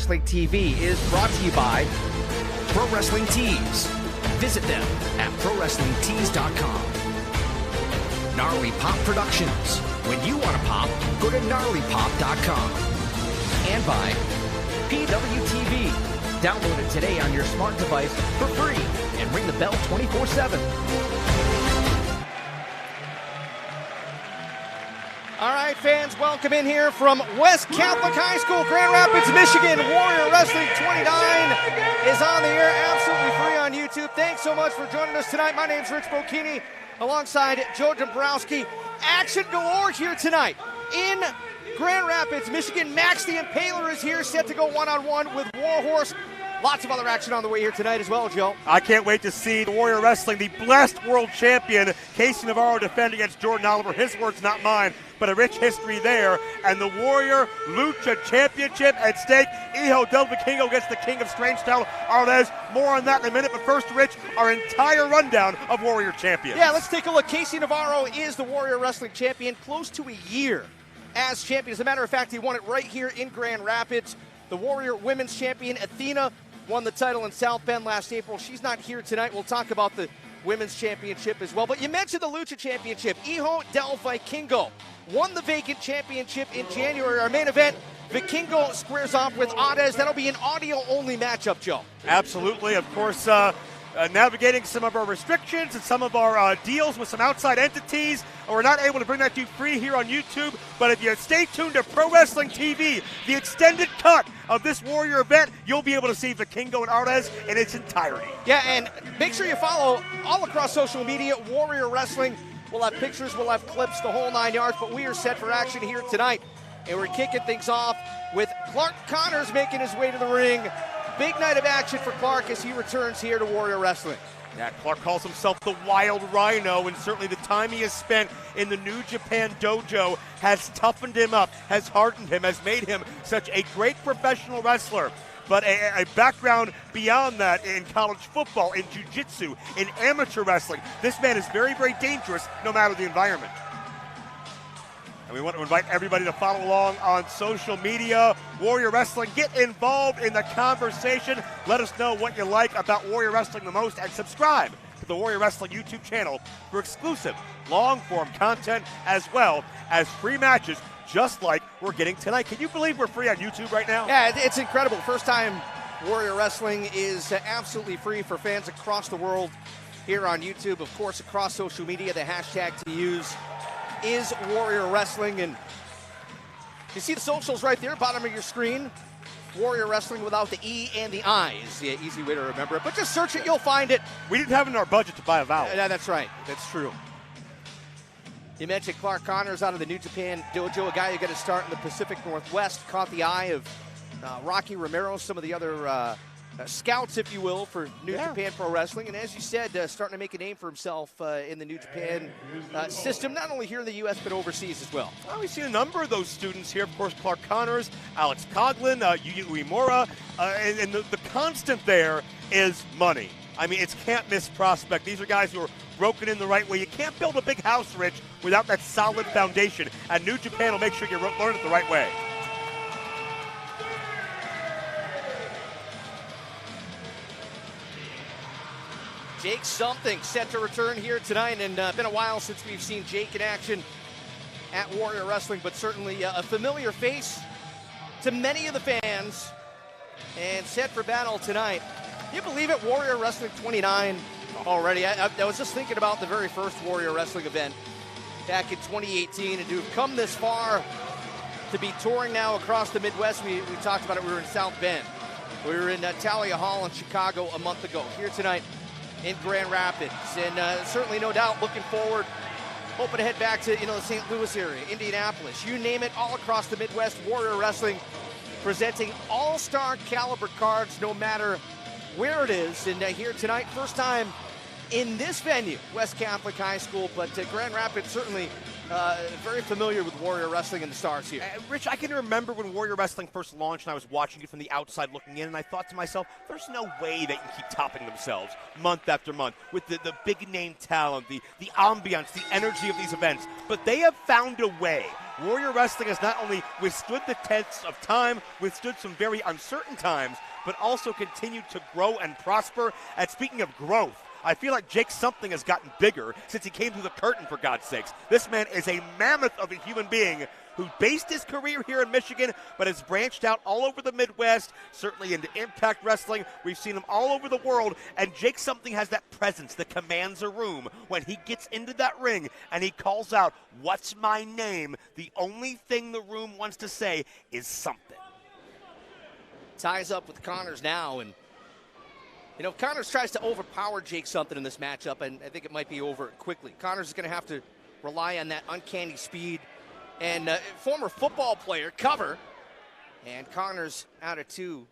Wrestling TV is brought to you by Pro Wrestling Tees. Visit them at ProWrestlingTees.com. Gnarly Pop Productions. When you want to pop, go to GnarlyPop.com. And by PWTV. Download it today on your smart device for free and ring the bell 24/7. All right, fans, welcome in here from West Catholic High School, Grand Rapids, Michigan. Warrior Wrestling 29 is on the air, absolutely free on YouTube. Thanks so much for joining us tonight. My name's Rich Bocchini, alongside Joe Dombrowski. Action galore here tonight in Grand Rapids, Michigan. Max the Impaler is here, set to go one-on-one with Warhorse. Lots of other action on the way here tonight as well, Joe. I can't wait to see the Warrior Wrestling, the blessed world champion, Casey Navarro, defend against Jordan Oliver. His words, not mine, but a rich history there. And the Warrior Lucha Championship at stake. Hijo Del Vikingo against the King of Strange Style, Arez. More on that in a minute, but first, Rich, our entire rundown of Warrior champions. Yeah, let's take a look. Casey Navarro is the Warrior Wrestling champion, close to a year as champion. As a matter of fact, he won it right here in Grand Rapids. The Warrior Women's Champion, Athena, won the title in South Bend last April. She's not here tonight. We'll talk about the Women's Championship as well. But you mentioned the Lucha Championship. Hijo Del Vikingo won the vacant championship in January. Our main event, Vikingo squares off with Arez. That'll be an audio-only matchup, Joe. Absolutely. Of course, navigating some of our restrictions and some of our deals with some outside entities. We're not able to bring that to you free here on YouTube, but if you stay tuned to Pro Wrestling TV, the extended cut of this Warrior event, you'll be able to see Vikingo and Arez in its entirety. Yeah, and make sure you follow all across social media, Warrior Wrestling. We'll have pictures, we'll have clips, the whole 9 yards, but we are set for action here tonight. And we're kicking things off with Clark Connors making his way to the ring. Big night of action for Clark as he returns here to Warrior Wrestling. Yeah, Clark calls himself the Wild Rhino, and certainly the time he has spent in the New Japan dojo has toughened him up, has hardened him, has made him such a great professional wrestler. But a background beyond that in college football, in jiu-jitsu, in amateur wrestling. This man is very, very dangerous no matter the environment. And we want to invite everybody to follow along on social media. Warrior Wrestling, get involved in the conversation. Let us know what you like about Warrior Wrestling the most, and subscribe to the Warrior Wrestling YouTube channel for exclusive long-form content as well as free matches just like we're getting tonight. Can you believe we're free on YouTube right now? Yeah, it's incredible. First time Warrior Wrestling is absolutely free for fans across the world here on YouTube. Of course, across social media, the hashtag to use is Warrior Wrestling, and you see the socials right there, bottom of your screen. Warrior Wrestling without the E and the I is the easy way to remember it, but just search it, you'll find it. We didn't have it in our budget to buy a vowel. Yeah, that's right. That's true. You mentioned Clark Connors out of the New Japan dojo, a guy who got to start in the Pacific Northwest, caught the eye of Rocky Romero, some of the other scouts, if you will, for New Japan Pro Wrestling. And as you said, starting to make a name for himself in the New Japan system, not only here in the U.S., but overseas as well. Well, we've seen a number of those students here. Of course, Clark Connors, Alex Coughlin, Yuya Uemura, and the constant there is money. I mean, it's can't-miss prospect. These are guys who are broken in the right way. You can't build a big house, Rich, without that solid foundation. And New Japan will make sure you learn it the right way. Jake Something set to return here tonight, and been a while since we've seen Jake in action at Warrior Wrestling, but certainly a familiar face to many of the fans, and set for battle tonight. Can you believe it? Warrior Wrestling 29 already. I was just thinking about the very first Warrior Wrestling event back in 2018, and to have come this far, to be touring now across the Midwest. We talked about it. We were in South Bend. We were in Talia Hall in Chicago a month ago. Here tonight in Grand Rapids, and certainly no doubt looking forward, hoping to head back to the St. Louis area, Indianapolis, you name it, all across the Midwest. Warrior Wrestling presenting all-star caliber cards no matter where it is. And here tonight, first time in this venue, West Catholic High School, but Grand Rapids certainly very familiar with Warrior Wrestling and the stars here. Rich, I can remember when Warrior Wrestling first launched and I was watching it from the outside looking in, and I thought to myself, there's no way they can keep topping themselves month after month with the big name talent, the ambiance, the energy of these events. But they have found a way. Warrior Wrestling has not only withstood the tests of time, withstood some very uncertain times, but also continued to grow and prosper. And speaking of growth, I feel like Jake Something has gotten bigger since he came through the curtain, for God's sakes. This man is a mammoth of a human being who based his career here in Michigan, but has branched out all over the Midwest, certainly into Impact Wrestling. We've seen him all over the world, and Jake Something has that presence that commands a room. When he gets into that ring and he calls out, "What's my name?" the only thing the room wants to say is something. Ties up with Connors now, and you know, Connors tries to overpower Jake Something in this matchup, and I think it might be over quickly. Connors is going to have to rely on that uncanny speed. And former football player, cover, and Connors out of 2.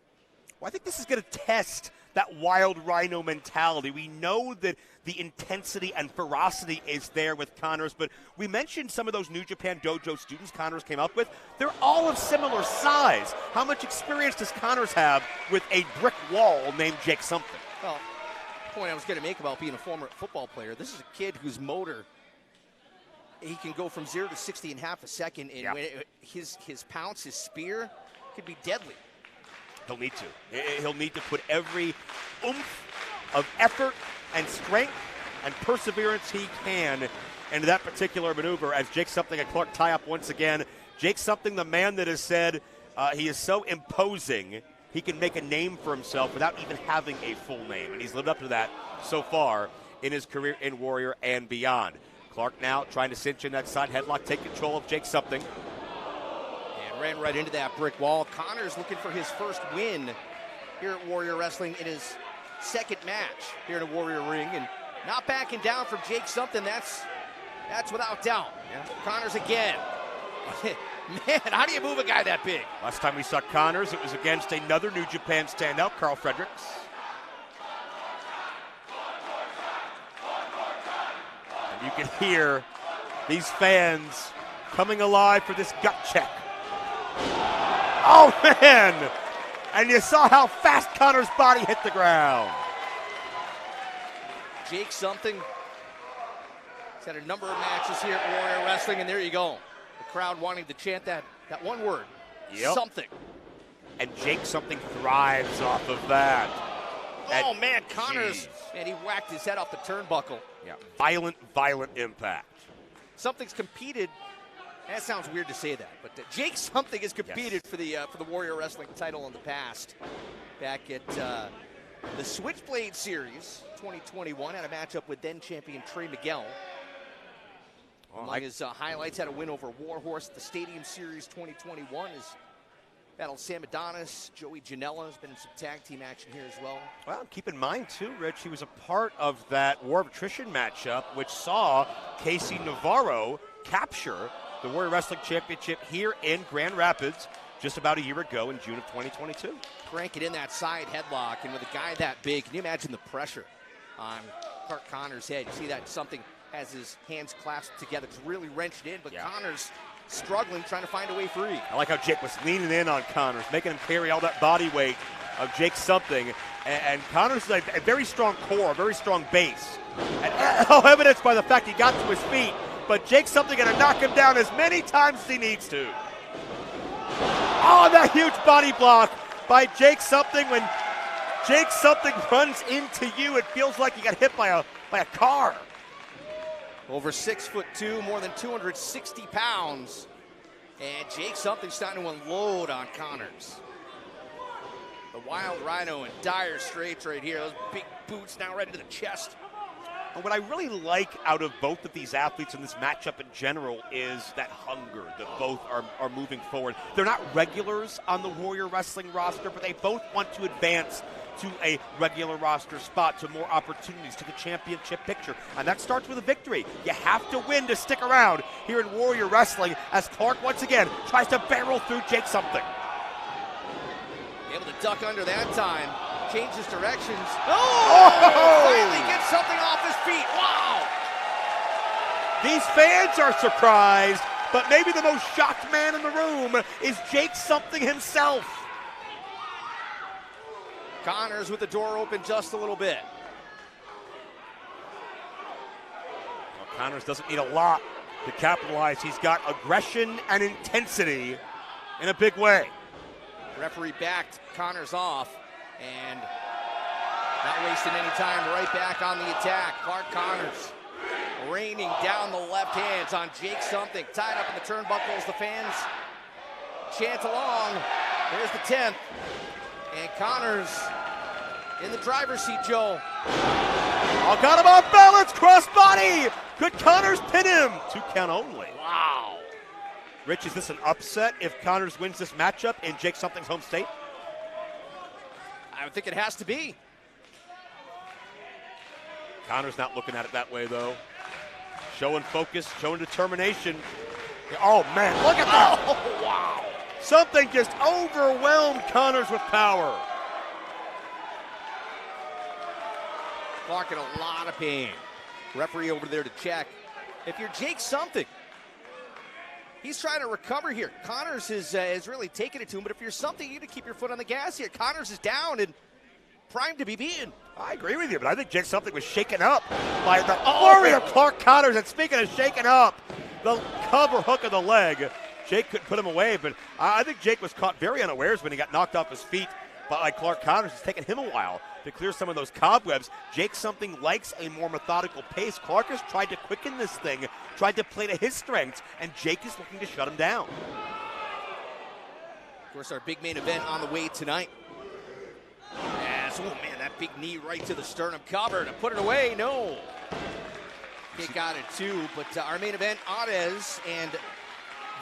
Well, I think this is going to test that wild rhino mentality. We know that the intensity and ferocity is there with Connors, but we mentioned some of those New Japan Dojo students Connors came up with. They're all of similar size. How much experience does Connors have with a brick wall named Jake Something? Well, the point I was going to make about being a former football player, this is a kid whose motor, he can go from 0 to 60 in half a second, and when his pounce, his spear, could be deadly. He'll need to. He'll need to put every oomph of effort and strength and perseverance he can into that particular maneuver as Jake Something and Clark tie up once again. Jake Something, the man that has said he is so imposing, he can make a name for himself without even having a full name. And he's lived up to that so far in his career in Warrior and beyond. Clark now trying to cinch in that side headlock, take control of Jake Something. And ran right into that brick wall. Connors looking for his first win here at Warrior Wrestling in his second match here in a Warrior ring. And not backing down from Jake Something, that's without doubt. Yeah. Connors again. Man, how do you move a guy that big? Last time we saw Connors, it was against another New Japan standout, Carl Fredericks. And you can hear these fans coming alive for this gut check. Oh, man! And you saw how fast Connors' body hit the ground. Jake Something. He's had a number of matches here at Warrior Wrestling, and there you go. The crowd wanting to chant that one word, something. And Jake Something thrives off of that. Oh, man, Connors, and he whacked his head off the turnbuckle. Yeah, violent impact. Something's competed. That sounds weird to say that, but Jake Something has competed for the Warrior Wrestling title in the past. Back at the Switchblade Series 2021, had a matchup with then champion Trey Miguel. Among his highlights, had a win over Warhorse at the Stadium Series 2021. His battled Sam Adonis, Joey Janela has been in some tag team action here as well. Well, keep in mind, too, Rich, he was a part of that War of Attrition matchup, which saw Casey Navarro capture the Warrior Wrestling Championship here in Grand Rapids just about a year ago in June of 2022. Crank it in that side headlock, and with a guy that big, can you imagine the pressure on Clark Connors' head? You see that Something has his hands clasped together. It's really wrenched in, but Connors struggling, trying to find a way free. I like how Jake was leaning in on Connors, making him carry all that body weight of Jake Something. And Connors is a very strong core, a very strong base. And evidenced by the fact he got to his feet. But Jake Something going to knock him down as many times as he needs to. Oh, that huge body block by Jake Something. When Jake Something runs into you, it feels like you got hit by a car. Over 6'2", more than 260 pounds. And Jake Something starting to unload on Connors. The Wild Rhino in dire straits right here. Those big boots now right into the chest. And what I really like out of both of these athletes in this matchup in general is that hunger that both are moving forward. They're not regulars on the Warrior Wrestling roster, but they both want to advance to a regular roster spot, to more opportunities, to the championship picture. And that starts with a victory. You have to win to stick around here in Warrior Wrestling as Clark once again tries to barrel through Jake Something. Able to duck under that time. Changes directions. Oh! Finally gets Something off his feet. Wow! These fans are surprised, but maybe the most shocked man in the room is Jake Something himself. Connors with the door open just a little bit. Well, Connors doesn't need a lot to capitalize. He's got aggression and intensity in a big way. Referee backed Connors off and not wasting any time, right back on the attack. Clark Connors raining down the left hands on Jake Something, tied up in the turnbuckles. The fans chant along. There's the 10th. And Connors in the driver's seat, Joe. Oh, got him off balance, crossbody. Could Connors pin him? 2 count only. Wow. Rich, is this an upset if Connors wins this matchup in Jake Something's home state? I would think it has to be. Connors not looking at it that way, though. Showing focus, showing determination. Oh, man, look at that. Oh, wow. Something just overwhelmed Connors with power. Clark in a lot of pain. Referee over there to check. If you're Jake Something, he's trying to recover here. Connors is really taking it to him, but if you're Something, you need to keep your foot on the gas here. Connors is down and primed to be beaten. I agree with you, but I think Jake Something was shaken up by the flurry of Clark Connors. And speaking of shaken up, the cover hook of the leg. Jake couldn't put him away, but I think Jake was caught very unawares when he got knocked off his feet by Clark Connors. It's taken him a while to clear some of those cobwebs. Jake Something likes a more methodical pace. Clark has tried to quicken this thing, tried to play to his strengths, and Jake is looking to shut him down. Of course, our big main event on the way tonight. As, oh man, that big knee right to the sternum cover to put it away. No. Kick out at 2, but our main event, Arez and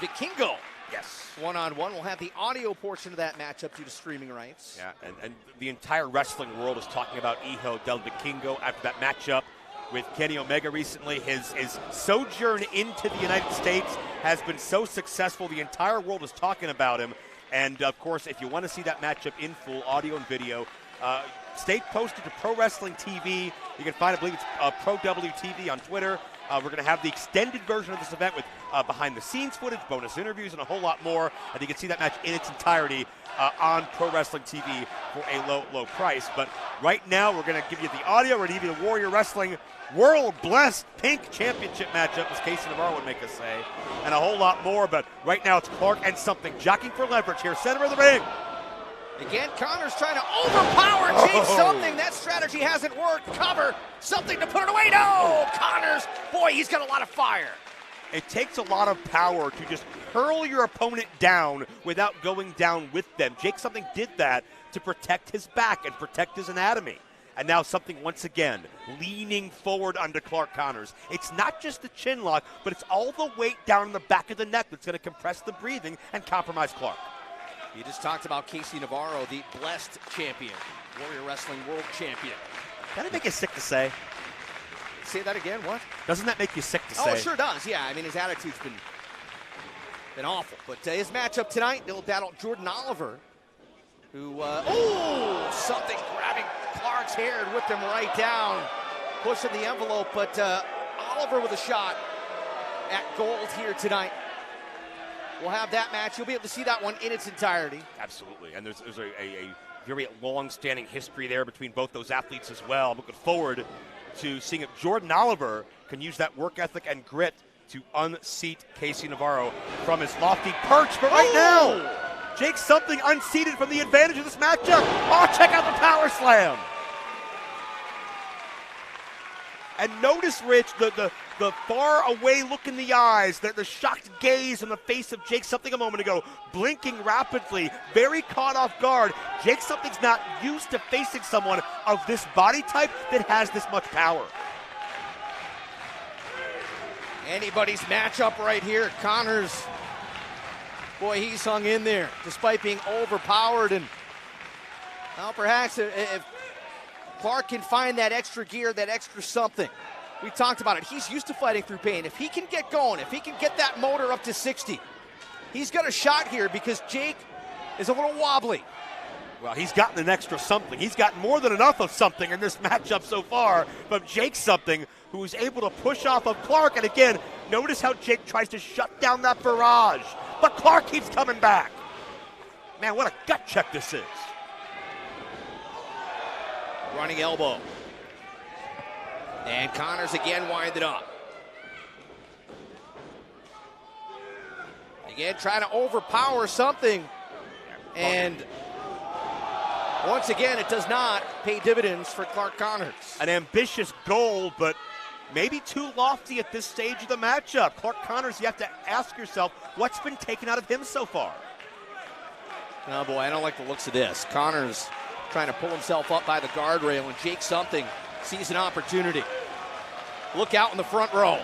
Vikingo. Yes. One-on-one. We'll have the audio portion of that matchup due to streaming rights. Yeah, and the entire wrestling world is talking about Hijo Del Vikingo after that matchup with Kenny Omega recently. His sojourn into the United States has been so successful. The entire world is talking about him. And, of course, if you want to see that matchup in full, audio and video, stay posted to Pro Wrestling TV. You can find, I believe it's Pro WTV on Twitter. We're going to have the extended version of this event with behind-the-scenes footage, bonus interviews, and a whole lot more. And you can see that match in its entirety on Pro Wrestling TV for a low, low price. But right now, we're going to give you the audio. We're going to give you the Warrior Wrestling World-Blessed Pink Championship matchup, as Casey Navarro would make us say, and a whole lot more. But right now, it's Clark and Something jockeying for leverage here, center of the ring. Again, Connors trying to overpower Jake Something. That strategy hasn't worked. Cover, Something to put it away. No, Connors, boy, he's got a lot of fire. It takes a lot of power to just hurl your opponent down without going down with them. Jake Something did that to protect his back and protect his anatomy. And now Something once again leaning forward onto Clark Connors. It's not just the chin lock, but it's all the weight down in the back of the neck that's going to compress the breathing and compromise Clark. You just talked about Casey Navarro, the blessed champion, Warrior Wrestling World Champion. Doesn't it make you sick to say? Say that again, what? Doesn't that make you sick to say? Oh, it sure does, yeah. I mean, his attitude's been awful. But his matchup tonight, they'll battle Jordan Oliver, who, Something grabbing Clark's hair and whipped him right down, pushing the envelope. But Oliver with a shot at gold here tonight. We'll have that match. You'll be able to see that one in its entirety. Absolutely, and there's a very long-standing history there between both those athletes as well. I'm looking forward to seeing if Jordan Oliver can use that work ethic and grit to unseat Casey Navarro from his lofty perch. But right now, Jake Something unseated from the advantage of this matchup. Oh, check out the power slam. And notice, Rich, the far away look in the eyes, the shocked gaze on the face of Jake Something a moment ago, blinking rapidly, very caught off guard. Jake Something's not used to facing someone of this body type that has this much power. Anybody's matchup right here. Connors, boy, he's hung in there despite being overpowered. And well, perhaps if Clark can find that extra gear, that extra something. We talked about it. He's used to fighting through pain. If he can get going, if he can get that motor up to 60, he's got a shot here because Jake is a little wobbly. Well, he's gotten an extra something. He's gotten more than enough of something in this matchup so far from Jake Something, who is able to push off of Clark. And again, notice how Jake tries to shut down that barrage, but Clark keeps coming back. Man, what a gut check this is. Running elbow. And Connors again winded up. Again, trying to overpower Something. And once again, it does not pay dividends for Clark Connors. An ambitious goal, but maybe too lofty at this stage of the matchup. Clark Connors, you have to ask yourself, what's been taken out of him so far? Oh boy, I don't like the looks of this. Connors trying to pull himself up by the guardrail, and Jake Something sees an opportunity. Look out in the front row.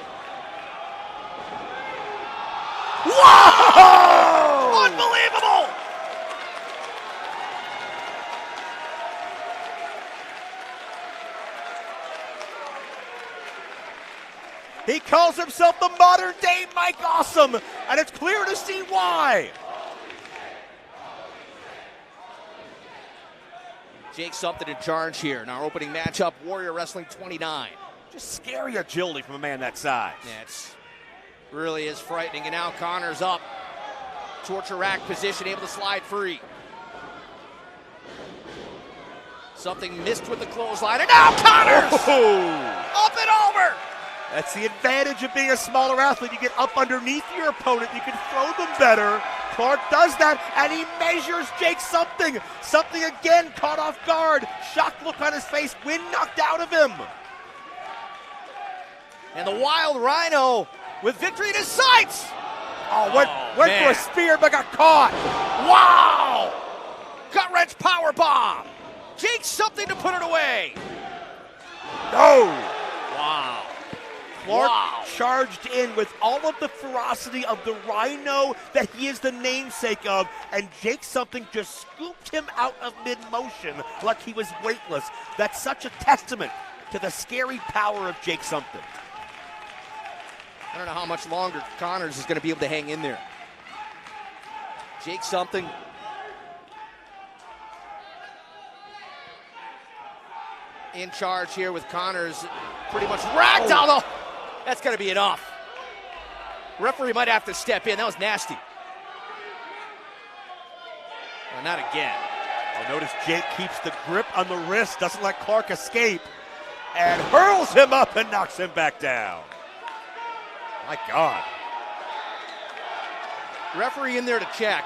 Whoa! Unbelievable! He calls himself the modern-day Mike Awesome, and it's clear to see why. Jake Something in charge here in our opening matchup, Warrior Wrestling 29. Just scary agility from a man that size. Yeah, it's really is frightening. And now Connors up. Torture rack position, able to slide free. Something missed with the clothesline, and now Connors! Up and over! That's the advantage of being a smaller athlete. You get up underneath your opponent, you can throw them better. Clark does that, and he measures Jake Something. Something again caught off guard. Shocked look on his face, wind knocked out of him. And the Wild Rhino with victory in his sights. Went for a spear, but got caught. Wow! Gut wrench power bomb. Jake Something to put it away. No! Wow. Clark charged in with all of the ferocity of the Rhino that he is the namesake of, and Jake Something just scooped him out of mid-motion like he was weightless. That's such a testament to the scary power of Jake Something. I don't know how much longer Connors is going to be able to hang in there. Jake Something. In charge here with Connors. Pretty much ragdoll. That's going to be enough. Referee might have to step in. That was nasty. Well, not again. Well, notice Jake keeps the grip on the wrist, doesn't let Clark escape, and hurls him up and knocks him back down. My God. Referee in there to check.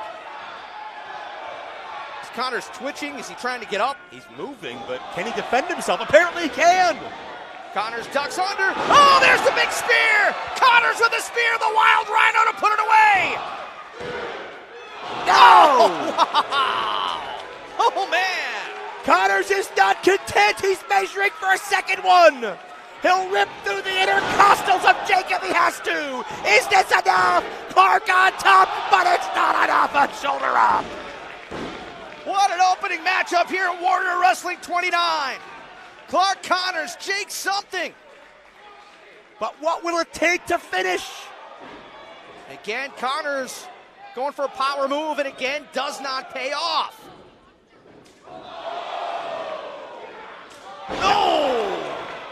Is Connors twitching? Is he trying to get up? He's moving, but can he defend himself? Apparently he can. Connors ducks under. Oh, there's the big spear! Connors with the spear, the Wild Rhino to put it away! No! Oh, man! Connors is not content. He's measuring for a second one. He'll rip through the intercostals of Jake if he has to. Is this enough? Clark on top, but it's not enough. A shoulder up. What an opening matchup here at Warrior Wrestling 29. Clark Connors, Jake Something. But what will it take to finish? Again, Connors going for a power move, and again, does not pay off. No!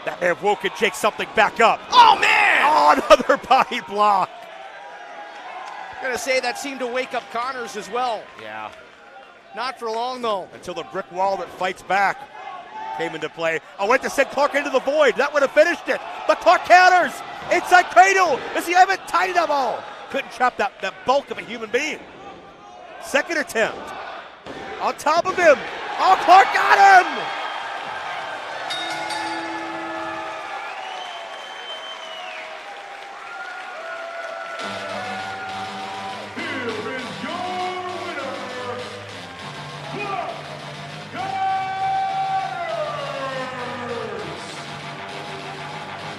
That may have woken Jake Something back up. Oh, man! Oh, another body block. I'm gonna say that seemed to wake up Connors as well. Yeah. Not for long, though. Until the brick wall that fights back came into play. Went to send Clark into the void. That would have finished it. But Clark counters. Inside cradle. Does he have it? Tight enough all. Couldn't trap that bulk of a human being. Second attempt. On top of him. Oh, Clark got him.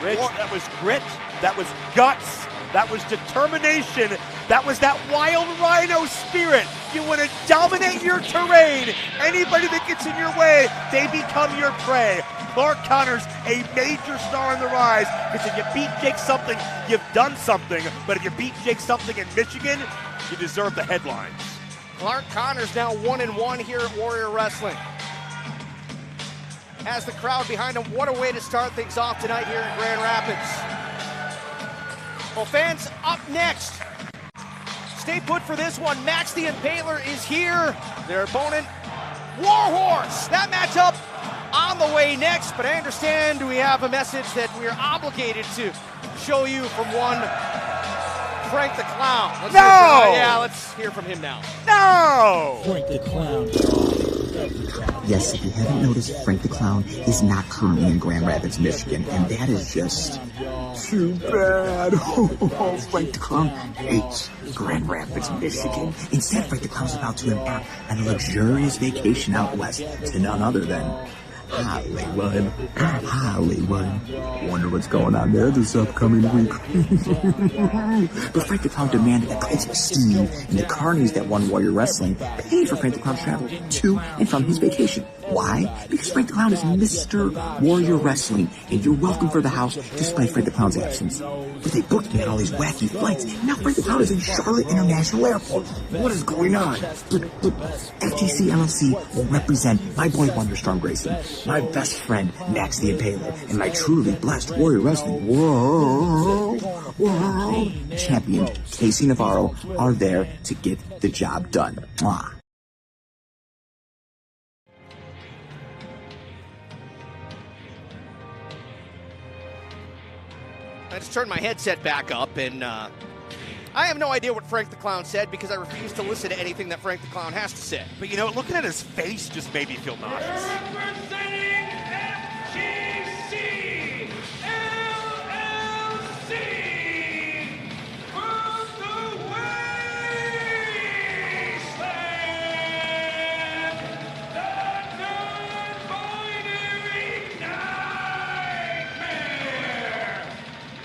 Rich, that was grit, that was guts, that was determination, that was that Wild Rhino spirit. You want to dominate your terrain. Anybody that gets in your way, they become your prey. Clark Connors, a major star on the rise, because if you beat Jake Something, you've done something. But if you beat Jake Something in Michigan, you deserve the headlines. Clark Connors now 1-1 here at Warrior Wrestling. Has the crowd behind him. What a way to start things off tonight here in Grand Rapids. Well, fans, up next. Stay put for this one. Max the Impaler is here. Their opponent, Warhorse. That matchup on the way next, but I understand we have a message that we are obligated to show you from one Frank the Clown. Let's hear from him now. No! Frank the Clown. Yes, if you haven't noticed, Frank the Clown is not currently in Grand Rapids, Michigan, and that is just too bad. Frank the Clown hates Grand Rapids, Michigan. Instead, Frank the Clown is about to embark on a luxurious vacation out west to none other than Hollywood. Wonder what's going on there this upcoming week. But Frank the Clown demanded that Grayson Steve and the carnies that won Warrior Wrestling pay for Frank the Clown's travel to and from his vacation. Why? Because Frank the Clown is Mr. Warrior Wrestling, and you're welcome for the house despite Frank the Clown's absence. But they booked me on all these wacky flights, and now Frank the Clown is in Charlotte International Airport. What is going on? But FTC LLC will represent my boy Wonderstorm Grayson, my best friend Max the Impaler, and my truly blessed Warrior Wrestling World Champion Casey Navarro are there to get the job done. Mwah. I just turned my headset back up, and I have no idea what Frank the Clown said because I refuse to listen to anything that Frank the Clown has to say. But you know, looking at his face just made me feel nauseous. Representing FTC LLC from the wasteland, the non-binary nightmare,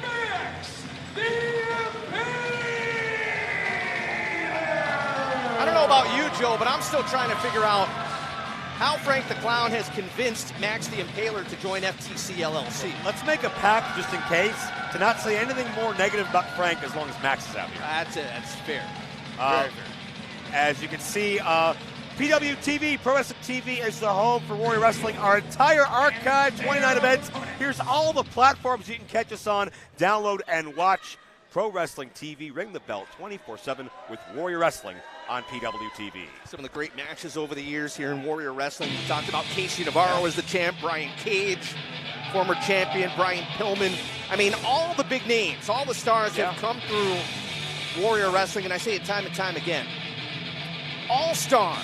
Max the Impaler. I don't know about you, Joe, but I'm still trying to figure out how Frank the Clown has convinced Max the Impaler to join FTC LLC. Let's make a pact just in case to not say anything more negative about Frank as long as Max is out here. That's it. That's fair. Uh, Very fair. As you can see, PWTV, Pro Wrestling TV, is the home for Warrior Wrestling. Our entire archive, 29 events. Here's all the platforms you can catch us on. Download and watch Pro Wrestling TV. Ring the bell 24/7 with Warrior Wrestling on PWTV. Some of the great matches over the years here in Warrior Wrestling. We talked about Casey Navarro as the champ, Brian Cage, former champion, Brian Pillman. I mean, all the big names, all the stars have come through Warrior Wrestling, and I say it time and time again. All-star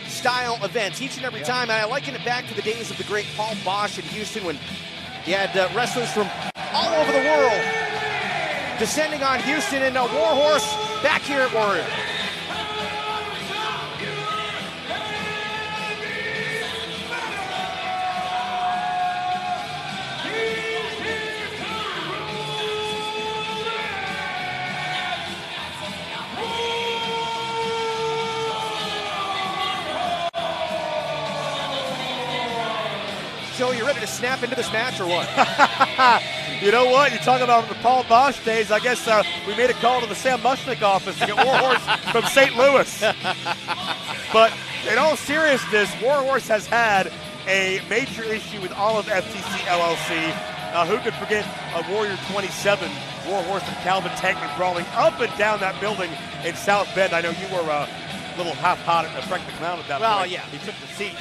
style events each and every time, and I liken it back to the days of the great Paul Bosch in Houston when he had wrestlers from all over the world descending on Houston, and Warhorse back here at Warrior. Joe, you ready to snap into this match or what? You know what? You talk about the Paul Bosch days. I guess we made a call to the Sam Mushnick office to get Warhorse from St. Louis. But in all seriousness, Warhorse has had a major issue with all of FTC LLC. Who could forget Warrior 27, Warhorse and Calvin Tankman brawling up and down that building in South Bend. I know you were a little half-hot at Frank the Clown at that point. Well, yeah. He took the seat.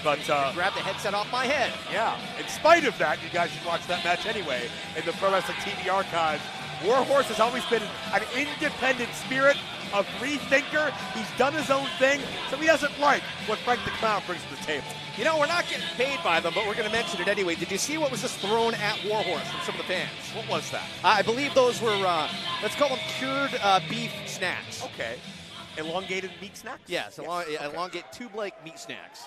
But Grab the headset off my head. yeah, in spite of that, you guys should watch that match anyway in the Pro Wrestling TV archives. Warhorse has always been an independent spirit, a free thinker. He's done his own thing, so he doesn't like what Frank the Clown brings to the table. You know, we're not getting paid by them, but we're going to mention it anyway. Did you see what was just thrown at Warhorse from some of the fans? What was that? I believe those were, let's call them cured beef snacks. Okay. Elongated meat snacks? Yes, Okay. elongate tube-like meat snacks.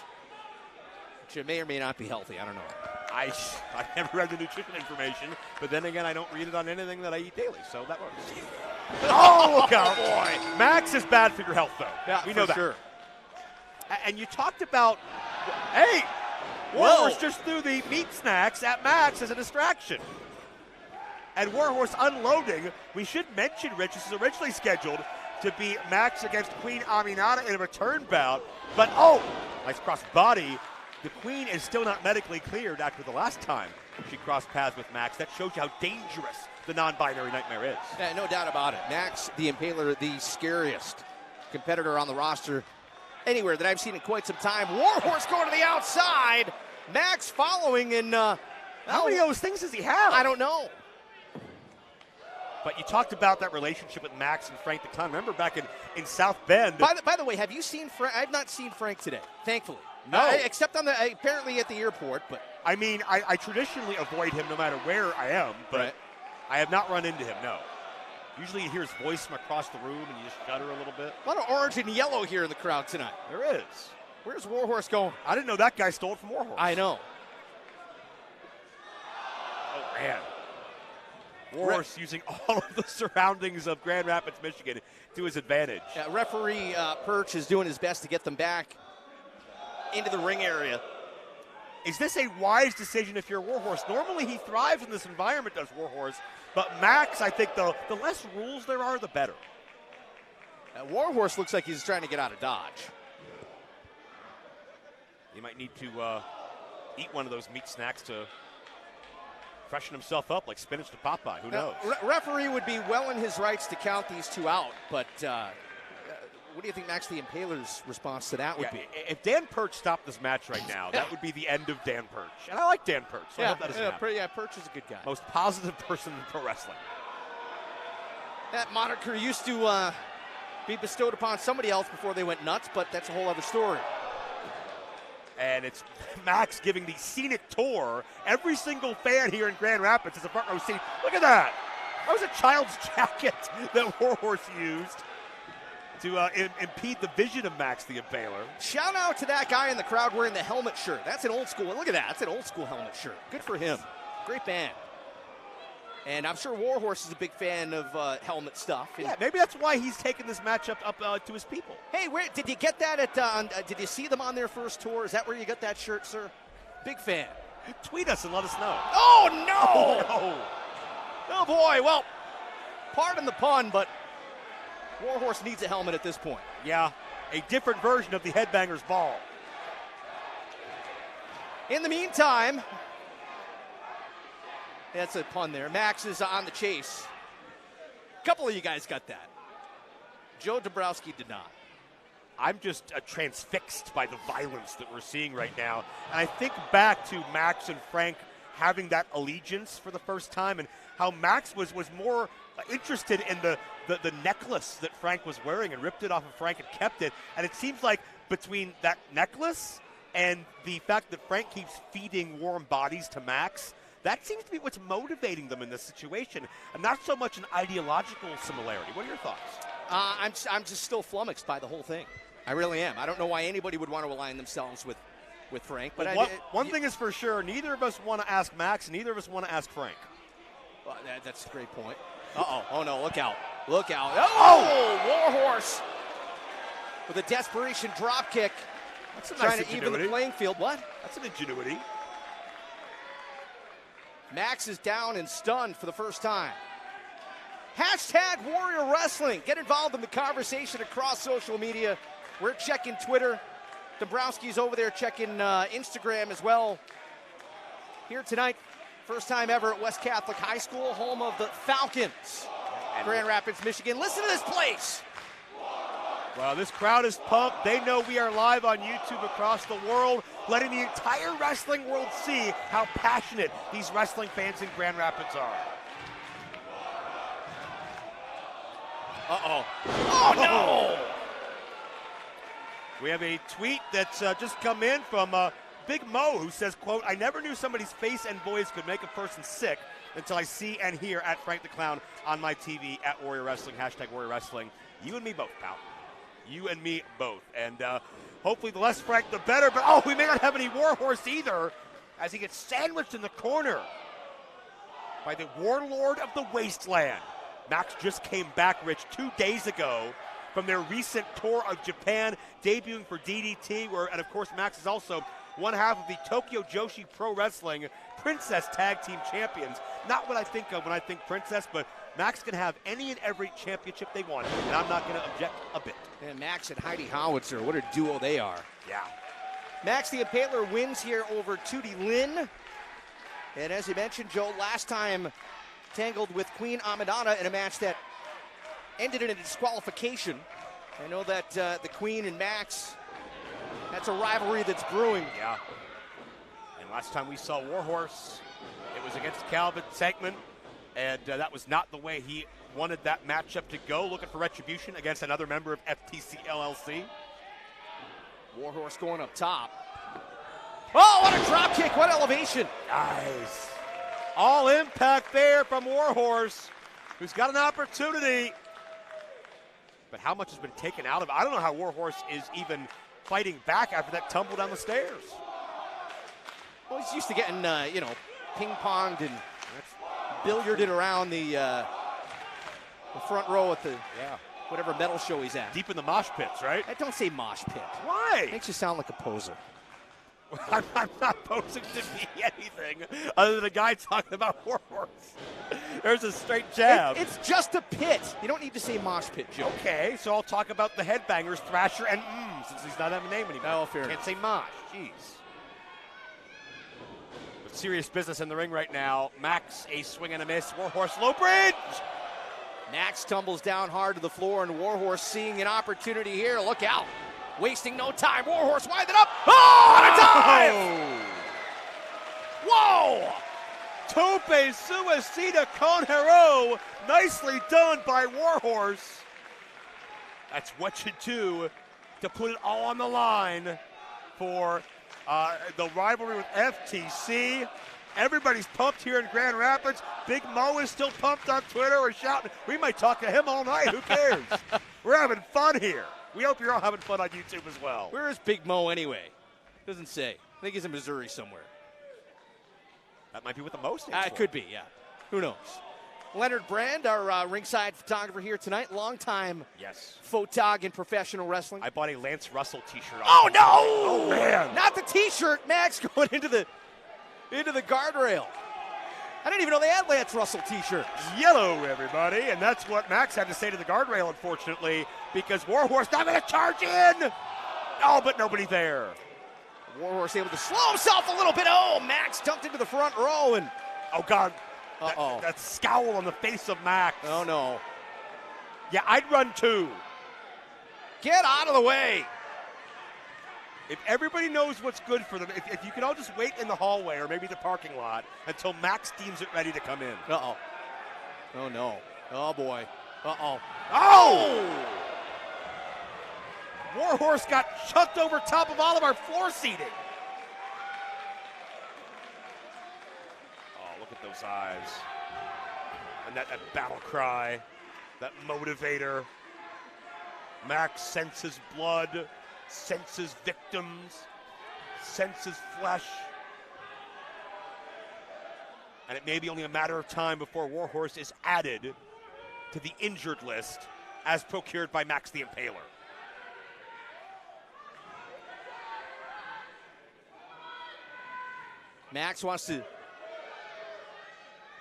Which may or may not be healthy, I don't know. I never read the nutrition information, but then again, I don't read it on anything that I eat daily, so that works. Oh, look out, boy. Max is bad for your health, though. Yeah, we know that. Sure. And you talked about, hey, Warhorse just threw the meat snacks at Max as a distraction. And Warhorse unloading, we should mention, Rich, this is originally scheduled to be Max against Queen Aminata in a return bout. But, nice cross body. The Queen is still not medically cleared after the last time she crossed paths with Max. That shows you how dangerous the non-binary nightmare is. Yeah, no doubt about it. Max the Impaler, the scariest competitor on the roster anywhere that I've seen in quite some time. Warhorse going to the outside. Max following, and how many of those things does he have? I don't know. But you talked about that relationship with Max and Frank the Clown. Remember back in South Bend. By the way, have you seen Frank? I've not seen Frank today, thankfully. No. Except on apparently at the airport. But I mean, I traditionally avoid him no matter where I am, but right. I have not run into him, no. Usually you hear his voice from across the room and you just shudder a little bit. A lot of orange and yellow here in the crowd tonight. There is. Where's Warhorse going? I didn't know that guy stole it from Warhorse. I know. Oh, man. Warhorse using all of the surroundings of Grand Rapids, Michigan to his advantage. Referee Perch is doing his best to get them back into the ring area. Is this a wise decision if you're Warhorse? Normally he thrives in this environment, does Warhorse. But Max, I think the less rules there are, the better. Warhorse looks like he's trying to get out of Dodge. He might need to eat one of those meat snacks to freshen himself up like spinach to Popeye. Who knows? Referee would be well in his rights to count these two out, but what do you think Max the Impaler's response to that would be? If Dan Perch stopped this match right now, that would be the end of Dan Perch. And I like Dan Perch, so I hope that doesn't happen. Perch is a good guy. Most positive person in pro wrestling. That moniker used to be bestowed upon somebody else before they went nuts, but that's a whole other story. And it's Max giving the scenic tour. Every single fan here in Grand Rapids is a front row seat. Look at that. That was a child's jacket that Warhorse used to impede the vision of Max the Impaler. Shout out to that guy in the crowd wearing the helmet shirt. That's an old school. Look at that. That's an old school helmet shirt. Good for him. Great band. And I'm sure Warhorse is a big fan of helmet stuff. And yeah, maybe that's why he's taking this matchup up to his people. Hey, where did you get that at? Did you see them on their first tour? Is that where you got that shirt, sir? Big fan. Tweet us and let us know. Oh, no! Oh, no. Oh, boy. Well, pardon the pun, but Warhorse needs a helmet at this point. Yeah, a different version of the Headbangers Ball. In the meantime, that's a pun there. Max is on the chase. A couple of you guys got that. Joe Dombrowski did not. I'm just transfixed by the violence that we're seeing right now. And I think back to Max and Frank having that allegiance for the first time and how Max was more interested in the necklace that Frank was wearing and ripped it off of Frank and kept it. And it seems like between that necklace and the fact that Frank keeps feeding warm bodies to Max, that seems to be what's motivating them in this situation, and not so much an ideological similarity. What are your thoughts? I'm just still flummoxed by the whole thing. I really am. I don't know why anybody would want to align themselves with Frank. But one thing is for sure, neither of us want to ask Max, neither of us want to ask Frank. Well, that's a great point. Uh-oh. Oh, no, look out. Look out. Oh, Warhorse with a desperation drop kick. That's a nice trying to ingenuity. even the playing field. What? That's an ingenuity. Max is down and stunned for the first time. Hashtag Warrior Wrestling. Get involved in the conversation across social media. We're checking Twitter. Dombrowski's over there checking Instagram as well. Here tonight, first time ever at West Catholic High School, home of the Falcons. Grand Rapids, Michigan. Listen to this place. Well, this crowd is pumped. They know we are live on YouTube across the world, letting the entire wrestling world see how passionate these wrestling fans in Grand Rapids are. Uh-oh. Oh, no! We have a tweet that's just come in from Big Mo, who says, quote, "I never knew somebody's face and voice could make a person sick until I see and hear at Frank the Clown on my TV at Warrior Wrestling, hashtag Warrior Wrestling. You and me both, pal. You and me both." And hopefully the less Frank, the better. But, we may not have any Warhorse either as he gets sandwiched in the corner by the warlord of the wasteland. Max just came back, Rich, 2 days ago from their recent tour of Japan, debuting for DDT, and of course Max is also one half of the Tokyo Joshi Pro Wrestling Princess Tag Team Champions. Not what I think of when I think Princess, but Max can have any and every championship they want, and I'm not going to object a bit. And Max and Heidi Howitzer, what a duo they are. Yeah. Max the Impaler wins here over Tootie Lynn. And as you mentioned, Joe, last time tangled with Queen Amadana in a match that ended in a disqualification. I know that the Queen and Max, that's a rivalry that's brewing. Yeah. And last time we saw Warhorse, it was against Calvin Sankman, and that was not the way he wanted that matchup to go, looking for retribution against another member of FTC LLC. Warhorse going up top. Oh, what a drop kick, what elevation. Nice. All impact there from Warhorse, who's got an opportunity. But how much has been taken out of it? I don't know how Warhorse is even fighting back after that tumble down the stairs. Well, he's used to getting, ping-ponged and billiarded around the front row at the whatever metal show he's at. Deep in the mosh pits, right? I don't say mosh pit. Why? Makes you sound like a poser. I'm not posing to be anything other than a guy talking about Warhorse. There's a straight jab. It's just a pit. You don't need to say mosh pit, Joe. Okay, so I'll talk about the headbangers, Thrasher, and since he's not having a name anymore. Oh, fair Can't enough. say mosh. Jeez. But serious business in the ring right now. Max, a swing and a miss. Warhorse, low bridge. Max tumbles down hard to the floor, and Warhorse seeing an opportunity here. Look out. Wasting no time. Warhorse winding up. Oh, what a dive! Whoa! Tope Suicida con hero. Nicely done by Warhorse. That's what you do to put it all on the line for the rivalry with FTC. Everybody's pumped here in Grand Rapids. Big Mo is still pumped on Twitter. We're shouting. We might talk to him all night. Who cares? We're having fun here. We hope you're all having fun on YouTube as well. Where is Big Mo anyway? Doesn't say. I think he's in Missouri somewhere. That might be what the most is. It could be, yeah. Who knows? Leonard Brand, our ringside photographer here tonight, longtime photog in professional wrestling. I bought a Lance Russell t-shirt. Oh, no! Oh, man. Not the t-shirt. Max going into the guardrail. I didn't even know they had Lance Russell t-shirts. Yellow, everybody. And that's what Max had to say to the guardrail, unfortunately, because Warhorse not going to charge in. Oh, but nobody there. Warhorse able to slow himself a little bit. Oh, Max dumped into the front row. And oh, God. That scowl on the face of Max. Oh, no. Yeah, I'd run too. Get out of the way. If everybody knows what's good for them, if you can all just wait in the hallway or maybe the parking lot until Max deems it ready to come in. Uh-oh. Oh, no. Oh, boy. Uh-oh. Oh! Warhorse got chucked over top of all of our floor seating. Oh, look at those eyes. And that battle cry, that motivator. Max senses blood, senses victims, senses flesh. And it may be only a matter of time before Warhorse is added to the injured list as procured by Max the Impaler. Max wants to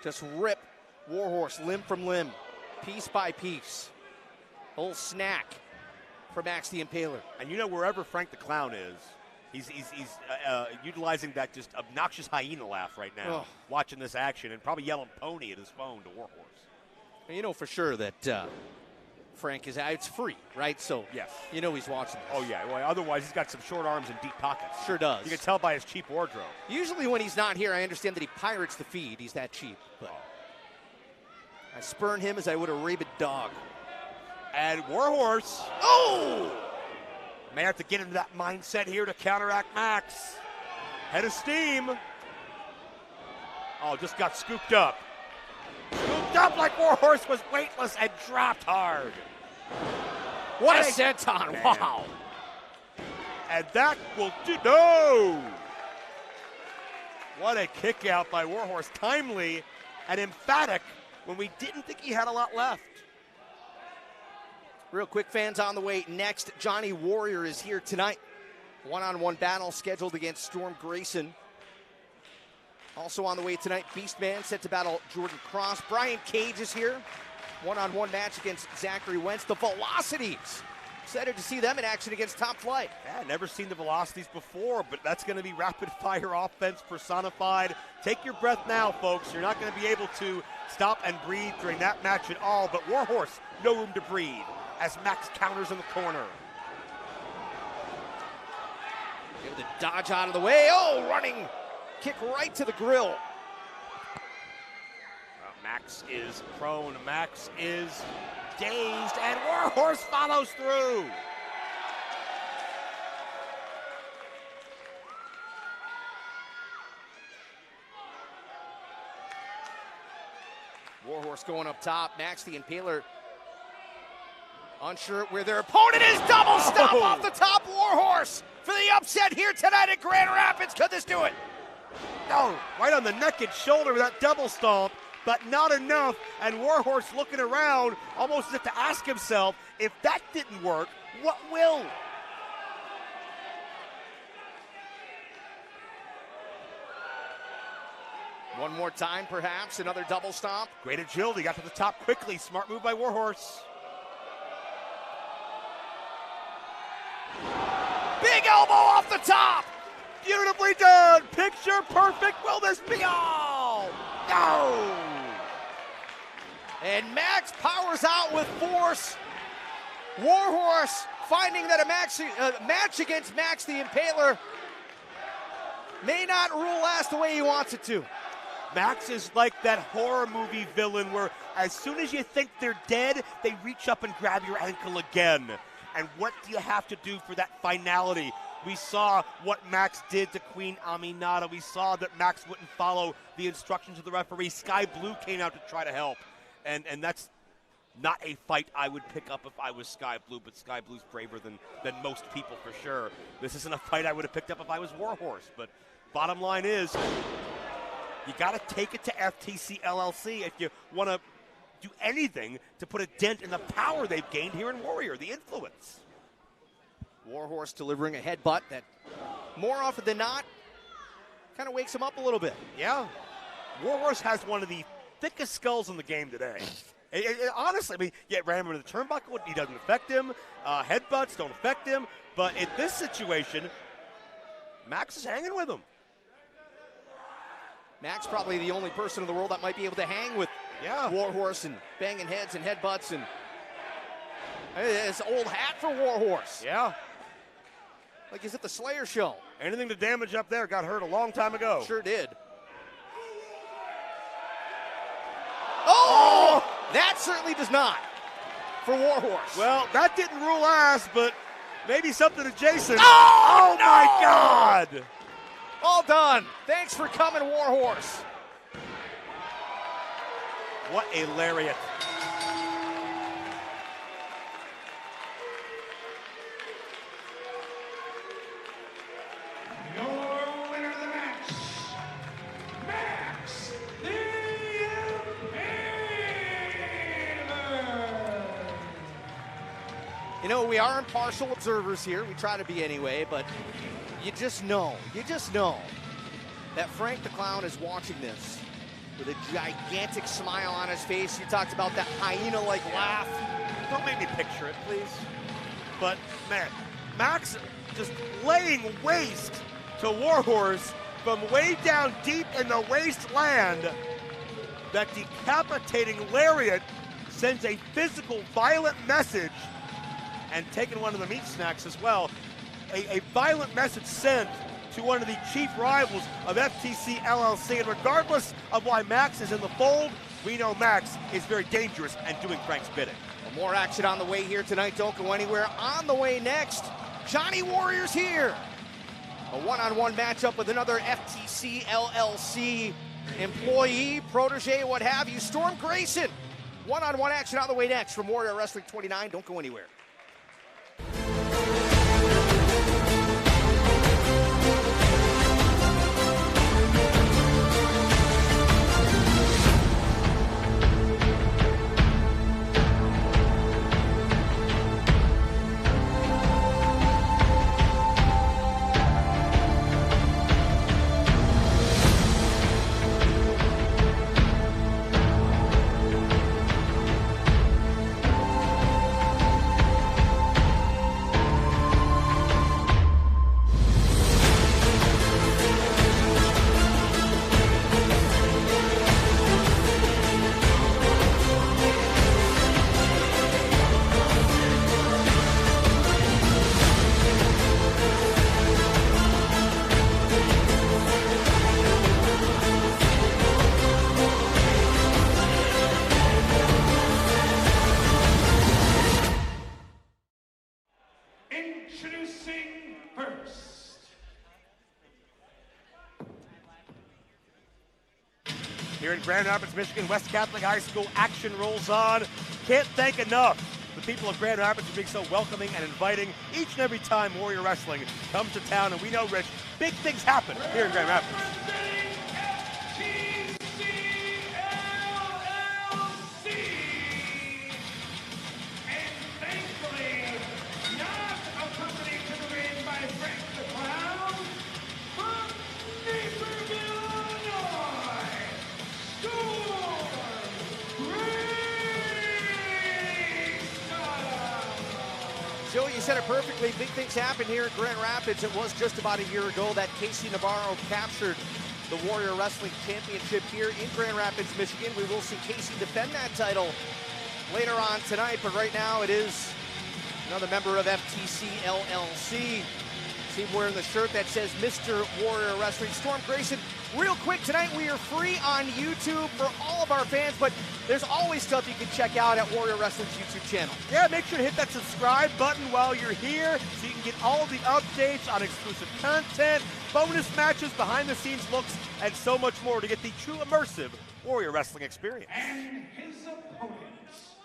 just rip Warhorse limb from limb, piece by piece. A little snack for Max the Impaler. And you know, wherever Frank the Clown is, he's utilizing that just obnoxious hyena laugh right now, watching this action, and probably yelling pony at his phone to Warhorse. And you know for sure that Frank is out. It's free, right? So yes, you know he's watching this. Oh, yeah. Well, otherwise, he's got some short arms and deep pockets. Sure does. You can tell by his cheap wardrobe. Usually when he's not here, I understand that he pirates the feed. He's that cheap. But I spurn him as I would a rabid dog. And Warhorse, may have to get into that mindset here to counteract Max. Head of steam. Oh, just got scooped up. Scooped up like Warhorse was weightless and dropped hard. What a senton, wow. And that will do, no! What a kick out by Warhorse. Timely and emphatic when we didn't think he had a lot left. Real quick, fans on the way next. Johnny Warrior is here tonight. One-on-one battle scheduled against Storm Grayson. Also on the way tonight, Beastman set to battle Jordan Kross. Brian Cage is here. One-on-one match against Zachary Wentz. The VeloCities. Excited to see them in action against Top Flight. Yeah, never seen the VeloCities before, but that's going to be rapid-fire offense personified. Take your breath now, folks. You're not going to be able to stop and breathe during that match at all, but WARHORSE, no room to breathe as Max counters in the corner. Able to dodge out of the way. Oh, running kick right to the grill. Well, Max is prone. Max is dazed, and WARHORSE follows through. WARHORSE going up top. Max the Impaler unsure where their opponent is. Double stop off the top. WARHORSE for the upset here tonight at Grand Rapids. Could this do it? No, right on the neck and shoulder with that double stomp, but not enough. And WARHORSE looking around, almost as if to ask himself, if that didn't work, what will? One more time, perhaps. Another double stomp. Great agility, got to the top quickly. Smart move by WARHORSE. Big elbow off the top. Beautifully done. Picture perfect. Will this be all? No. And Max powers out with force. WARHORSE finding that a match against Max the Impaler may not rule last the way he wants it to. Max is like that horror movie villain where as soon as you think they're dead, they reach up and grab your ankle again. And what do you have to do for that finality? We saw what Max did to Queen Aminata. We saw that Max wouldn't follow the instructions of the referee. Sky Blue came out to try to help. And that's not a fight I would pick up if I was Sky Blue, but Sky Blue's braver than most people for sure. This isn't a fight I would have picked up if I was WARHORSE, but bottom line is, you got to take it to FTC LLC if you want to do anything to put a dent in the power they've gained here in Warrior, the influence. WARHORSE delivering a headbutt that more often than not kind of wakes him up a little bit. Yeah. WARHORSE has one of the thickest skulls in the game today. Honestly, I mean, yeah, ran him into the turnbuckle. He doesn't affect him. Headbutts don't affect him. But in this situation, Max is hanging with him. Max probably the only person in the world that might be able to hang with WARHORSE and banging heads and headbutts. And it's old hat for WARHORSE. Yeah. Like he's at the Slayer show. Anything to damage up there got hurt a long time ago. Sure did. Oh! That certainly does not for WARHORSE. Well, that didn't rule ass, but maybe something adjacent. Oh, no! My God! All done. Thanks for coming, WARHORSE. What a lariat. Your winner of the match, Max the Impaler. You know, we are impartial observers here. We try to be anyway, but you just know that Frank the Clown is watching this with a gigantic smile on his face. You talked about that hyena-like laugh. Don't make me picture it, please. But, man, Max just laying waste to WARHORSE from way down deep in the wasteland. That decapitating lariat sends a physical, violent message, and taking one of the meat snacks as well. A violent message sent to one of the chief rivals of FTC LLC. And regardless of why Max is in the fold, we know Max is very dangerous and doing Frank's bidding. Well, more action on the way here tonight. Don't go anywhere. On the way next, Johnny Warrior's here. A one-on-one matchup with another FTC LLC employee, protege, what have you. Storm Grayson. One-on-one action on the way next from Warrior Wrestling 29. Don't go anywhere. here in Grand Rapids, Michigan. West Catholic High School action rolls on. Can't thank enough the people of Grand Rapids for being so welcoming and inviting each and every time Warrior Wrestling comes to town. And we know, Rich, big things happen here in Grand Rapids. Joe, you said it perfectly. Big things happen here in Grand Rapids. It was just about a year ago that Casey Navarro captured the Warrior Wrestling Championship here in Grand Rapids, Michigan. We will see Casey defend that title later on tonight, but right now it is another member of FTC LLC. See him wearing the shirt that says Mr. Warrior Wrestling. Storm Grayson, real quick, tonight we are free on YouTube for all of our fans, but there's always stuff you can check out at Warrior Wrestling's YouTube channel. Yeah, make sure to hit that subscribe button while you're here so you can get all the updates on exclusive content, bonus matches, behind-the-scenes looks, and so much more to get the true immersive Warrior Wrestling experience. And his opponents.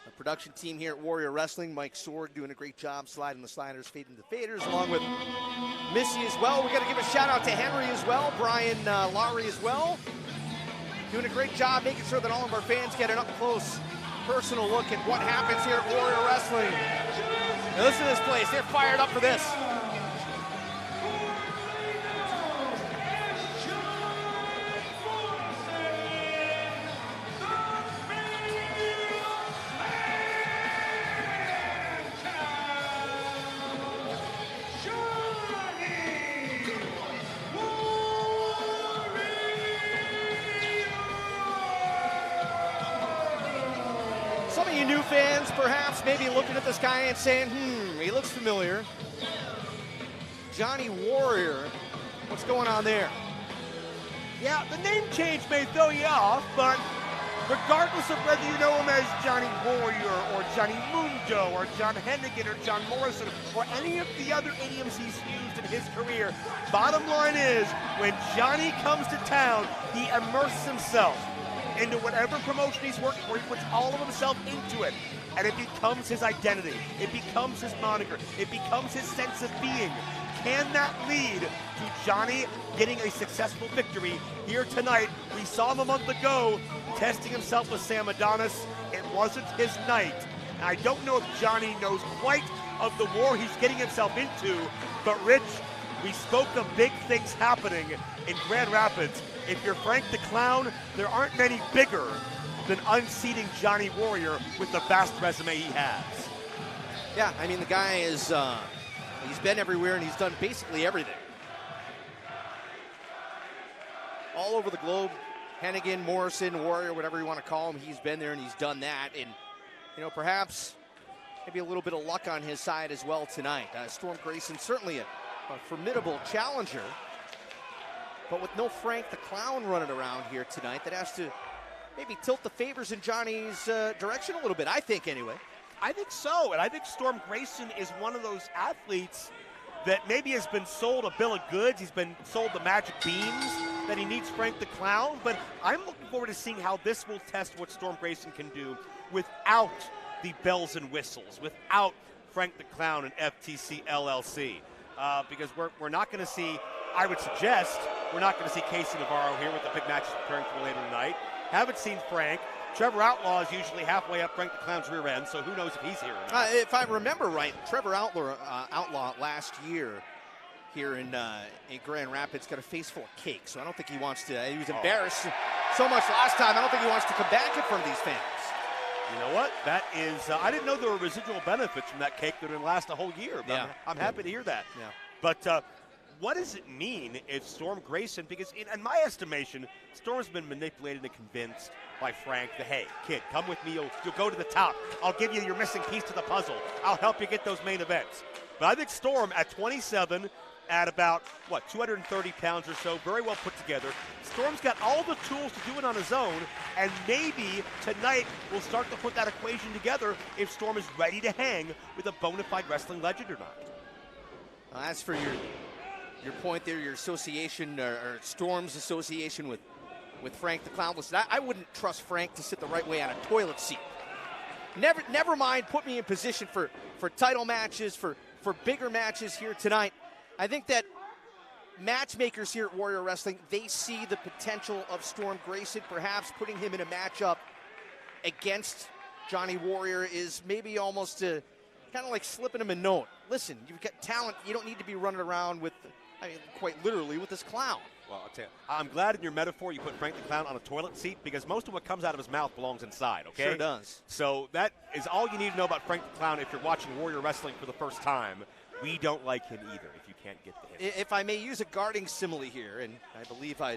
The production team here at Warrior Wrestling, Mike Sword doing a great job sliding the sliders, fading the faders, along with Missy as well. We got to give a shout out to Henry as well, Brian Lowry as well. Doing a great job making sure that all of our fans get an up-close, personal look at what happens here at Warrior Wrestling. Now listen to this place. They're fired up for this. Some of you new fans perhaps maybe looking at this guy and saying, he looks familiar. Johnny Warrior, what's going on there? Yeah, the name change may throw you off, but regardless of whether you know him as Johnny Warrior or Johnny Mundo or John Hennigan or John Morrison or any of the other idioms he's used in his career, bottom line is when Johnny comes to town, he immerses himself into whatever promotion he's working for. He puts all of himself into it, and it becomes his identity. It becomes his moniker. It becomes his sense of being. Can that lead to Johnny getting a successful victory here tonight? We saw him a month ago testing himself with Sam Adonis. It wasn't his night. And I don't know if Johnny knows quite of the war he's getting himself into, but Rich, we spoke of big things happening in Grand Rapids. If you're Frank the Clown, there aren't many bigger than unseating Johnny Warrior with the vast resume he has. Yeah, I mean, the guy is, he's been everywhere and he's done basically everything. All over the globe, Hennigan, Morrison, Warrior, whatever you want to call him, he's been there and he's done that. And, you know, perhaps maybe a little bit of luck on his side as well tonight. Storm Grayson, certainly a formidable challenger. But with no Frank the Clown running around here tonight, that has to maybe tilt the favors in Johnny's direction a little bit, I think anyway. I think so, and I think Storm Grayson is one of those athletes that maybe has been sold a bill of goods. He's been sold the magic beans that he needs Frank the Clown, but I'm looking forward to seeing how this will test what Storm Grayson can do without the bells and whistles, without Frank the Clown and FTC LLC, because we're not going to see, I would suggest, we're not going to see Casey Navarro here with the big matches preparing for later tonight. Haven't seen Frank. Trevor Outlaw is usually halfway up Frank the Clown's rear end, so who knows if he's here or not. If I remember right, Trevor Outlaw last year here in Grand Rapids got a face full of cake, so I don't think he wants to. He was embarrassed so much last time. I don't think he wants to come back in front of these fans. You know what? That is, I didn't know there were residual benefits from that cake that would last a whole year, but Yeah. I'm happy to hear that. Yeah. But what does it mean if Storm Grayson, because in my estimation, Storm's been manipulated and convinced by Frank that, hey, kid, come with me, you'll go to the top. I'll give you your missing piece to the puzzle. I'll help you get those main events. But I think Storm at 27, at about, 230 pounds or so, very well put together. Storm's got all the tools to do it on his own, and maybe tonight we'll start to put that equation together if Storm is ready to hang with a bona fide wrestling legend or not. As for your point there, your association, or Storm's association with with Frank the Clown. Listen, I wouldn't trust Frank to sit the right way on a toilet seat. Never mind, put me in position for title matches, for bigger matches here tonight. I think that matchmakers here at Warrior Wrestling, they see the potential of Storm Grayson. Perhaps putting him in a matchup against Johnny Warrior is maybe almost kind of like slipping him a note. Listen, you've got talent. You don't need to be running around with, I mean, quite literally, with this clown. Well, I'll tell you, I'm glad in your metaphor you put Frank the Clown on a toilet seat, because most of what comes out of his mouth belongs inside, okay? Sure does. So that is all you need to know about Frank the Clown if you're watching Warrior Wrestling for the first time. We don't like him either, if you can't get the hint. If I may use a guarding simile here, and I believe I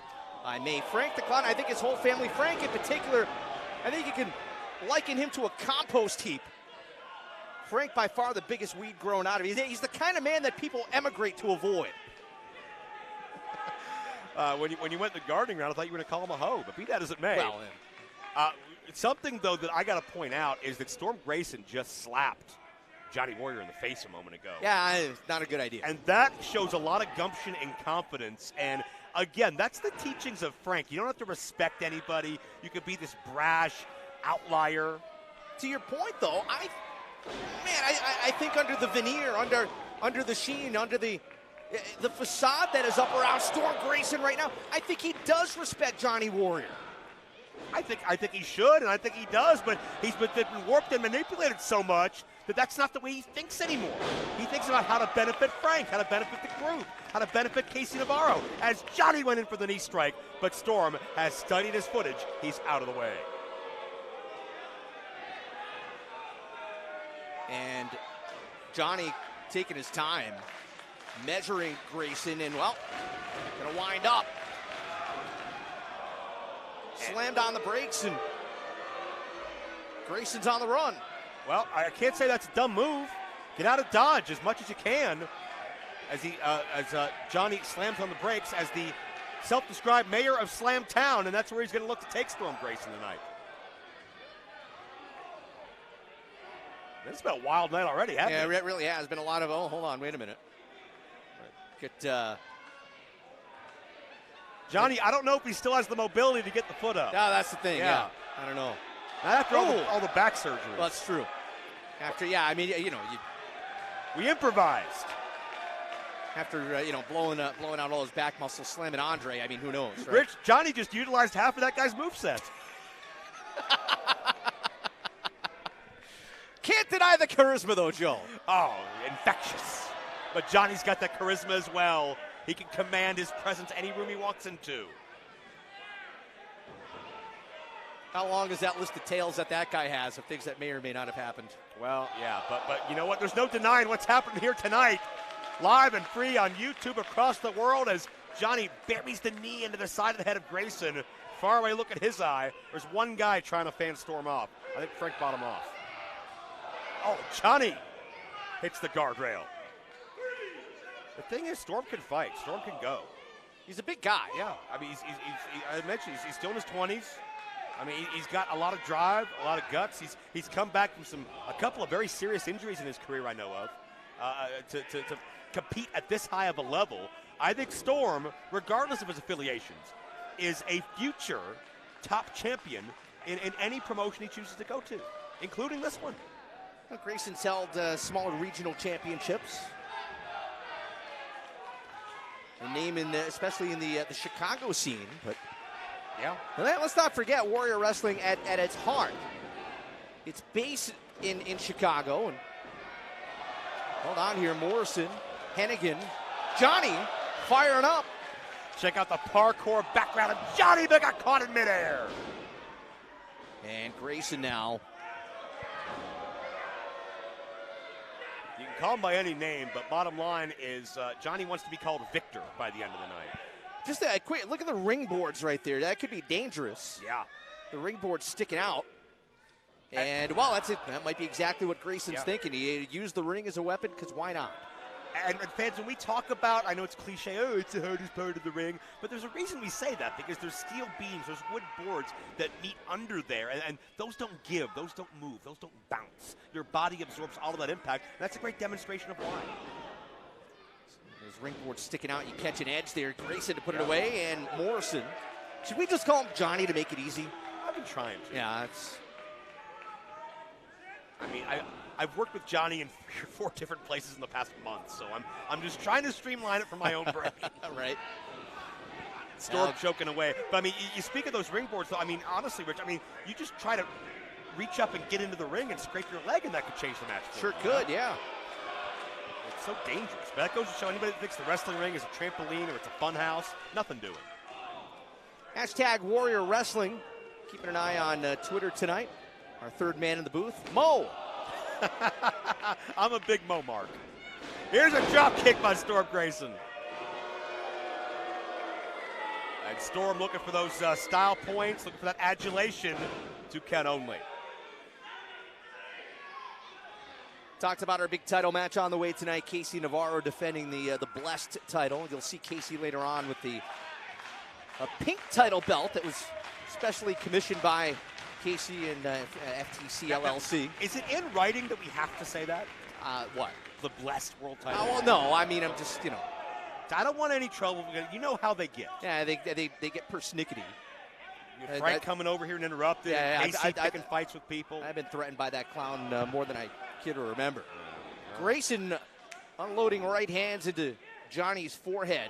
may, Frank the Clown, I think his whole family, Frank in particular, I think you can liken him to a compost heap. Frank, by far the biggest weed grown out of him. He's the kind of man that people emigrate to avoid. When you went the gardening round, I thought you were going to call him a hoe, but be that as it may. Well, Something, though, that I got to point out is that Storm Grayson just slapped Johnny Warrior in the face a moment ago. yeah, it's not a good idea. And that shows a lot of gumption and confidence. And, again, that's the teachings of Frank. You don't have to respect anybody. You could be this brash outlier. To your point, though, I think under the veneer, under the sheen, under the facade that is up around Storm Grayson right now, I think he does respect Johnny Warrior. I think he should, and I think he does, but he's been warped and manipulated so much that that's not the way he thinks anymore. He thinks about how to benefit Frank, how to benefit the group, how to benefit Casey Navarro, as Johnny went in for the knee strike, but Storm has studied his footage. He's out of the way. And Johnny taking his time, measuring Grayson, and, well, gonna wind up. Slammed on the brakes, and Grayson's on the run. Well, I can't say that's a dumb move. Get out of Dodge as much as you can as Johnny slams on the brakes as the self-described mayor of Slam Town, and that's where he's going to look to take Storm Grayson tonight. It's been a wild night already, hasn't it? Yeah, it really has. Been a lot of, oh, hold on, wait a minute. Get, Johnny, I don't know if he still has the mobility to get the foot up. yeah, that's the thing, yeah. I don't know. Not after all the back surgery. Well, that's true. After, yeah, I mean, you know, we improvised. after, blowing out all his back muscles, slamming Andre, I mean, who knows, right? Rich, Johnny just utilized half of that guy's moveset. Can't deny the charisma, though, Joe. Oh, infectious. But Johnny's got that charisma as well. He can command his presence any room he walks into. How long is that list of tales that guy has of things that may or may not have happened? Well, yeah, but you know what? There's no denying what's happening here tonight. Live and free on YouTube across the world as Johnny buries the knee into the side of the head of Grayson. Far away look at his eye. There's one guy trying to fan Storm off. I think Frank bought him off. Oh, Johnny hits the guardrail. The thing is, Storm can fight. Storm can go. He's a big guy. Yeah, I mean, I mentioned he's still in his 20s. I mean, he's got a lot of drive, a lot of guts. He's come back from a couple of very serious injuries in his career, I know of, to compete at this high of a level. I think Storm, regardless of his affiliations, is a future top champion in any promotion he chooses to go to, including this one. Well, Grayson's held smaller regional championships. A name especially in the Chicago scene, but yeah. Let's not forget Warrior Wrestling at its heart. It's based in Chicago. And hold on here, Morrison, Hennigan, Johnny firing up. Check out the parkour background of Johnny that got caught in midair. And Grayson now. You can call him by any name, but bottom line is Johnny wants to be called Victor by the end of the night. Just a quick look at the ring boards right there. That could be dangerous. Yeah. The ring board's sticking out. And, well, that's it. That might be exactly what Grayson's thinking. He used the ring as a weapon because why not? And fans, when we talk about, I know it's cliche, oh, it's the hardest part of the ring, but there's a reason we say that, because there's steel beams, there's wood boards that meet under there, and those don't give, those don't move, those don't bounce. Your body absorbs all of that impact. That's a great demonstration of why. There's ring board sticking out. You catch an edge there. Grayson to put it away, and Morrison Should we just call him Johnny to make it easy? I've been trying to. Yeah, it's. I mean, I've worked with Johnny in 3 or 4 different places in the past month, so I'm just trying to streamline it for my own brain. Right. Storm choking away. But, I mean, you speak of those ring boards, though. I mean, honestly, Rich, I mean, you just try to reach up and get into the ring and scrape your leg, and that could change the match. Sure could, yeah. It's so dangerous. But that goes to show anybody that thinks the wrestling ring is a trampoline or it's a fun house, nothing doing. Hashtag Warrior Wrestling. Keeping an eye on Twitter tonight. Our third man in the booth, Mo. I'm a big Mo mark. Here's a drop kick by Storm Grayson. And Storm looking for those style points, looking for that adulation to count only. Talked about our big title match on the way tonight. Casey Navarro defending the Blessed title. You'll see Casey later on with the pink title belt that was specially commissioned by Casey and FTC LLC. Is it in writing that we have to say that? What? The Blessed World title. Well, no. I mean, I'm just, you know. I don't want any trouble. You know how they get. Yeah, they get persnickety. Frank coming over here and interrupting. Yeah, Casey picking fights with people. I've been threatened by that clown more than I kid or remember. Grayson unloading right hands into Johnny's forehead.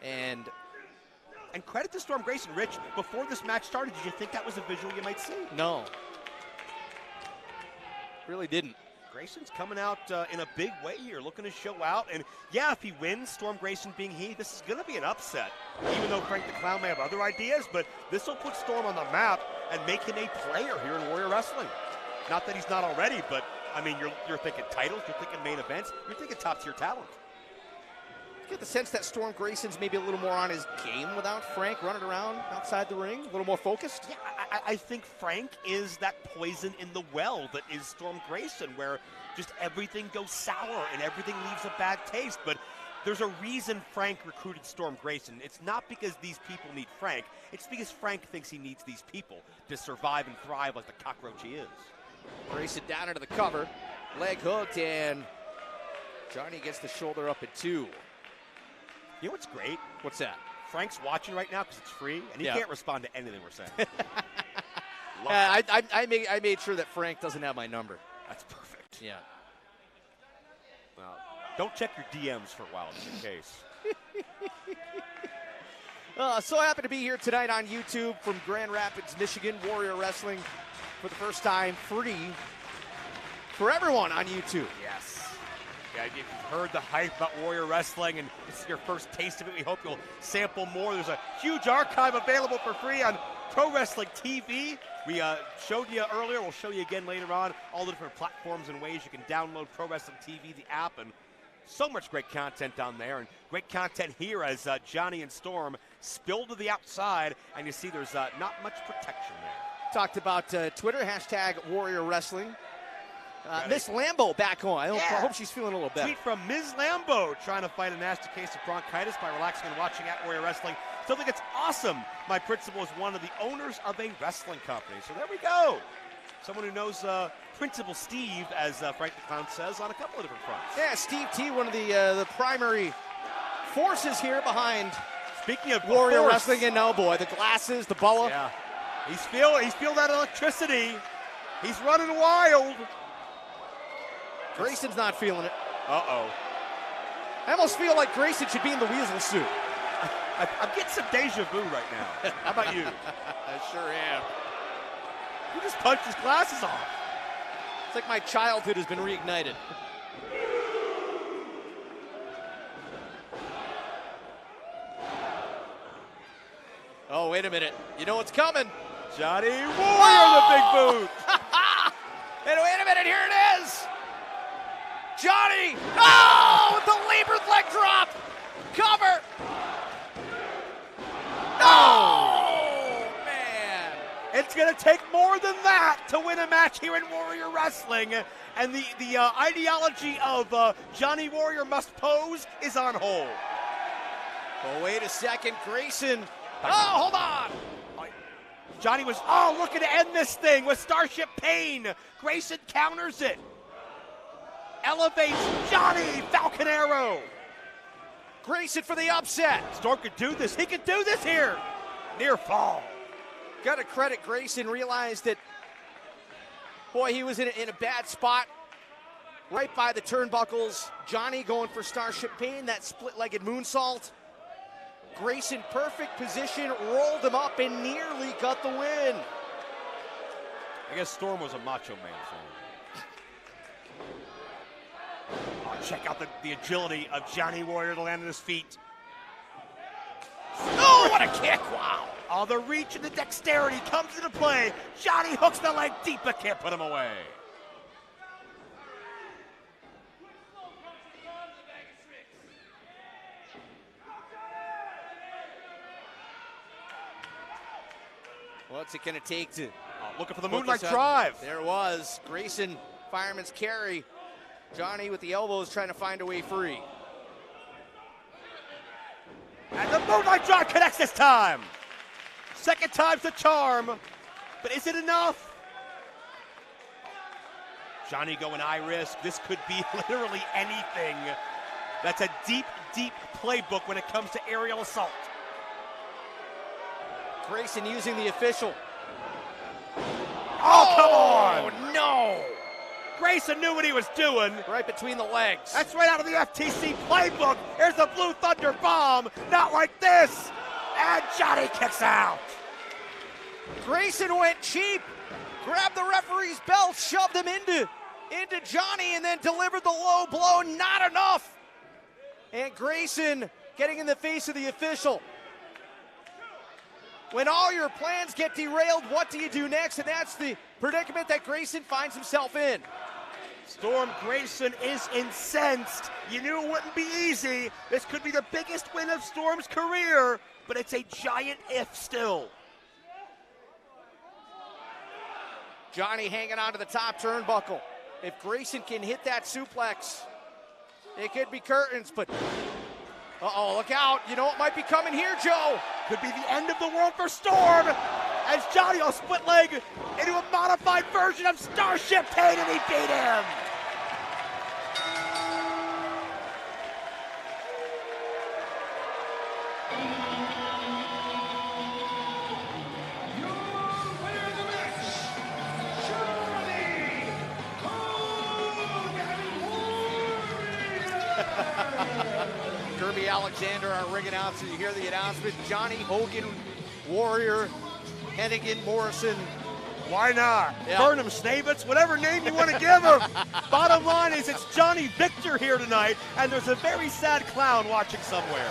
And credit to Storm Grayson. Rich, before this match started, did you think that was a visual you might see? No. Really didn't. Grayson's coming out in a big way here, looking to show out. And, yeah, if he wins, Storm Grayson being this is going to be an upset. Even though Frank the Clown may have other ideas, but this will put Storm on the map and make him a player here in Warrior Wrestling. Not that he's not already, but, I mean, you're thinking titles, you're thinking main events, you're thinking top-tier talent. Get the sense that Storm Grayson's maybe a little more on his game without Frank running around outside the ring, a little more focused. Yeah, I think Frank is that poison in the well that is Storm Grayson, where just everything goes sour and everything leaves a bad taste. But there's a reason Frank recruited Storm Grayson. It's not because these people need Frank. It's because Frank thinks he needs these people to survive and thrive like the cockroach he is. Grayson down into the cover, leg hooked, and Johnny gets the shoulder up at 2. You know what's great? What's that? Frank's watching right now because it's free, and he can't respond to anything we're saying. I made sure that Frank doesn't have my number. That's perfect. Yeah. Well, don't check your DMs for a while, just in case. So happy to be here tonight on YouTube from Grand Rapids, Michigan. Warrior Wrestling for the first time, free for everyone on YouTube. Yes. Yeah, if you've heard the hype about Warrior Wrestling and this is your first taste of it, we hope you'll sample more. There's a huge archive available for free on Pro Wrestling TV. We showed you earlier, we'll show you again later on, all the different platforms and ways you can download Pro Wrestling TV, the app, and so much great content down there, and great content here as Johnny and Storm spill to the outside, and you see there's not much protection there. Talked about Twitter, hashtag Warrior Wrestling. Miss Lambo back on. I hope she's feeling a little better. Tweet from Ms. Lambo trying to fight a nasty case of bronchitis by relaxing and watching at Warrior Wrestling. Something that's awesome. My principal is one of the owners of a wrestling company. So there we go. Someone who knows Principal Steve, as Frank the Clown says, on a couple of different fronts. Yeah, Steve T, one of the primary forces here behind Speaking of Warrior Wrestling. And oh boy, the glasses, the boa. Yeah. He's feel that electricity. He's running wild. Grayson's not feeling it. Uh-oh. I almost feel like Grayson should be in the weasel suit. I'm getting some deja vu right now. How about you? I sure am. You just punched his glasses off. It's like my childhood has been reignited. Oh, wait a minute. You know what's coming. Johnny Warrior, the big boot. And wait a minute, here it is. Johnny! Oh, with the labored leg drop! Cover! Oh, man! It's going to take more than that to win a match here in Warrior Wrestling. And the ideology of Johnny Warrior must pose is on hold. Oh, wait a second. Grayson. Oh, hold on! Johnny was, looking to end this thing with Starship Pain. Grayson counters it. Elevates Johnny, Falcon Arrow. Grayson for the upset. Storm could do this. He could do this here. Near fall. Got to credit Grayson, realized that, boy, he was in a bad spot right by the turnbuckles. Johnny going for Starship Pain, that split-legged moonsault. Grayson, perfect position, rolled him up and nearly got the win. I guess Storm was a Macho Man fan. Oh, check out the agility of Johnny Warrior to land on his feet. Oh, what a kick, wow. Oh, the reach and the dexterity comes into play. Johnny hooks the leg deep, but can't put him away. What's it going to take to... Looking for the Moonlight Drive. There it was. Grayson, fireman's carry. Johnny with the elbows trying to find a way free. And the Moonlight Drive connects this time. Second time's the charm, but is it enough? Johnny going Arez. This could be literally anything. That's a deep, deep playbook when it comes to aerial assault. Grayson using the official. Oh, come on! No! Grayson knew what he was doing. Right between the legs. That's right out of the FTC playbook. Here's the Blue Thunder Bomb. Not like this. And Johnny kicks out. Grayson went cheap, grabbed the referee's belt, shoved him into Johnny, and then delivered the low blow. Not enough. And Grayson getting in the face of the official. When all your plans get derailed, what do you do next? And that's the predicament that Grayson finds himself in. Storm Grayson is incensed. You knew it wouldn't be easy. This could be the biggest win of Storm's career, but it's a giant if still. Johnny hanging onto the top turnbuckle. If Grayson can hit that suplex, it could be curtains, but uh-oh, look out. You know what might be coming here, Joe? Could be the end of the world for Storm as Johnny will split leg into a modified version of Starship Pain, and he beat him. Kirby Alexander, our ring announcer. You hear the announcement. Johnny Hogan, Warrior, Hennigan, Morrison. Why not? Yeah. Burnham, Snavitz, whatever name you want to give him. Bottom line is it's Johnny Victor here tonight, and there's a very sad clown watching somewhere.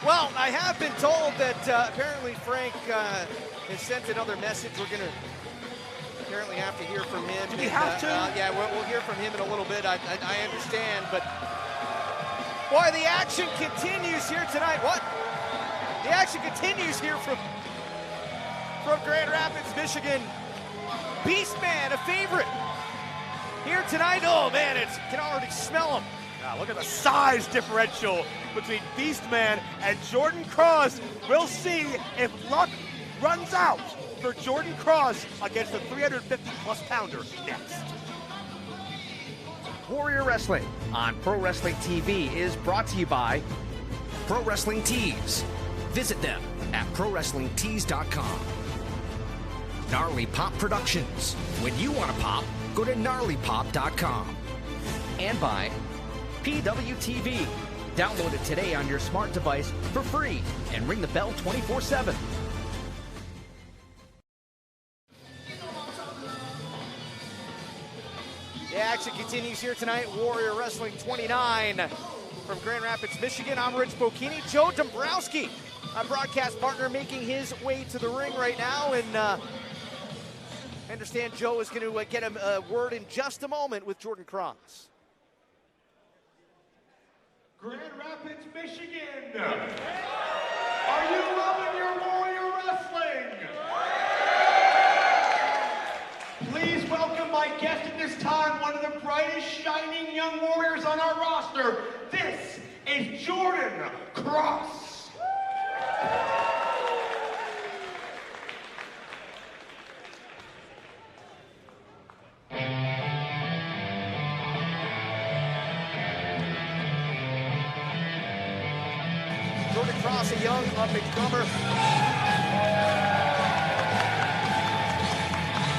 Well, I have been told that apparently Frank has sent another message. We're going to apparently have to hear from him. Do we have to? Yeah, we'll hear from him in a little bit. I understand, but boy, the action continues here tonight. What? The action continues here from Grand Rapids, Michigan. Beastman, a favorite here tonight. Oh man, can already smell him. Now look at the size differential between Beastman and Jordan Kross. We'll see if luck runs out for Jordan Kross against the 350-plus pounder next. Warrior Wrestling on Pro Wrestling TV is brought to you by Pro Wrestling Tees. Visit them at ProWrestlingTees.com. Gnarly Pop Productions. When you want to pop, go to GnarlyPop.com. And by PWTV. Download it today on your smart device for free and ring the bell 24/7. The action continues here tonight. Warrior Wrestling 29 from Grand Rapids, Michigan. I'm Rich Bocchini. Joe Dombrowski, our broadcast partner, making his way to the ring right now. And I understand Joe is going to get a word in just a moment with Jordan Kross. Grand Rapids, Michigan. Are you loving your Warrior Wrestling? Please welcome my guest at this time, one of the brightest, shining young warriors on our roster. This is Jordan Kross. Jordan Kross, a young up-and-coming drummer.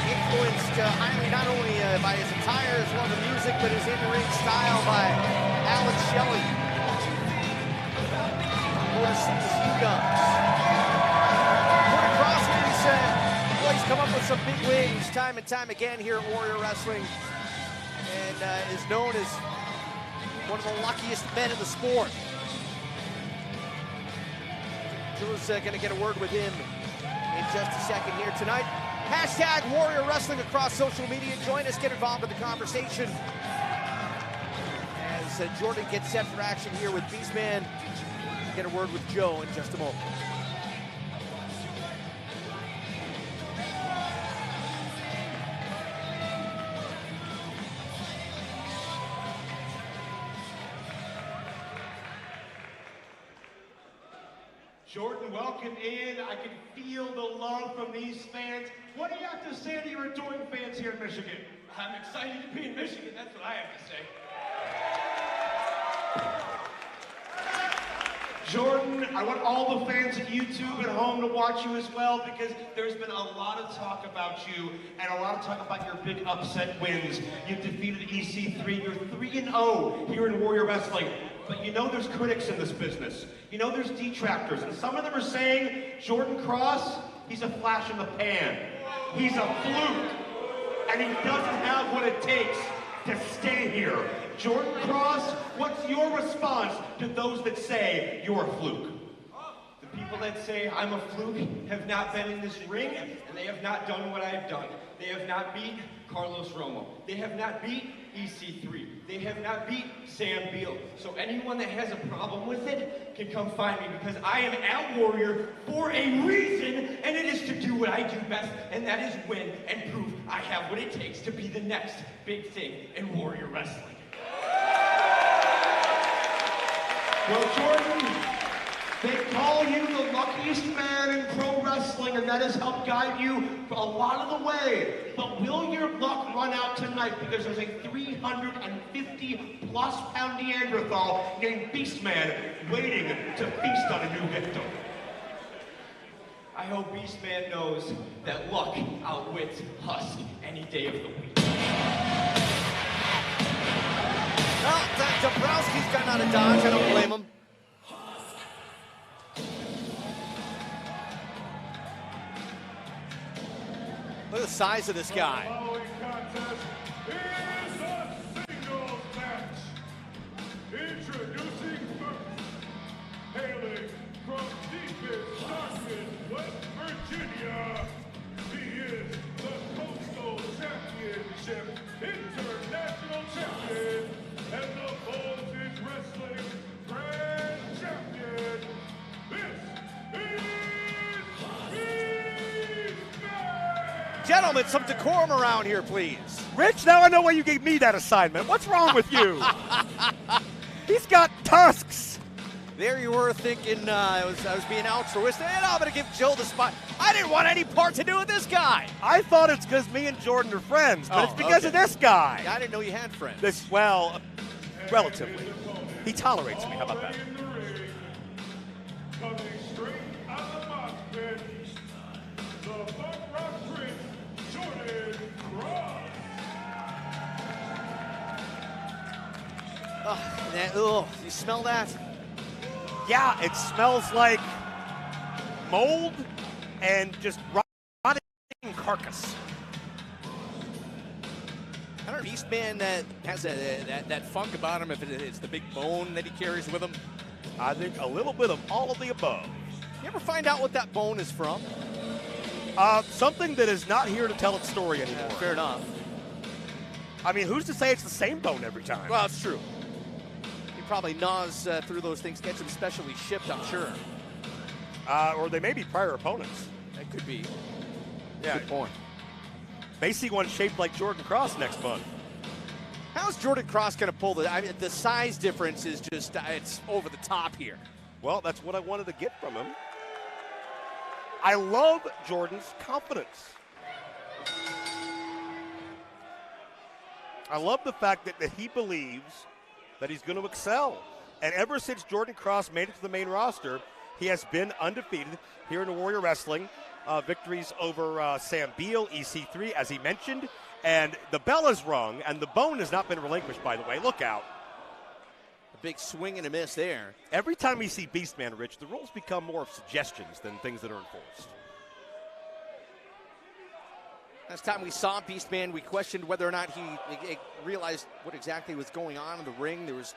Influenced highly not only by his attire as well as the music, but his in-ring style by Alex Shelley. Kross, he's come up with some big wins time and time again here at Warrior Wrestling, and is known as one of the luckiest men in the sport. Drew's going to get a word with him in just a second here tonight. Hashtag Warrior Wrestling across social media. Join us, get involved with the conversation as Jordan gets set for action here with Beastman. Get a word with Joe in just a moment. Jordan, welcome in. I can feel the love from these fans. What do you have to say to your adoring fans here in Michigan? I'm excited to be in Michigan, that's what I have to say. Jordan, I want all the fans at YouTube at home to watch you as well, because there's been a lot of talk about you and a lot of talk about your big upset wins. You've defeated EC3. You're 3-0 here in Warrior Wrestling. But you know there's critics in this business. You know there's detractors. And some of them are saying Jordan Kross, he's a flash in the pan. He's a fluke. And he doesn't have what it takes to stay here. Jordan Kross, what's your response to those that say you're a fluke? The people that say I'm a fluke have not been in this ring, and they have not done what I have done. They have not beat Carlos Romo. They have not beat EC3. They have not beat Sam Beal. So anyone that has a problem with it can come find me, because I am at Warrior for a reason, and it is to do what I do best, and that is win and prove I have what it takes to be the next big thing in Warrior Wrestling. Well, Jordan, they call you the luckiest man in pro wrestling, and that has helped guide you for a lot of the way. But will your luck run out tonight? Because there's a 350-plus pound Neanderthal named Beastman waiting to feast on a new victim. I hope Beastman knows that luck outwits Husk any day of the week. Well, Dombrowski's gotten out of dodge. I don't blame him. Look at the size of this guy. The following contest is a singles match. Introducing first, hailing from deepest, darkest West Virginia, he is the Coastal Championship International Champion and the Voltage Wrestling Grand Champion. This is Beastman! Gentlemen, some decorum around here, please. Rich, now I know why you gave me that assignment. What's wrong with you? He's got tusks. There you were thinking I was being altruistic, and I'm going to give Joe the spot. I didn't want any part to do with this guy. I thought it's because me and Jordan are friends, but it's because of this guy. I didn't know you had friends. Well, relatively. He tolerates me. How about that? Coming straight out of the box pit, the Buck Rock Prince, Jordan Kross. You smell that? Yeah, it smells like mold and just rotting carcass. I don't know, Beastman that has that funk about him, if it's the big bone that he carries with him. I think a little bit of all of the above. You ever find out what that bone is from? Something that is not here to tell its story anymore. Fair enough. I mean, who's to say it's the same bone every time? Well, it's true. He probably gnaws through those things, gets them specially shipped, I'm sure. Or they may be prior opponents. That could be. Yeah. Good point. May see one shaped like Jordan Kross next month. How's Jordan Kross going to pull the? I mean, the size difference is just it's over the top here. Well, that's what I wanted to get from him. I love Jordan's confidence. I love the fact that he believes that he's going to excel. And ever since Jordan Kross made it to the main roster, he has been undefeated here in the Warrior Wrestling. Victories over Sam Beal, EC3, as he mentioned. And the bell is rung, and the bone has not been relinquished, by the way. Look out. A big swing and a miss there. Every time we see Beastman, Rich, the rules become more of suggestions than things that are enforced. Last time we saw Beastman, we questioned whether or not he realized what exactly was going on in the ring. There was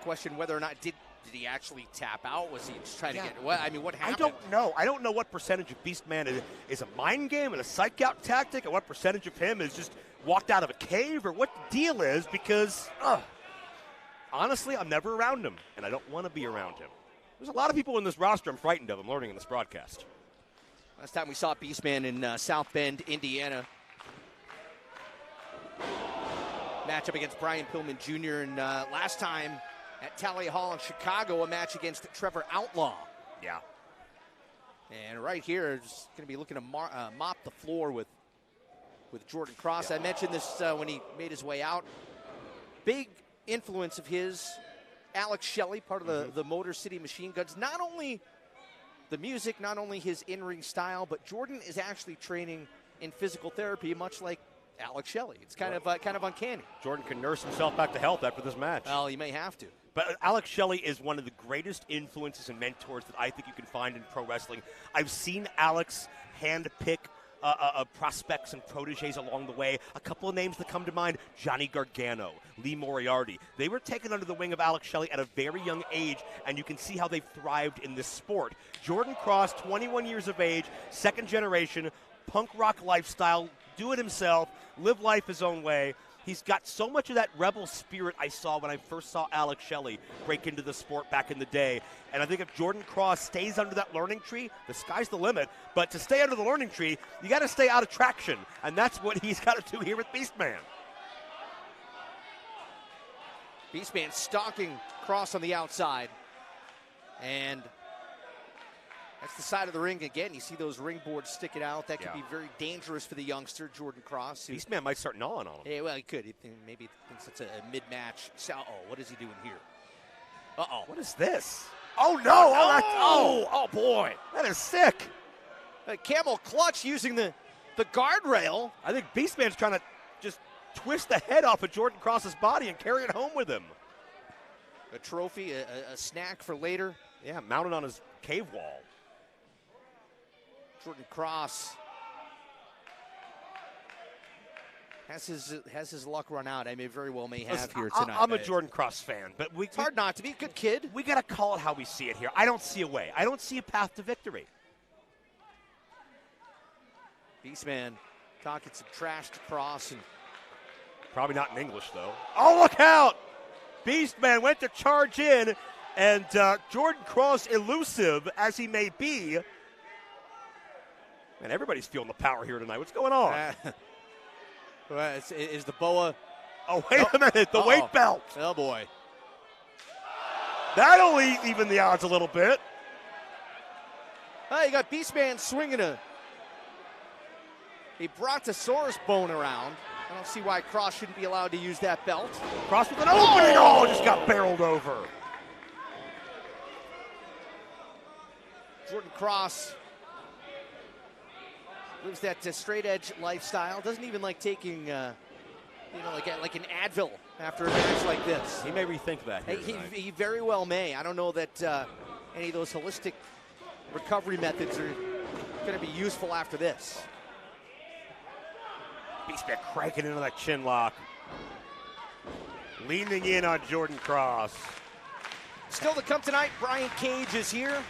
question whether or not did he actually tap out? Was he just trying to get what? I mean, what happened? I don't know. I don't know what percentage of Beastman is a mind game and a psych out tactic, and what percentage of him is just walked out of a cave, or what the deal is, because honestly, I'm never around him, and I don't want to be around him. There's a lot of people in this roster I'm frightened of. I'm learning in this broadcast. Last time we saw Beastman in South Bend, Indiana. Matchup against Brian Pillman Jr. And last time at Tally Hall in Chicago, a match against Trevor Outlaw. Yeah. And right here, just going to be looking to mop the floor with Jordan Kross. Yeah. I mentioned this when he made his way out. Big influence of his, Alex Shelley, part of the Motor City Machine Guns. Not only the music, not only his in-ring style, but Jordan is actually training in physical therapy, much like Alex Shelley. It's kind of uncanny. Jordan can nurse himself back to health after this match. Well, he may have to. But Alex Shelley is one of the greatest influences and mentors that I think you can find in pro wrestling. I've seen Alex handpick prospects and proteges along the way. A couple of names that come to mind: Johnny Gargano, Lee Moriarty. They were taken under the wing of Alex Shelley at a very young age, and you can see how they've thrived in this sport. Jordan Kross, 21 years of age, second generation, punk rock lifestyle, do it himself, live life his own way. He's got so much of that rebel spirit I saw when I first saw Alex Shelley break into the sport back in the day. And I think if Jordan Kross stays under that learning tree, the sky's the limit. But to stay under the learning tree, you got to stay out of traction. And that's what he's got to do here with Beastman. Beastman stalking Kross on the outside. And that's the side of the ring again. You see those ring boards sticking out. That could be very dangerous for the youngster, Jordan Kross. Beastman might start gnawing on him. Yeah, well, he could. Maybe thinks it's a mid-match. Uh-oh, what is he doing here? Uh-oh. What is this? Oh, no. Oh, boy. That is sick. A camel clutch using the guardrail. I think Beastman's trying to just twist the head off of Jordan Kross's body and carry it home with him. A trophy, a snack for later. Yeah, mounted on his cave wall. Jordan Kross has his luck run out. I may very well have here tonight. I'm a Jordan Kross fan, but it's hard not to be. Good kid. We got to call it how we see it here. I don't see a way. I don't see a path to victory. Beastman talking some trash to Kross, and probably not in English though. Oh, look out! Beastman went to charge in, and Jordan Kross, elusive as he may be. And everybody's feeling the power here tonight. What's going on? Is the boa? Oh, wait a minute. The weight belt. Oh, boy. That'll even the odds a little bit. You got Beastman swinging a brontosaurus bone around. I don't see why Kross shouldn't be allowed to use that belt. Kross with an opening. Oh, just got barreled over. Jordan Kross lives that straight edge lifestyle. Doesn't even like taking, like an Advil after a match like this. He may rethink that. He very well may. I don't know that any of those holistic recovery methods are going to be useful after this. Beastman cranking into that chin lock. Leaning in on Jordan Kross. Still to come tonight, Brian Cage is here.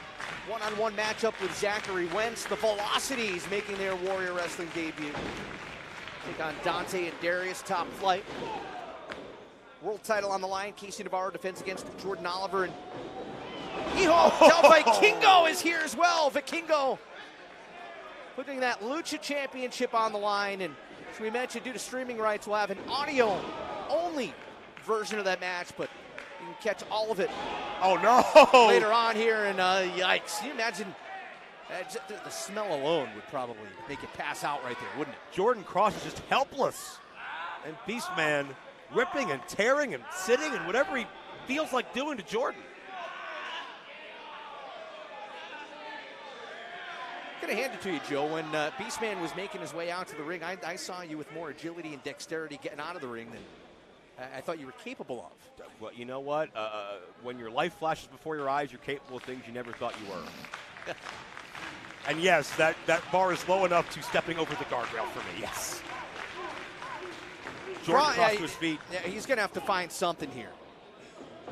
One-on-one matchup with Zachary Wentz. The VeloCities making their Warrior Wrestling debut. Take on Dante and Darius, top flight. World title on the line. Casey Navarro defends against Jordan Oliver. And Hijo Del Vikingo is here as well. Vikingo putting that Lucha Championship on the line. And as we mentioned, due to streaming rights, we'll have an audio-only version of that match, but you can catch all of it. Oh, no. Later on here, and yikes. Can you imagine? The smell alone would probably make it pass out right there, wouldn't it? Jordan Kross is just helpless. And Beastman ripping and tearing and sitting and whatever he feels like doing to Jordan. going to hand it to you, Joe. When Beastman was making his way out to the ring, I saw you with more agility and dexterity getting out of the ring than I thought you were capable of. Well, you know what? When your life flashes before your eyes, you're capable of things you never thought you were. And yes, that bar is low enough to stepping over the guardrail for me, yes. Jordan Kross to his feet. Yeah, he's going to have to find something here.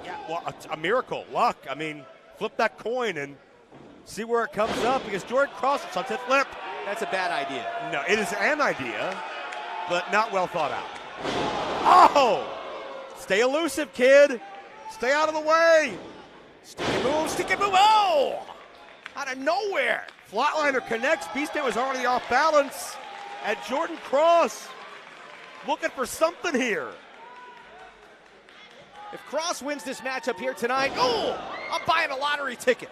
Yeah, well, a miracle, luck. I mean, flip that coin and see where it comes up, because Jordan Kross, sunset flip. That's a bad idea. No, it is an idea, but not well thought out. Oh! Stay elusive, kid. Stay out of the way. Sticky move, sticky move. Oh! Out of nowhere. Flatliner connects. Beastman was already off balance. And Jordan Kross looking for something here. If Kross wins this matchup here tonight, oh, I'm buying a lottery ticket.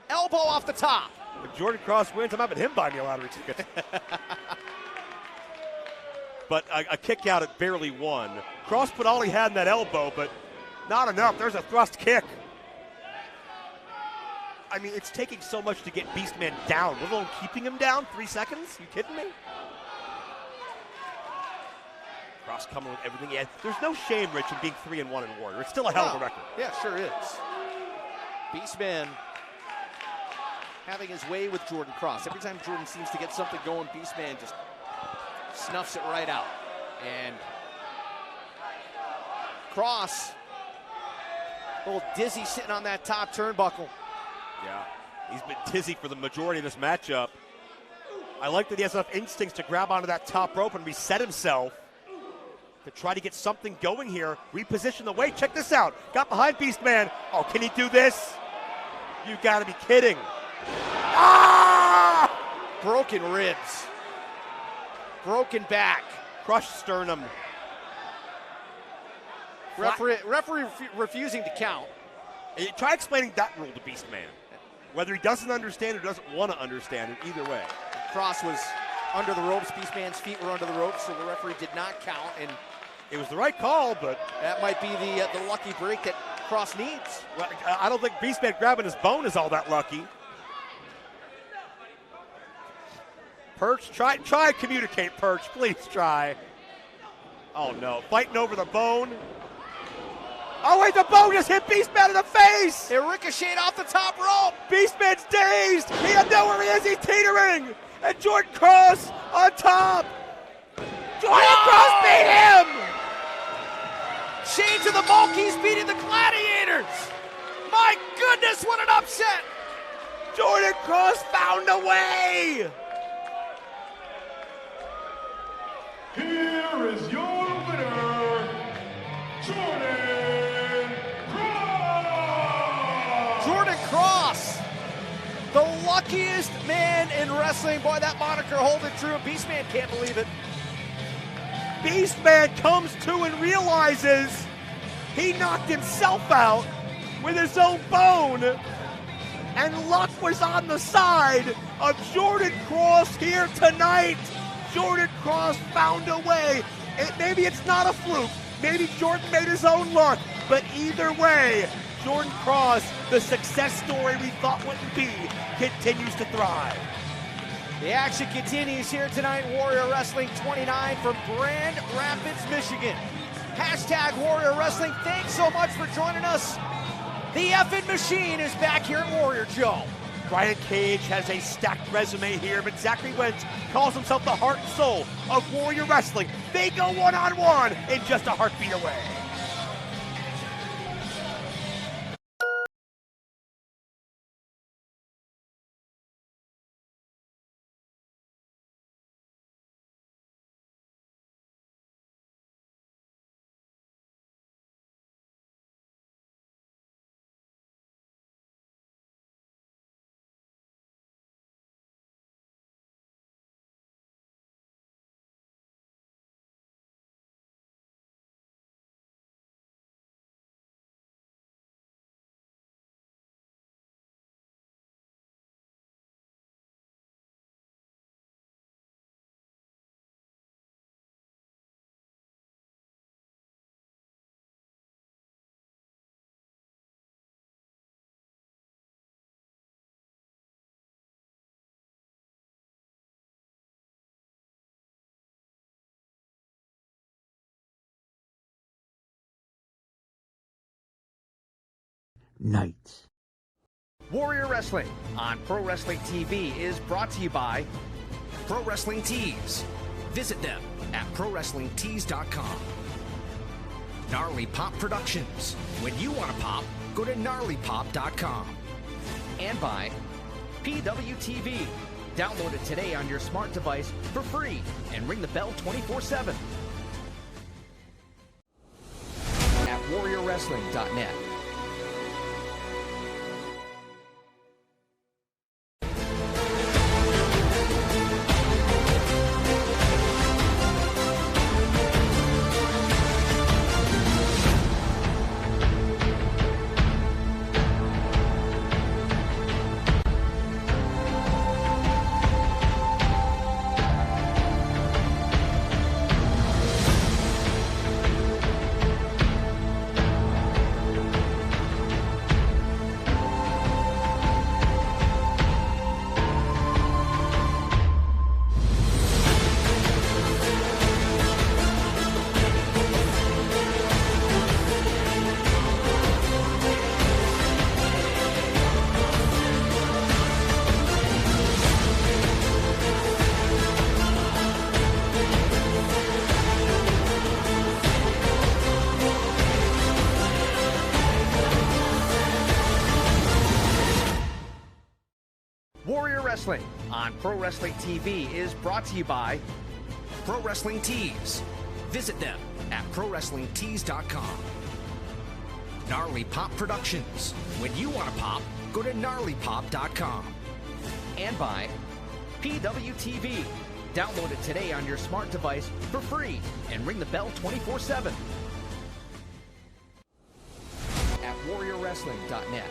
Elbow off the top. If Jordan Kross wins, I'm having him buy me a lottery ticket. But a kick out at barely won. Kross put all he had in that elbow, but not enough. There's a thrust kick. I mean, it's taking so much to get Beastman down, let alone keeping him down 3 seconds? You kidding me? Kross coming with everything he has. There's no shame, Rich, in being 3-1 in Warrior. It's still a hell of a record. Yeah, sure is. Beastman having his way with Jordan Kross. Every time Jordan seems to get something going, Beastman just snuffs it right out. And Kross, a little dizzy sitting on that top turnbuckle. Yeah, he's been dizzy for the majority of this matchup. I like that he has enough instincts to grab onto that top rope and reset himself to try to get something going here. Reposition the weight. Check this out. Got behind Beastman. Oh, can he do this? You got to be kidding. Ah! Broken ribs. Broken back. Crushed sternum. Referee refusing to count. Try explaining that rule to Beastman. Whether he doesn't understand or doesn't want to understand it, either way. Kross was under the ropes. Beastman's feet were under the ropes, so the referee did not count. And it was the right call, but that might be the lucky break that Kross needs. Well, I don't think Beastman grabbing his bone is all that lucky. Perch, try communicate, Perch. Please try. Oh, no. Fighting over the bone. Oh, wait, the bone just hit Beastman in the face! It ricocheted off the top rope! Beastman's dazed! He doesn't know where he is, he's teetering! And Jordan Kross on top! Jordan Kross beat him! Shades of the Monkeys beating the Gladiators! My goodness, what an upset! Jordan Kross found a way! Here is your winner, Jordan Kross! Jordan Kross, the luckiest man in wrestling. Boy, that moniker holding true. Beastman can't believe it. Beastman comes to and realizes he knocked himself out with his own bone. And luck was on the side of Jordan Kross here tonight. Jordan Kross found a way. Maybe it's not a fluke. Maybe Jordan made his own luck. But either way, Jordan Kross, the success story we thought wouldn't be, continues to thrive. The action continues here tonight. Warrior Wrestling 29 from Grand Rapids, Michigan. Hashtag Warrior Wrestling. Thanks so much for joining us. The effing machine is back here at Warrior, Joe. Brian Cage has a stacked resume here, but Zachary Wentz calls himself the heart and soul of Warrior Wrestling. They go one-on-one in just a heartbeat away. night. Warrior Wrestling on Pro Wrestling TV is brought to you by Pro Wrestling Tees. Visit them at ProWrestlingTees.com. Gnarly Pop Productions. When you want to pop, go to GnarlyPop.com. And by PWTV. Download it today on your smart device for free and ring the bell 24/7. At WarriorWrestling.net. Warrior Wrestling on Pro Wrestling TV is brought to you by Pro Wrestling Tees. Visit them at ProWrestlingTees.com. Gnarly Pop Productions. When you want to pop, go to GnarlyPop.com. And by PWTV. Download it today on your smart device for free and ring the bell 24/7. At WarriorWrestling.net.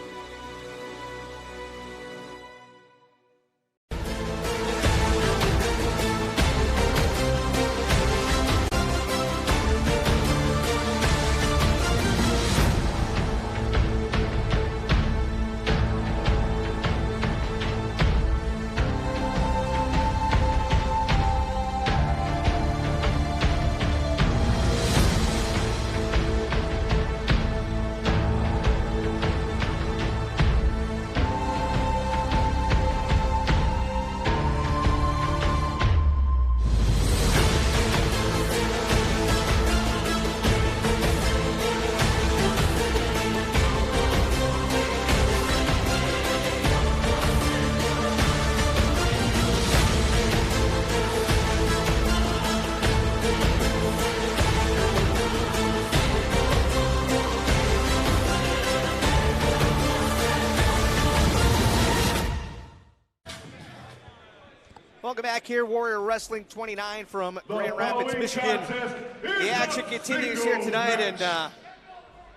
Welcome back here, Warrior Wrestling 29 from Grand Rapids, Michigan. The action continues here tonight, and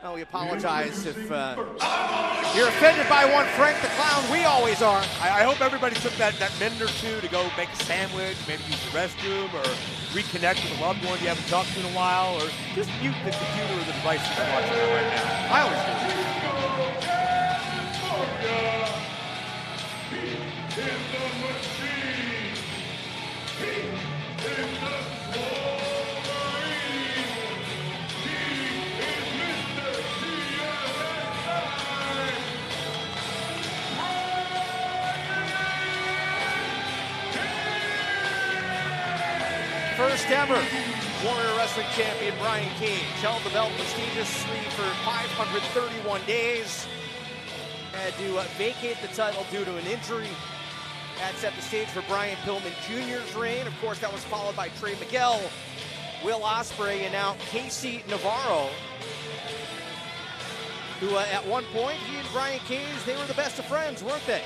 well, we apologize if you're offended by one Frank the Clown. We always are. I hope everybody took that minute or two to go make a sandwich, maybe use the restroom, or reconnect with a loved one you haven't talked to in a while, or just mute the computer or the device that you're watching on right now. I always do. First ever Warrior Wrestling champion Brian Cage held the belt prestigiously for 531 days. Had to vacate the title due to an injury. That set the stage for Brian Pillman Jr.'s reign. Of course, that was followed by Trey Miguel, Will Ospreay, and now Casey Navarro, who at one point, he and Brian Cage, they were the best of friends, weren't they?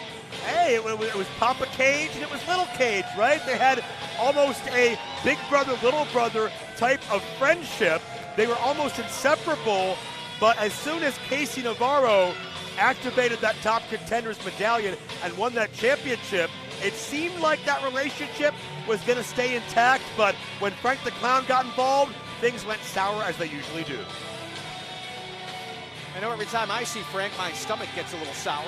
Hey, it was Papa Cage and it was Little Cage, right? They had almost a big brother, little brother type of friendship. They were almost inseparable, but as soon as Casey Navarro activated that top contenders medallion and won that championship, it seemed like that relationship was going to stay intact, but when Frank the Clown got involved, things went sour as they usually do. I know every time I see Frank, my stomach gets a little sour.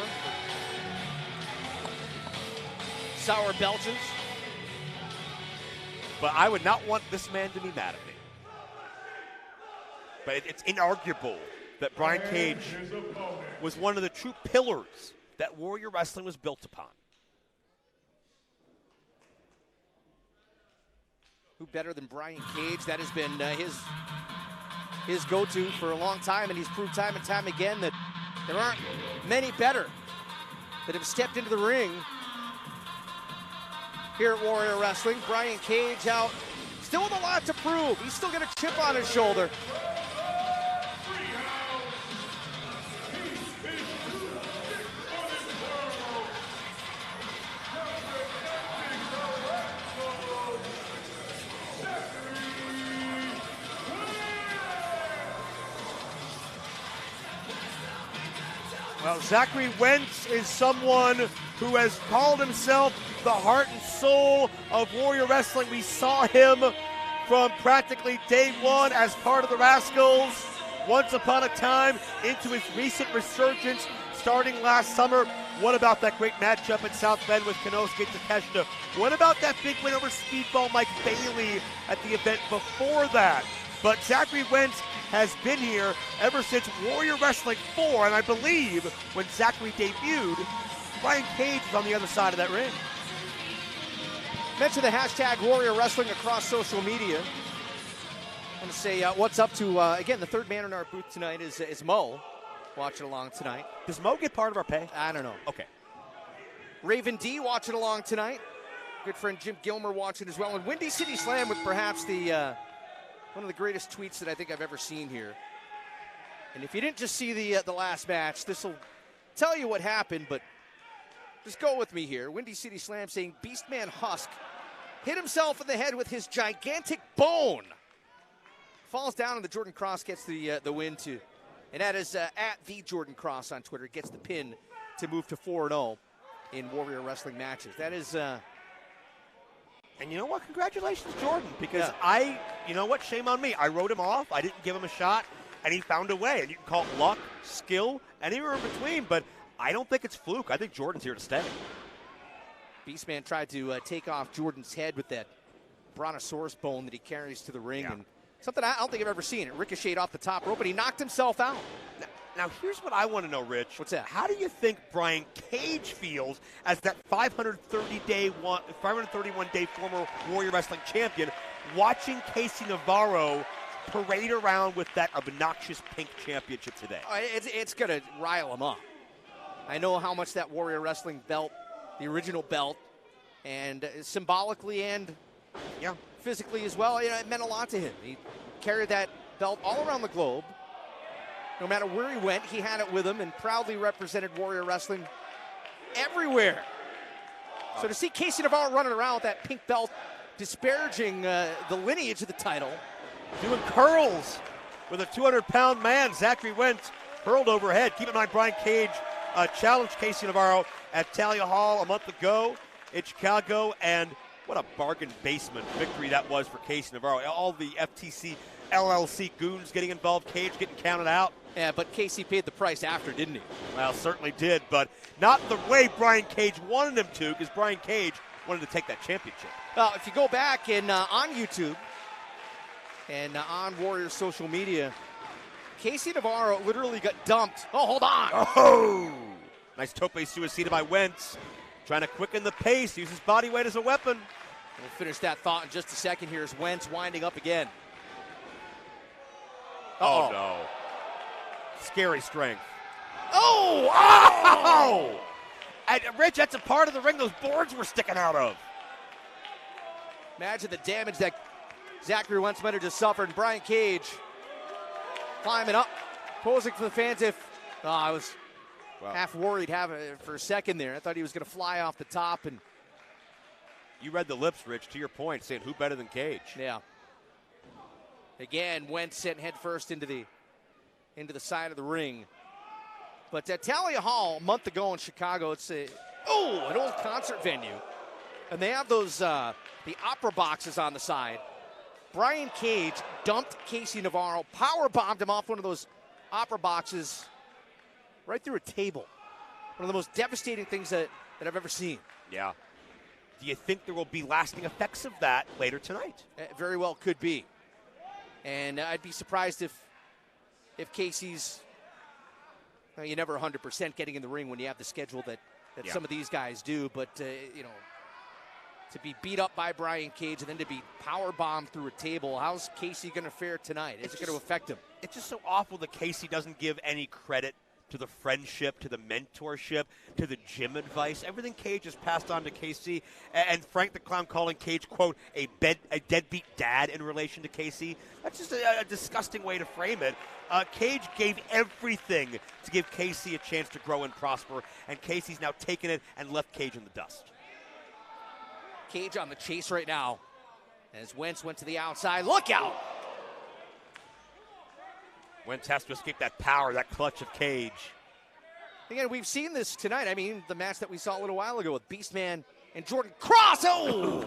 Sour Belgians. But I would not want this man to be mad at me. But it's inarguable that Brian Cage was one of the true pillars that Warrior Wrestling was built upon. Who better than Brian Cage? That has been his go-to for a long time, and he's proved time and time again that there aren't many better that have stepped into the ring here at Warrior Wrestling. Brian Cage out, still with a lot to prove. He's still got a chip on his shoulder. Well, Zachary Wentz is someone who has called himself the heart and soul of Warrior Wrestling. We saw him from practically day one as part of the Rascals, once upon a time, into his recent resurgence starting last summer. What about that great matchup at South Bend with Konosuke Takeshita? What about that big win over Speedball Mike Bailey at the event before that? But Zachary Wentz has been here ever since Warrior Wrestling 4, and I believe when Zachary debuted, Brian Cage was on the other side of that ring. Mention the hashtag Warrior Wrestling across social media. I want to say what's up to, again, the third man in our booth tonight is Mo, watching along tonight. Does Mo get part of our pay? I don't know. Okay. Raven D watching along tonight. Good friend Jim Gilmer watching as well. And Windy City Slam with perhaps the one of the greatest tweets that I think I've ever seen here. And if you didn't just see the last match, this will tell you what happened, but just go with me here. Windy City Slam saying Beastman Husk hit himself in the head with his gigantic bone. Falls down and the Jordan Kross gets the win too. And that is at the Jordan Kross on Twitter. Gets the pin to move to 4-0 in Warrior Wrestling matches. That is... And you know what? Congratulations, Jordan, because you know what? Shame on me. I wrote him off. I didn't give him a shot, and he found a way. And you can call it luck, skill, anywhere in between, but I don't think it's fluke. I think Jordan's here to stay. Beastman tried to take off Jordan's head with that brontosaurus bone that he carries to the ring, and something I don't think I've ever seen. It ricocheted off the top rope, but he knocked himself out. Now, here's what I want to know, Rich. What's that? How do you think Brian Cage feels as that 531-day former Warrior Wrestling champion watching Casey Navarro parade around with that obnoxious pink championship today? It's going to rile him up. I know how much that Warrior Wrestling belt, the original belt, and symbolically and physically as well, it meant a lot to him. He carried that belt all around the globe. No matter where he went, he had it with him and proudly represented Warrior Wrestling everywhere. So to see Casey Navarro running around with that pink belt, disparaging the lineage of the title. Doing curls with a 200-pound man, Zachary Wentz, hurled overhead. Keep in mind, Brian Cage challenged Casey Navarro at Talia Hall a month ago in Chicago, and what a bargain basement victory that was for Casey Navarro. All the FTC LLC goons getting involved, Cage getting counted out. Yeah, but Casey paid the price after, didn't he? Well, certainly did, but not the way Brian Cage wanted him to, because Brian Cage wanted to take that championship. Well, if you go back and on YouTube and on Warrior social media, Casey Navarro literally got dumped. Oh, hold on. Oh! Nice tope suicida by Wentz. Trying to quicken the pace, use his body weight as a weapon. We'll finish that thought in just a second. Here's Wentz winding up again. Oh, no. Scary strength. Oh! Oh! And Rich, that's a part of the ring those boards were sticking out of. Imagine the damage that Zachary Wentz might have just suffered. And Brian Cage climbing up, posing for the fans. I was half worried for a second there. I thought he was going to fly off the top. And you read the lips, Rich, to your point, saying who better than Cage? Yeah. Again, Wentz sent head first into the side of the ring. But at Talia Hall a month ago in Chicago, it's an old concert venue. And they have those, the opera boxes on the side. Brian Cage dumped Casey Navarro, power-bombed him off one of those opera boxes right through a table. One of the most devastating things that I've ever seen. Yeah. Do you think there will be lasting effects of that later tonight? It very well could be. And I'd be surprised if Casey's Well, you're never 100% getting in the ring when you have the schedule that Yeah. some of these guys do, but, you know, to be beat up by Brian Cage and then to be power bombed through a table, how's Casey going to fare tonight? Is it going to affect him? It's just so awful that Casey doesn't give any credit to the friendship, to the mentorship, to the gym advice. Everything Cage has passed on to Casey, and Frank the Clown calling Cage, quote, a deadbeat dad in relation to Casey. That's just a disgusting way to frame it. Cage gave everything to give Casey a chance to grow and prosper, and Casey's now taken it and left Cage in the dust. Cage on the chase right now as Wentz went to the outside. Look out! Wentz has to escape that power, that clutch of Cage. Again, we've seen this tonight. I mean, the match that we saw a little while ago with Beastman and Jordan Kross. Oh!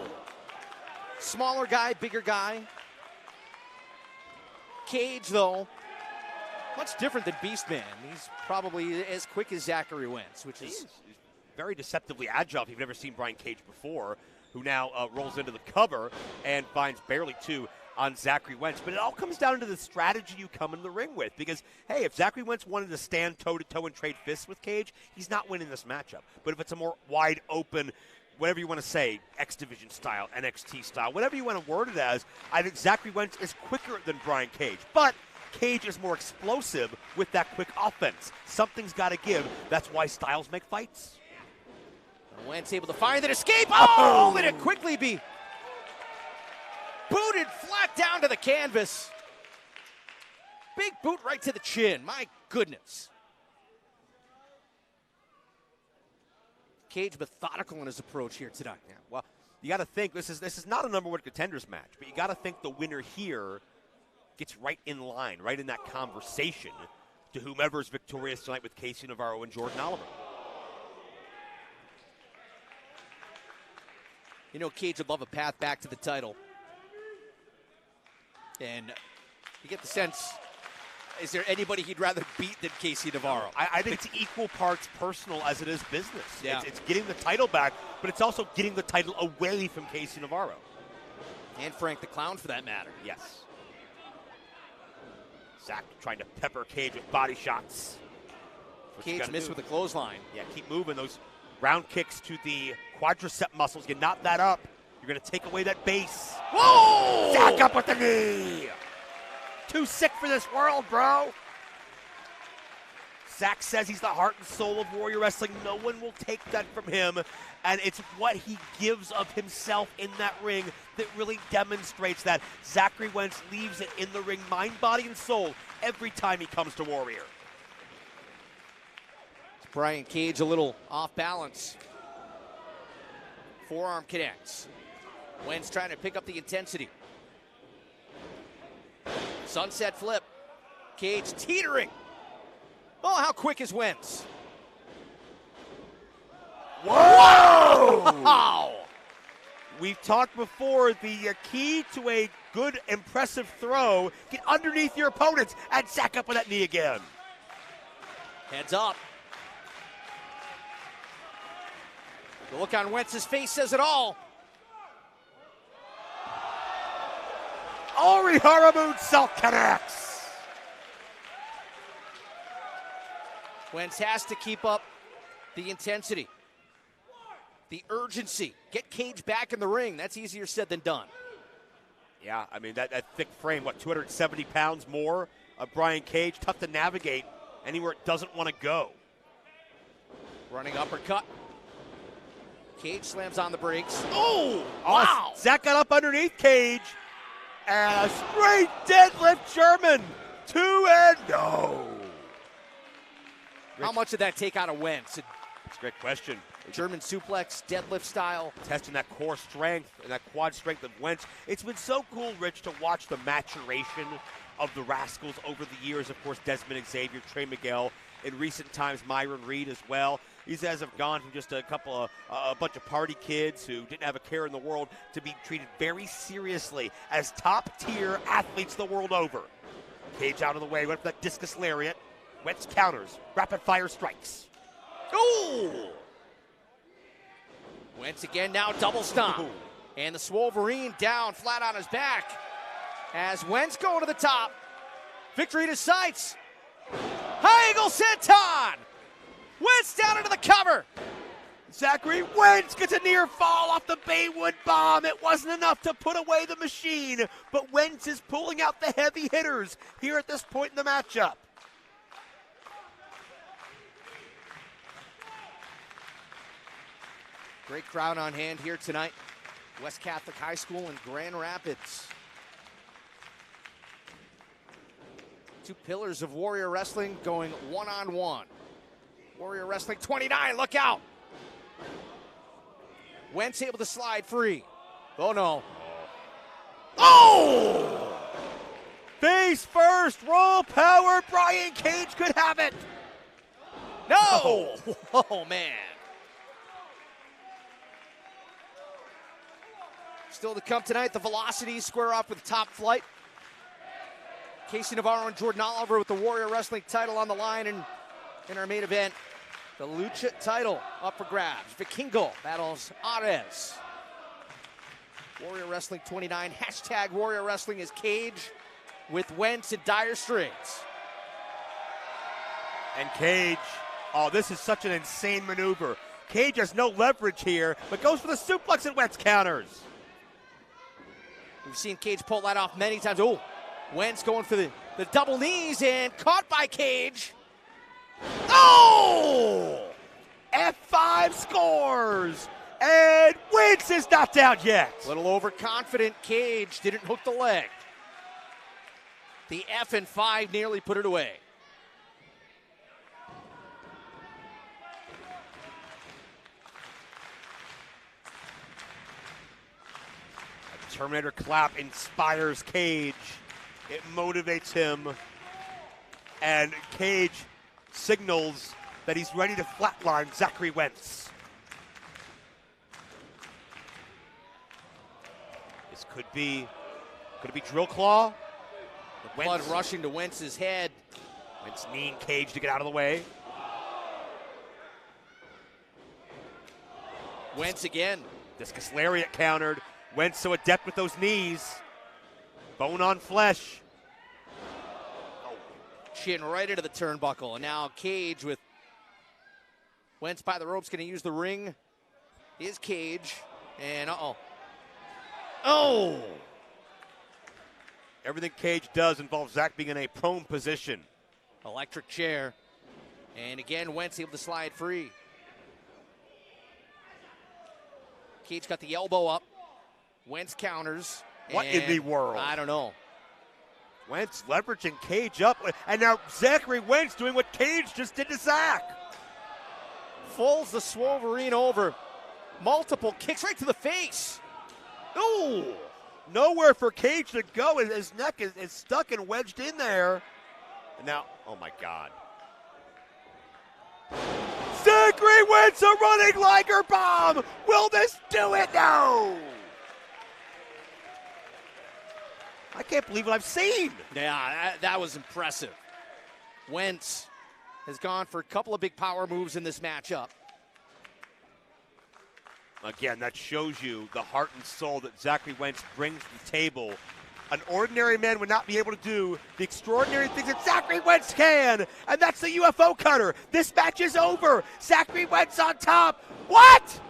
Smaller guy, bigger guy. Cage, though, much different than Beastman. He's probably as quick as Zachary Wentz, which is... He's very deceptively agile if you've never seen Brian Cage before, who now rolls into the cover and finds barely two on Zachary Wentz. But it all comes down to the strategy you come in the ring with. Because, hey, if Zachary Wentz wanted to stand toe-to-toe and trade fists with Cage, he's not winning this matchup. But if it's a more wide-open, whatever you want to say, X Division style, NXT style, whatever you want to word it as, I think Zachary Wentz is quicker than Brian Cage. But Cage is more explosive with that quick offense. Something's got to give. That's why styles make fights. Wentz able to find an escape. Oh, and it quickly be booted flat down to the canvas. Big boot right to the chin. My goodness. Cage methodical in his approach here tonight. Yeah, well, you got to think this is not a number one contenders match, but you got to think the winner here gets right in line, right in that conversation to whomever's victorious tonight with Casey Navarro and Jordan Oliver. You know, Cage would love a path back to the title. And you get the sense, is there anybody he'd rather beat than Casey Navarro? I think it's equal parts personal as it is business. Yeah. It's getting the title back, but it's also getting the title away from Casey Navarro. And Frank the Clown, for that matter. Yes. Zach trying to pepper Cage with body shots. Cage missed with a clothesline. Yeah, keep moving those round kicks to the quadricep muscles. You knot that up, you're going to take away that base. Whoa! Zach up with the knee. Too sick for this world, bro. Zach says he's the heart and soul of Warrior Wrestling. No one will take that from him. And it's what he gives of himself in that ring that really demonstrates that. Zachary Wentz leaves it in the ring, mind, body, and soul, every time he comes to Warrior. Brian Cage a little off balance. Forearm connects. Wentz trying to pick up the intensity. Sunset flip. Cage teetering. Oh, how quick is Wentz? Whoa! Wow! We've talked before, the key to a good, impressive throw, get underneath your opponents and Zach up with that knee again. Heads up. The look on Wentz's face says it all. Ori Haramoon connects. Wentz has to keep up the intensity, the urgency. Get Cage back in the ring. That's easier said than done. Yeah, I mean, that thick frame, 270 pounds more of Brian Cage, tough to navigate anywhere it doesn't want to go. Running uppercut. Cage slams on the brakes. Oh, wow. Zach got up underneath Cage. And a straight deadlift German. 2-0. How much did that take out of Wentz? That's a great question. German suplex, deadlift style. Testing that core strength and that quad strength of Wentz. It's been so cool, Rich, to watch the maturation of the Rascals over the years. Of course, Desmond Xavier, Trey Miguel. In recent times, Myron Reed as well. These guys have gone from just a bunch of party kids who didn't have a care in the world to be treated very seriously as top-tier athletes the world over. Cage out of the way, went for that discus lariat. Wentz counters, rapid-fire strikes. Ooh! Wentz again now, double stomp. Ooh. And the Swolverine down flat on his back. As Wentz going to the top. Victory to sights. High Single senton. Wentz down into the cover. Zachary Wentz gets a near fall off the Baywood bomb. It wasn't enough to put away the machine, but Wentz is pulling out the heavy hitters here at this point in the matchup. Great crowd on hand here tonight. West Catholic High School in Grand Rapids. Two pillars of Warrior Wrestling going one-on-one. Warrior Wrestling 29, look out! Wentz able to slide free. Oh no. Oh! Face first, raw power, Brian Cage could have it. No! Oh man. Still to come tonight, the VeloCities square off with Top Flight. Casey Navarro and Jordan Oliver with the Warrior Wrestling title on the line, and in our main event, the Lucha title up for grabs. Vikingo battles Arez. Warrior Wrestling 29, hashtag Warrior Wrestling is Cage with Wentz in dire straits. And Cage, oh, this is such an insane maneuver. Cage has no leverage here, but goes for the suplex and Wentz counters. We've seen Cage pull that off many times. Oh, Wentz going for the double knees and caught by Cage. Oh! F5 scores! And Wentz is not down yet. A little overconfident. Cage didn't hook the leg. The F and 5 nearly put it away. A Terminator clap inspires Cage. It motivates him. And Cage signals that he's ready to flatline Zachary Wentz. This could be Drill Claw. The blood rushing to Wentz's head. Wentz kneeing Cage to get out of the way. Wentz again. Discus lariat countered. Wentz so adept with those knees. Bone on flesh. Chin right into the turnbuckle. And now Cage with Wentz by the ropes, going to use the ring. Is Cage. And uh-oh. Oh! Everything Cage does involves Zach being in a prone position. Electric chair. And again, Wentz able to slide free. Cage got the elbow up. Wentz counters. What in the world? I don't know. Wentz leveraging Cage up. And now Zachary Wentz doing what Cage just did to Zach. Folds the Swoverine over. Multiple kicks right to the face. Ooh! Nowhere for Cage to go. His neck is stuck and wedged in there. And now, oh my God. Zachary Wentz, a running Liger bomb. Will this do it? No. I can't believe what I've seen. Yeah, that was impressive. Wentz has gone for a couple of big power moves in this matchup. Again, that shows you the heart and soul that Zachary Wentz brings to the table. An ordinary man would not be able to do the extraordinary things that Zachary Wentz can, and that's the UFO cutter. This match is over. Zachary Wentz on top. What?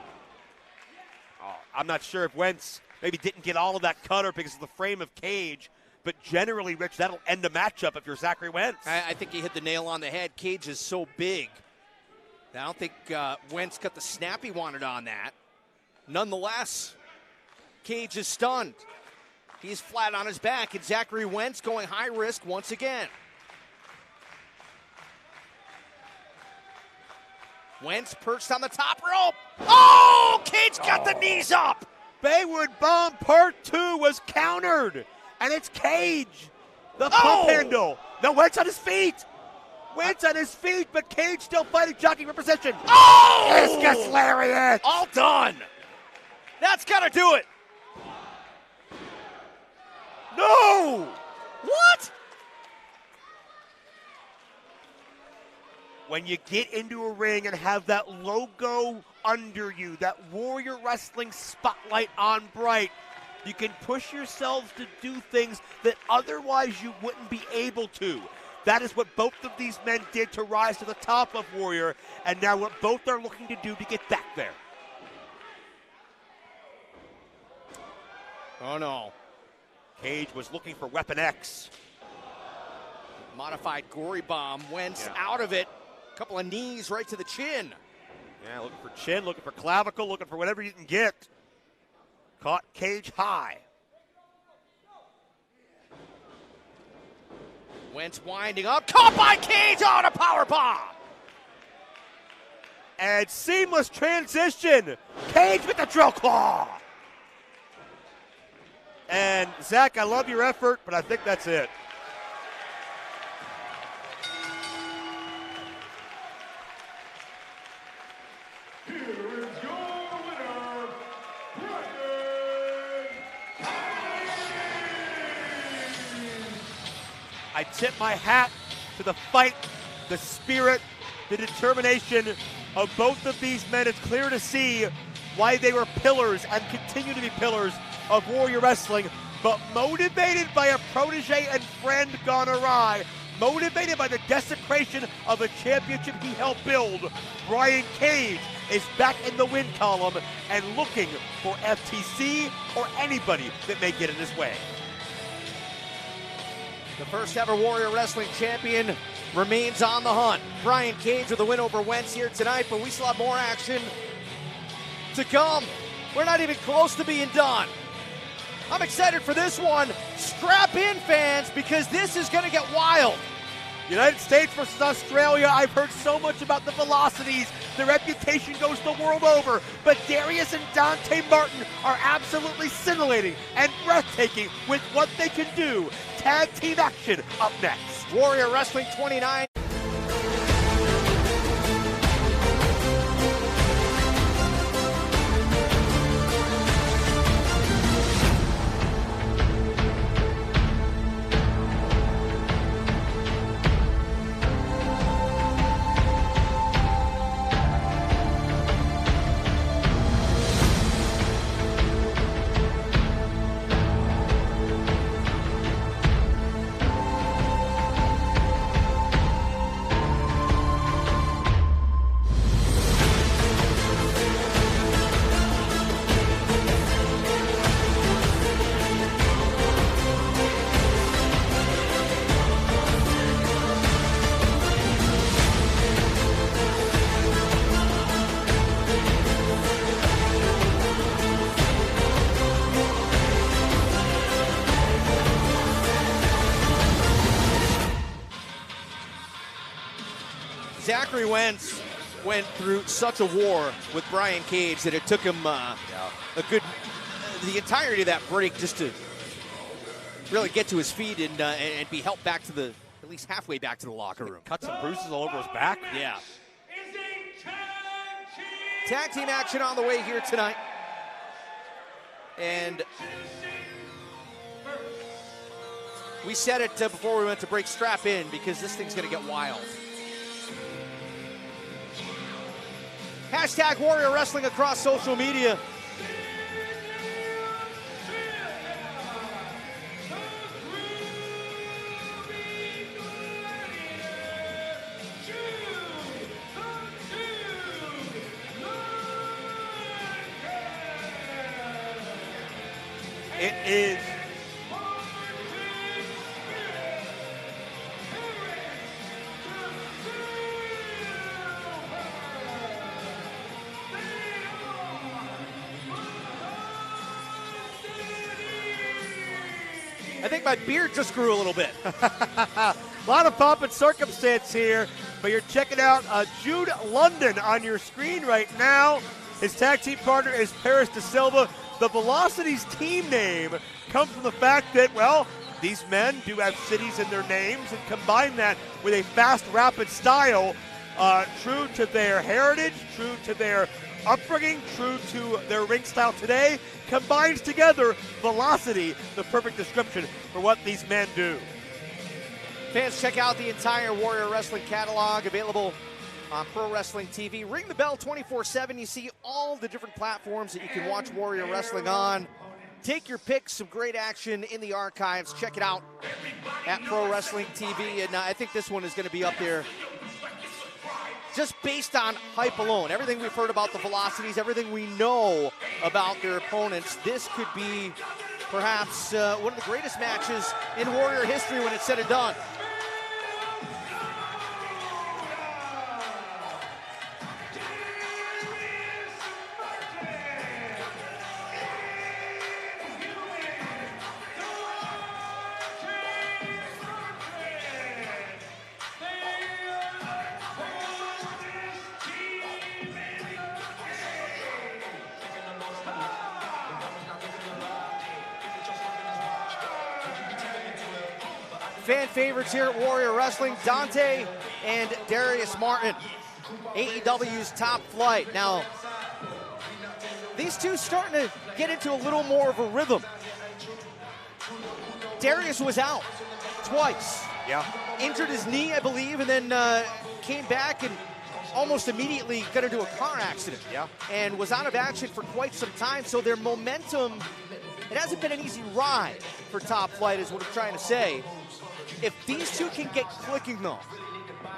Oh, I'm not sure if Wentz maybe didn't get all of that cutter because of the frame of Cage, but generally, Rich, that'll end the matchup if you're Zachary Wentz. I think he hit the nail on the head. Cage is so big. I don't think Wentz got the snap he wanted on that. Nonetheless, Cage is stunned. He's flat on his back, and Zachary Wentz going high risk once again. Wentz perched on the top rope. Oh, Cage got the knees up. Baywood Bomb Part 2 was countered, and it's Cage. The pump handle. No, Wentz on his feet. Wentz on his feet, but Cage still fighting, jockeying for position. Oh! Discus lariat. All done. That's got to do it. No! What? When you get into a ring and have that logo under you, that Warrior Wrestling spotlight on bright, you can push yourselves to do things that otherwise you wouldn't be able to. That is what both of these men did to rise to the top of Warrior, and now what both are looking to do to get back there. Oh, no. Cage was looking for Weapon X. Modified gory bomb. Wentz out of it. Couple of knees right to the chin. Yeah, looking for chin, looking for clavicle, looking for whatever you can get. Caught Cage high. Wentz winding up. Caught by Cage on a power bomb. And seamless transition. Cage with the drill claw. And Zach, I love your effort, but I think that's it. I tip my hat to the fight, the spirit, the determination of both of these men. It's clear to see why they were pillars and continue to be pillars of Warrior Wrestling, but motivated by a protege and friend gone awry, motivated by the desecration of a championship he helped build, Brian Cage is back in the win column and looking for FTC or anybody that may get in his way. The first ever Warrior Wrestling champion remains on the hunt. Brian Cage with a win over Wentz here tonight, but we still have more action to come. We're not even close to being done. I'm excited for this one. Strap in, fans, because this is going to get wild. United States versus Australia. I've heard so much about the VeloCities. Their reputation goes the world over. But Darius and Dante Martin are absolutely scintillating and breathtaking with what they can do. Tag team action up next. Warrior Wrestling 29. Zachary Wentz went through such a war with Brian Cage that it took him the entirety of that break just to really get to his feet and be helped back to at least halfway back to the locker room. Cuts and bruises all over his back. Yeah. Tag team action on the way here tonight. And we said it before we went to break, strap in, because this thing's going to get wild. Hashtag Warrior Wrestling across social media. It is I think my beard just grew a little bit. a lot of pomp and circumstance here, but you're checking out Jude London on your screen right now. His tag team partner is Paris De Silva. The VeloCities team name comes from the fact that, well, these men do have cities in their names, and combine that with a fast, rapid style, true to their heritage, true to their upbringing, true to their ring style today, combines together Velocity, the perfect description for what these men do. Fans, check out the entire Warrior Wrestling catalog available on Pro Wrestling TV. Ring the bell 24/7. You see all the different platforms that you can watch Warrior Wrestling on. Take your picks, some great action in the archives. Check it out at Pro Wrestling TV, and I think this one is going to be up there just based on hype alone. Everything we've heard about the VeloCities, everything we know about their opponents, this could be perhaps one of the greatest matches in Warrior history when it's said and done. Fan favorites here at Warrior Wrestling, Dante and Darius Martin, AEW's Top Flight. Now, these two starting to get into a little more of a rhythm. Darius was out twice. Yeah. Injured his knee, I believe, and then came back and almost immediately got into a car accident. Yeah. And was out of action for quite some time, so their momentum, it hasn't been an easy ride for Top Flight is what I'm trying to say. If these two can get clicking, though,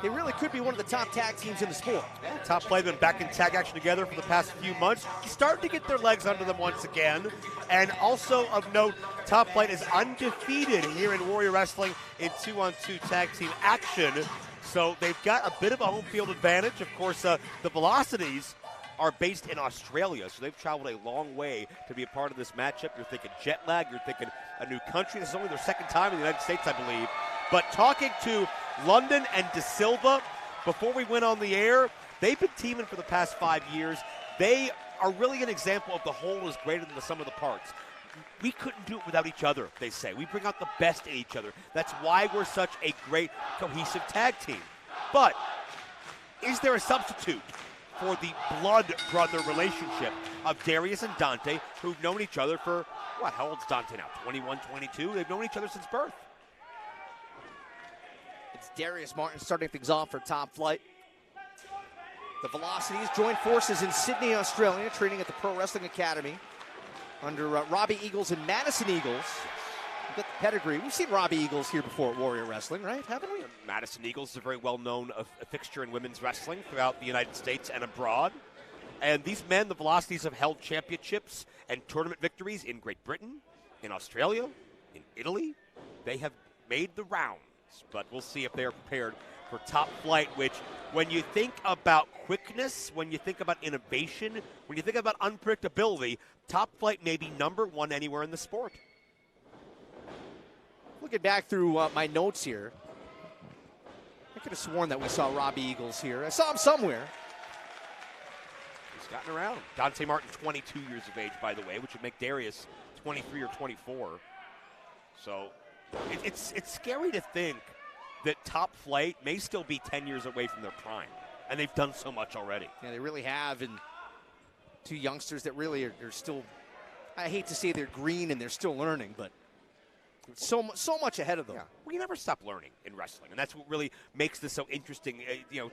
they really could be one of the top tag teams in the sport. Yeah, Top Flight have been back in tag action together for the past few months. Starting to get their legs under them once again. And also of note, Top Flight is undefeated here in Warrior Wrestling in 2-on-2 tag team action. So they've got a bit of a home field advantage. Of course, the VeloCities are based in Australia, so they've traveled a long way to be a part of this matchup. You're thinking jet lag, you're thinking a new country. This is only their second time in the United States, I believe. But talking to London and De Silva before we went on the air, they've been teaming for the past 5 years. They are really an example of the whole is greater than the sum of the parts. We couldn't do it without each other, they say. We bring out the best in each other. That's why we're such a great cohesive tag team. But is there a substitute for the blood brother relationship of Darius and Dante, who've known each other for, what, how old's Dante now? 21, 22? They've known each other since birth. It's Darius Martin starting things off for Top Flight. The VeloCities joined forces in Sydney, Australia, training at the Pro Wrestling Academy under Robbie Eagles and Madison Eagles. We've got the pedigree. We've seen Robbie Eagles here before at Warrior Wrestling, right? Haven't we? Madison Eagles is a very well-known fixture in women's wrestling throughout the United States and abroad. And these men, the VeloCities, have held championships and tournament victories in Great Britain, in Australia, in Italy. They have made the rounds, but we'll see if they are prepared for Top Flight, which when you think about quickness, when you think about innovation, when you think about unpredictability, Top Flight may be number one anywhere in the sport. Looking back through my notes here, I could have sworn that we saw Robbie Eagles here. I saw him somewhere. He's gotten around. Dante Martin, 22 years of age, by the way, which would make Darius 23 or 24. So it's scary to think that Top Flight may still be 10 years away from their prime, and they've done so much already. Yeah, they really have, and two youngsters that really are still, I hate to say they're green and they're still learning, but so much ahead of them. Yeah. Well, you never stop learning in wrestling, and that's what really makes this so interesting.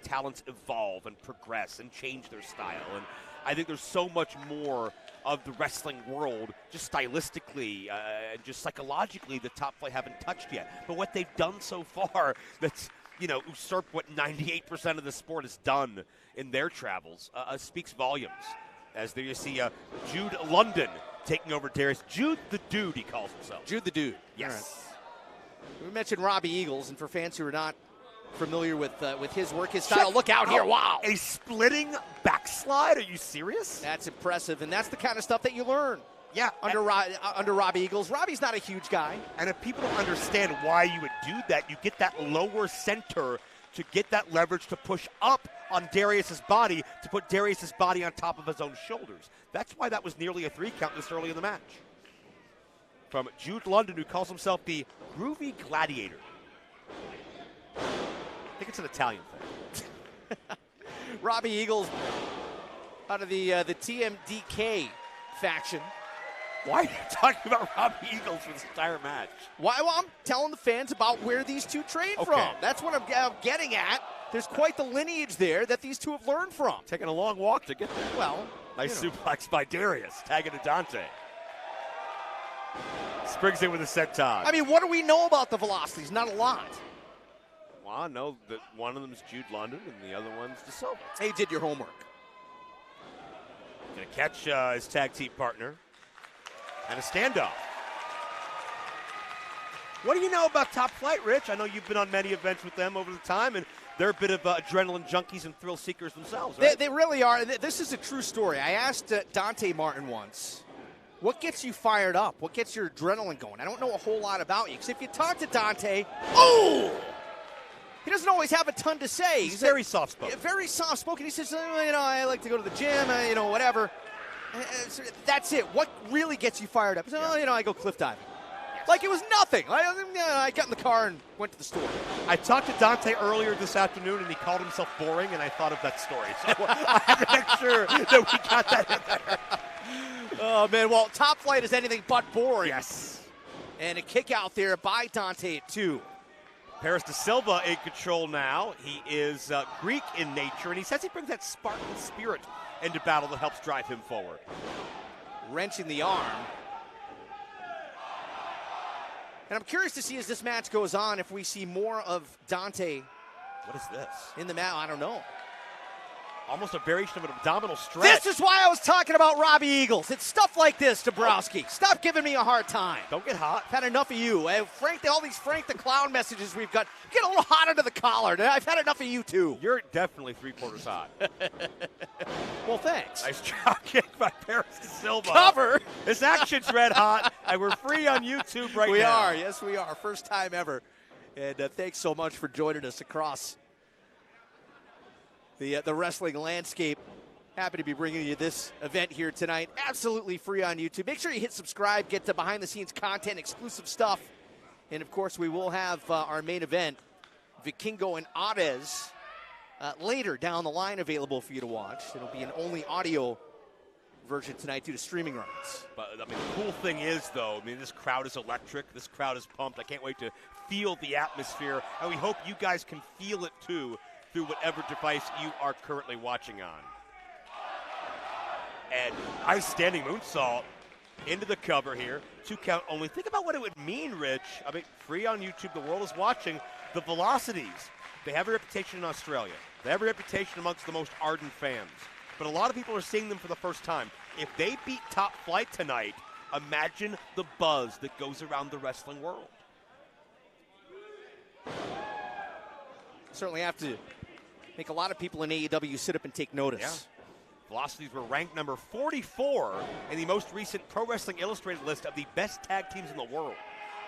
Talents evolve and progress and change their style, and I think there's so much more of the wrestling world, just stylistically and just psychologically, the Top Flight haven't touched yet. But what they've done so far, that's usurped what 98% of the sport has done in their travels, speaks volumes. As there you see Jude London taking over Darius. Jude the Dude, he calls himself. Jude the Dude. Yes. Right. We mentioned Robbie Eagles, and for fans who are not familiar with his work, his style, look out here. Wow. A splitting backslide? Are you serious? That's impressive, and that's the kind of stuff that you learn. Yeah. Under Robbie Eagles. Robbie's not a huge guy. And if people don't understand why you would do that, you get that lower center to get that leverage to push up on Darius's body, to put Darius's body on top of his own shoulders. That's why that was nearly a 3 count this early in the match. From Jude London, who calls himself the Groovy Gladiator. I think it's an Italian thing. Robbie Eagles out of the TMDK faction. Why are you talking about Robbie Eagles for this entire match? Well, I'm telling the fans about where these two train from. That's what I'm getting at. There's quite the lineage there that these two have learned from. Taking a long walk to get there. Well, nice suplex by Darius, tagging to Dante. Springs in with a senton. I mean, what do we know about the Velocities? Not a lot. Well, I know that one of them is Jude London and the other one's De Silva. Hey, you did your homework. Going to catch his tag team partner. And a standoff. What do you know about Top Flight, Rich? I know you've been on many events with them over the time, and they're a bit of adrenaline junkies and thrill seekers themselves, right? They really are. This is a true story. I asked Dante Martin once, what gets you fired up? What gets your adrenaline going? I don't know a whole lot about you, because if you talk to Dante, he doesn't always have a ton to say. He's very soft-spoken. Very soft-spoken. He says, I like to go to the gym, whatever. That's it. What really gets you fired up? He said, I go cliff diving. Yes. Like it was nothing. I got in the car and went to the store. I talked to Dante earlier this afternoon, and he called himself boring, and I thought of that story. So I had to make sure that we got that in there. Oh, man. Well, Top Flight is anything but boring. Yes. And a kick out there by Dante at 2. Paris De Silva in control now. He is Greek in nature, and he says he brings that Spartan spirit into battle that helps drive him forward. Wrenching the arm. And I'm curious to see as this match goes on if we see more of Dante. What is this? In the match, I don't know. Almost a variation of an abdominal stretch. This is why I was talking about Robbie Eagles. It's stuff like this, Dabrowski. Stop giving me a hard time. Don't get hot. I've had enough of you. Frank, all these Frank the Clown messages we've got. Get a little hot under the collar. I've had enough of you, too. You're definitely 3/4 hot. Well, thanks. Nice drop kick by Paris De Silva. Cover. This action's red hot, and we're free on YouTube right now. We are. Yes, we are. First time ever. And thanks so much for joining us across the wrestling landscape. Happy to be bringing you this event here tonight. Absolutely free on YouTube. Make sure you hit subscribe, get to behind-the-scenes content, exclusive stuff. And, of course, we will have our main event, Vikingo and Arez, later down the line available for you to watch. It'll be an only audio version tonight due to streaming rights. But, I mean, the cool thing is, though, this crowd is electric. This crowd is pumped. I can't wait to feel the atmosphere. And we hope you guys can feel it, too, through whatever device you are currently watching on. And nice standing moonsault into the cover here. 2 count only. Think about what it would mean, Rich. I mean, free on YouTube. The world is watching. The VeloCities, they have a reputation in Australia. They have a reputation amongst the most ardent fans. But a lot of people are seeing them for the first time. If they beat Top Flight tonight, imagine the buzz that goes around the wrestling world. Certainly have to make a lot of people in AEW sit up and take notice. Yeah. VeloCities were ranked number 44 in the most recent Pro Wrestling Illustrated list of the best tag teams in the world.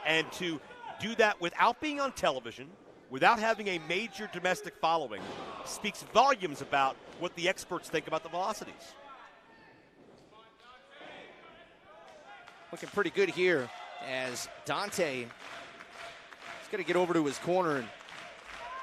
And to do that without being on television, without having a major domestic following, speaks volumes about what the experts think about the VeloCities. Looking pretty good here as Dante is going to get over to his corner and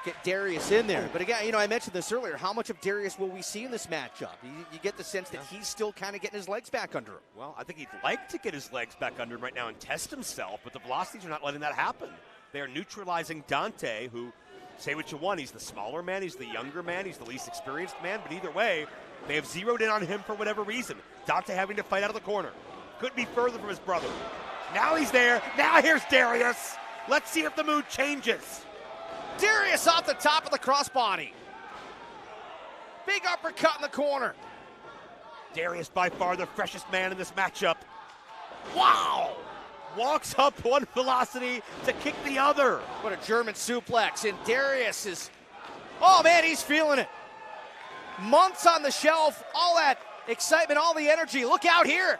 get Darius in there. But again, I mentioned this earlier. How much of Darius will we see in this matchup? You get the sense that he's still kind of getting his legs back under him. Well, I think he'd like to get his legs back under him right now and test himself, but the VeloCities are not letting that happen. They are neutralizing Dante, who, say what you want, he's the smaller man, he's the younger man, he's the least experienced man, but either way, they have zeroed in on him for whatever reason. Dante having to fight out of the corner. Couldn't be further from his brother. Now he's there. Now here's Darius. Let's see if the mood changes. Darius off the top of the crossbody. Big uppercut in the corner. Darius by far the freshest man in this matchup. Wow! Walks up one velocity to kick the other. What a German suplex. And Darius is, oh man, he's feeling it. Months on the shelf, all that excitement, all the energy. Look out here.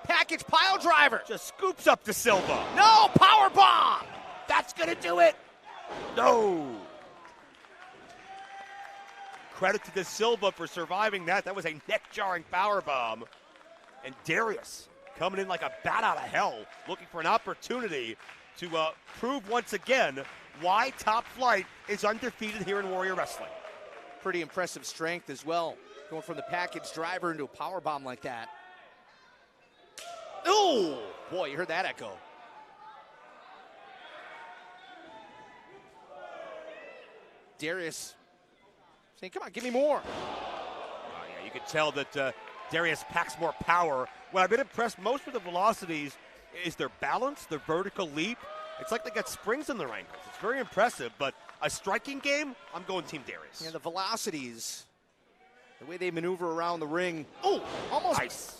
Package pile driver. Just scoops up to Silva. No, power bomb. That's gonna do it. No. Credit to De Silva for surviving that. That was a neck-jarring powerbomb. And Darius coming in like a bat out of hell, looking for an opportunity to prove once again why Top Flight is undefeated here in Warrior Wrestling. Pretty impressive strength as well, going from the package driver into a powerbomb like that. Ooh, boy, you heard that echo. Darius saying, come on, give me more. Oh, yeah, you could tell that Darius packs more power. What I've been impressed most with the VeloCities is their balance, their vertical leap. It's like they got springs in their ankles. It's very impressive, but a striking game, I'm going Team Darius. Yeah, the VeloCities, the way they maneuver around the ring,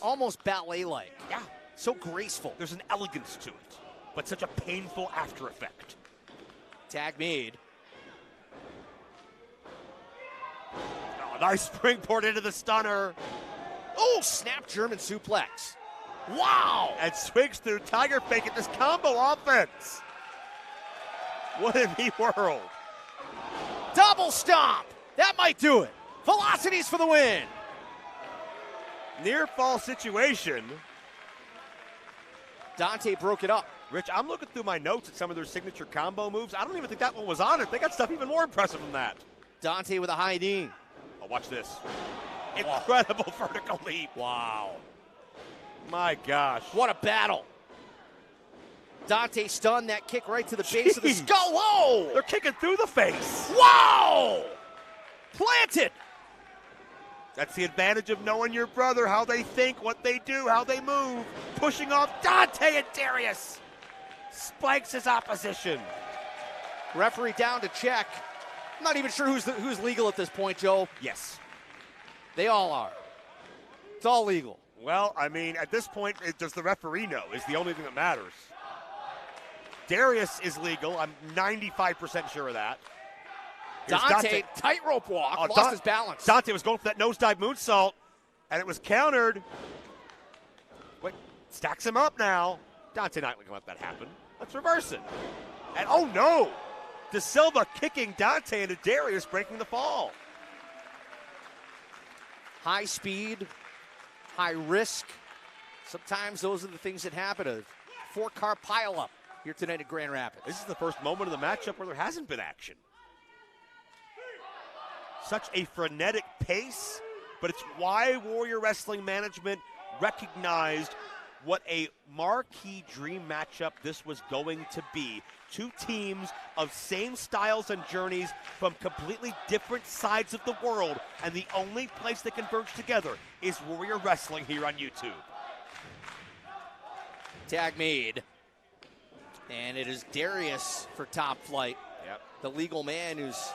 almost ballet-like. Yeah. So graceful. There's an elegance to it, but such a painful after effect. Tag made. Oh, nice springboard into the stunner. Oh, snap German suplex. Wow! And swings through Tiger Fake at this combo offense. What in the world? Double stomp. That might do it. VeloCities for the win. Near fall situation. Dante broke it up. Rich, I'm looking through my notes at some of their signature combo moves. I don't even think that one was on it. They got stuff even more impressive than that. Dante with a high knee. Oh, watch this. Incredible vertical leap. Wow. My gosh. What a battle. Dante stunned that kick right to the base of the skull. Whoa! They're kicking through the face. Wow! Planted. That's the advantage of knowing your brother, how they think, what they do, how they move. Pushing off Dante, and Darius spikes his opposition. Referee down to check. I'm not even sure who's legal at this point, Joe. Yes. They all are. It's all legal. Well, I mean, at this point, does the referee know is the only thing that matters. Darius is legal. I'm 95% sure of that. Here's Dante, tightrope walk, lost his balance. Dante was going for that nosedive moonsault, and it was countered. Wait, stacks him up now. Dante not going to let that happen. Let's reverse it. And oh no! De Silva kicking Dante into Darius, breaking the fall. High speed, high risk. Sometimes those are the things that happen. A 4-car pileup here tonight at Grand Rapids. This is the first moment of the matchup where there hasn't been action. Such a frenetic pace, but it's why Warrior Wrestling Management recognized what a marquee dream matchup this was going to be. Two teams of same styles and journeys from completely different sides of the world, and the only place they converge together is Warrior Wrestling here on YouTube. Tag made. And it is Darius for Top Flight. Yep. The legal man who's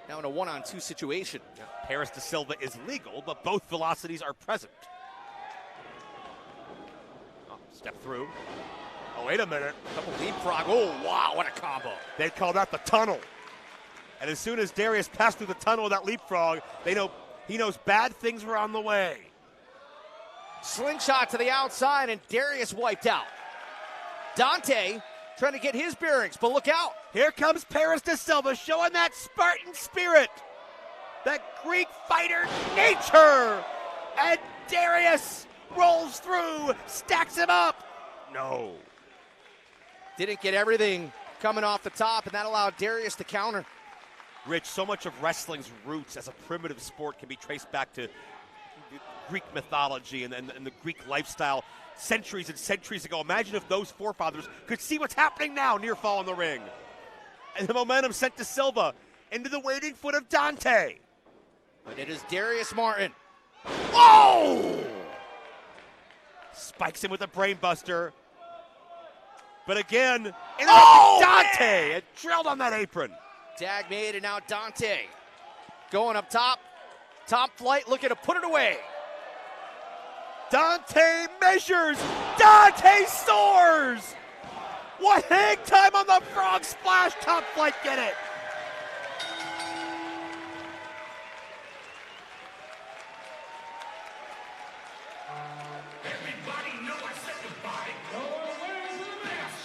now in a 1-on-2 situation. Yep. Paris De Silva is legal, but both VeloCities are present. Oh, step through. Oh, wait a minute. Double leapfrog. Oh, wow, what a combo. They call that the tunnel. And as soon as Darius passed through the tunnel with that leapfrog, they know he knows bad things were on the way. Slingshot to the outside, and Darius wiped out. Dante trying to get his bearings, but look out. Here comes Paris De Silva showing that Spartan spirit, that Greek fighter nature. And Darius rolls through, stacks him up. No. Didn't get everything coming off the top, and that allowed Darius to counter. Rich, so much of wrestling's roots as a primitive sport can be traced back to Greek mythology and the Greek lifestyle centuries and centuries ago. Imagine if those forefathers could see what's happening now, near fall in the ring. And the momentum sent to Silva into the waiting foot of Dante. But it is Darius Martin. Whoa! Spikes him with a brainbuster. But again, Dante, and drilled on that apron. Tag made, and now Dante going up top. Top Flight looking to put it away. Dante measures. Dante soars. What hang time on the frog splash. Top Flight get it. Everybody know I said goodbye. No one wears the mask.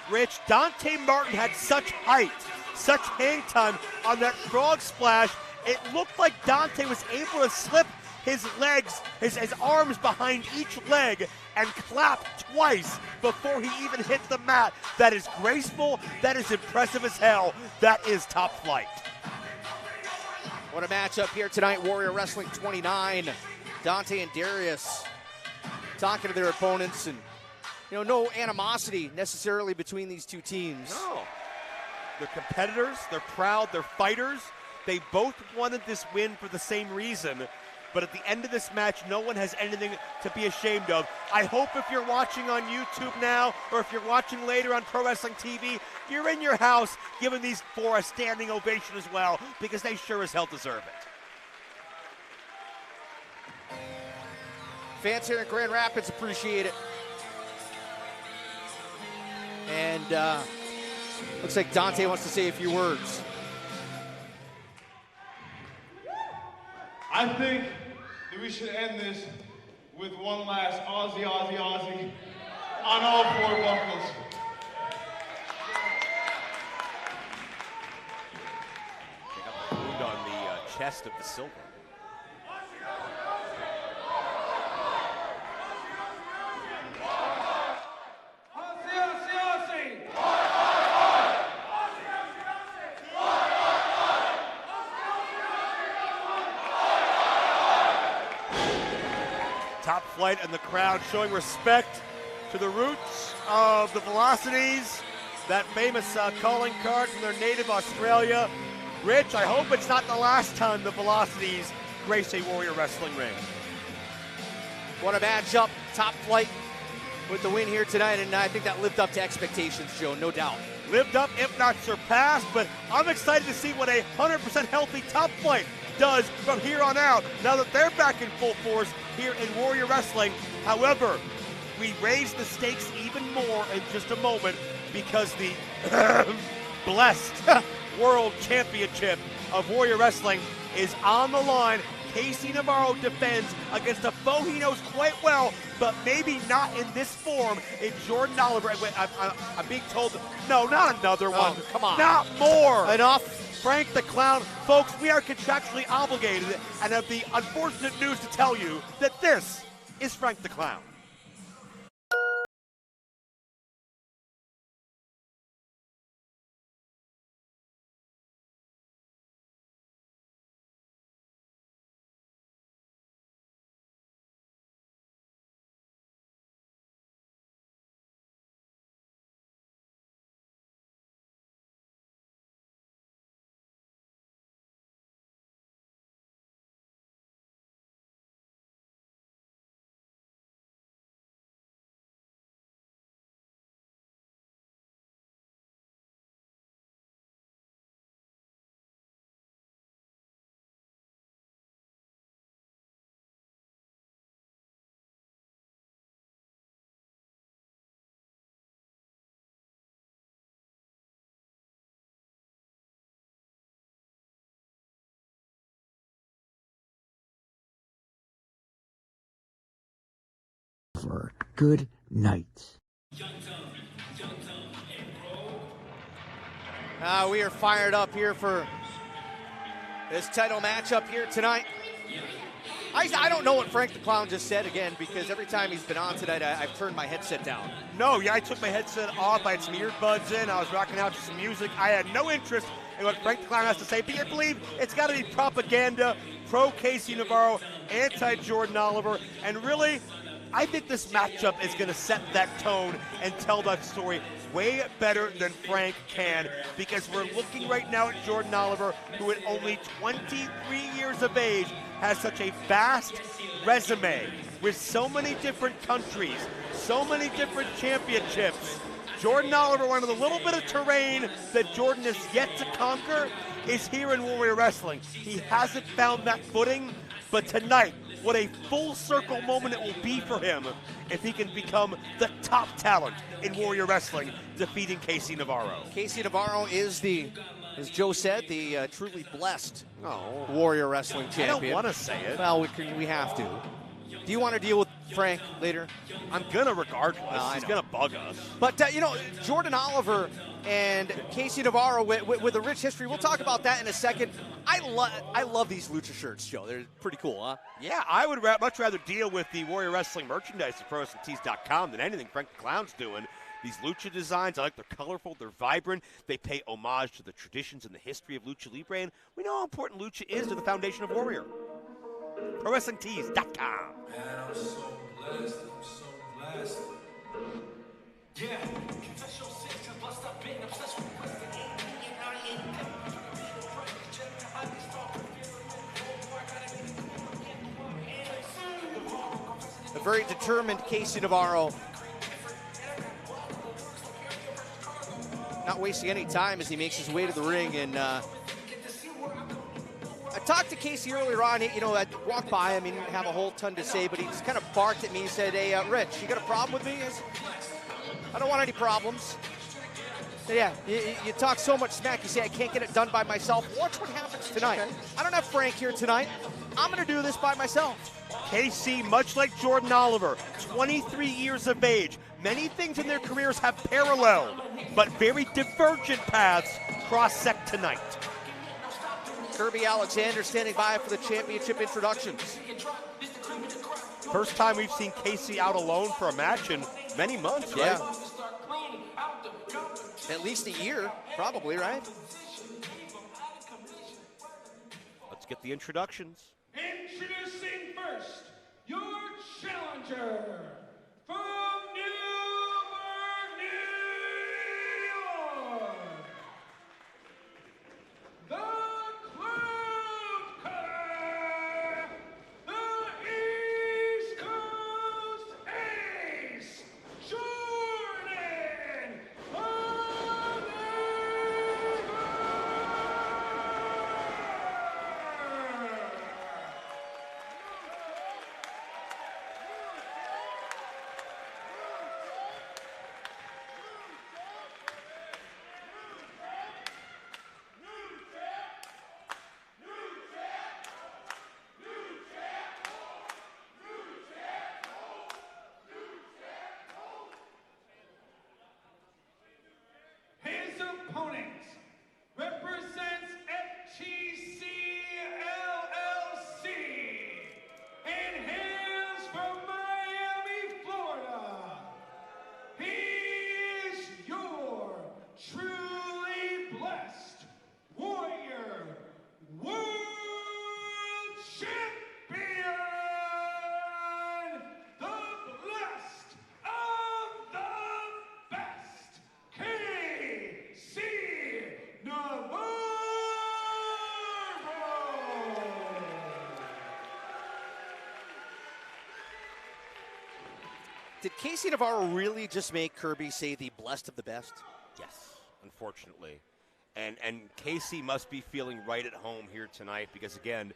Rich, Dante Martin had such height, such hang time on that frog splash. It looked like Dante was able to slip his legs, his arms behind each leg and clap twice before he even hit the mat. That is graceful. That is impressive as hell. That is Top Flight. What a matchup here tonight. Warrior Wrestling 29. Dante and Darius talking to their opponents, and no animosity necessarily between these two teams. No. They're competitors. They're proud. They're fighters. They both wanted this win for the same reason, but at the end of this match, no one has anything to be ashamed of. I hope if you're watching on YouTube now, or if you're watching later on Pro Wrestling TV, you're in your house giving these four a standing ovation as well, because they sure as hell deserve it. Fans here in Grand Rapids appreciate it. And looks like Dante wants to say a few words. I think that we should end this with one last Aussie, Aussie, Aussie on all four buckles. Pick up the wound on the chest of the silver. Top Flight and the crowd showing respect to the roots of the VeloCities, that famous calling card from their native Australia. Rich, I hope it's not the last time the VeloCities grace a Warrior Wrestling ring. What a matchup. Top Flight with the win here tonight, and I think that lived up to expectations, Joe, no doubt. Lived up, if not surpassed, but I'm excited to see what a 100% healthy Top Flight does from here on out, now that they're back in full force here in Warrior Wrestling. However, we raise the stakes even more in just a moment, because the blessed World Championship of Warrior Wrestling is on the line. Casey Navarro defends against a foe he knows quite well, but maybe not in this form, in Jordan Oliver. I'm being told, no, not another one. Oh, come on. Not more. Enough. Frank the Clown. Folks, we are contractually obligated and have the unfortunate news to tell you that this is Frank the Clown. Good night. We are fired up here for this title matchup here tonight. I don't know what Frank the Clown just said again, because every time he's been on tonight, I've turned my headset down. No, yeah, I took my headset off. I had some earbuds in. I was rocking out to some music. I had no interest in what Frank the Clown has to say, but I believe it's got to be propaganda, pro Casey Navarro, anti-Jordan Oliver, and really, I think this matchup is going to set that tone and tell that story way better than Frank can, because we're looking right now at Jordan Oliver, who at only 23 years of age has such a vast resume with so many different countries, so many different championships. Jordan Oliver, one of the little bit of terrain that Jordan has yet to conquer, is here in Warrior Wrestling. He hasn't found that footing, but tonight, what a full circle moment it will be for him if he can become the top talent in Warrior Wrestling, defeating Casey Navarro. Casey Navarro is as Joe said, the truly blessed Warrior Wrestling champion. I don't want to say it. Well, we have to. Do you want to deal with Frank later? I'm going to regardless. He's going to bug us. But, Jordan Oliver and Casey Navarro with a rich history. We'll talk about that in a second. I love these lucha shirts, Joe. They're pretty cool, huh? Yeah, I would much rather deal with the Warrior Wrestling merchandise at ProWrestlingTees.com than anything Frank the Clown's doing. These lucha designs, I like, they're colorful, they're vibrant, they pay homage to the traditions and the history of Lucha Libre, and we know how important lucha is to the foundation of Warrior. ProWrestlingTees.com. Man, I'm so blessed. I'm so blessed. Yeah. Confess your sins and bust up in obsessed with Western. A very determined Casey Navarro. Not wasting any time as he makes his way to the ring. And I talked to Casey earlier on. You know, I walked by him. He didn't have a whole ton to say, but he just kind of barked at me and said, "Hey, Rich, you got a problem with me?" I don't want any problems. Yeah, you talk so much smack. You say, "I can't get it done by myself." Watch what happens tonight. I don't have Frank here tonight. I'm going to do this by myself. KC, much like Jordan Oliver, 23 years of age. Many things in their careers have paralleled, but very divergent paths cross-sect tonight. Kirby Alexander standing by for the championship introductions. First time we've seen KC out alone for a match in many months, right? Yeah. At least a year, probably, right? Let's get the introductions. Introducing first, your challenger from Newburgh, New York, the Club Cutter, the East Coast Ace, Jordan His opponent represents FTC LLC and hails from Miami, Florida. He is your truly blessed Warrior World Champion, the blessed of the best, KC Navarro. Did Casey Navarro really just make Kirby say the blessed of the best? Yes, unfortunately. And Casey must be feeling right at home here tonight because, again,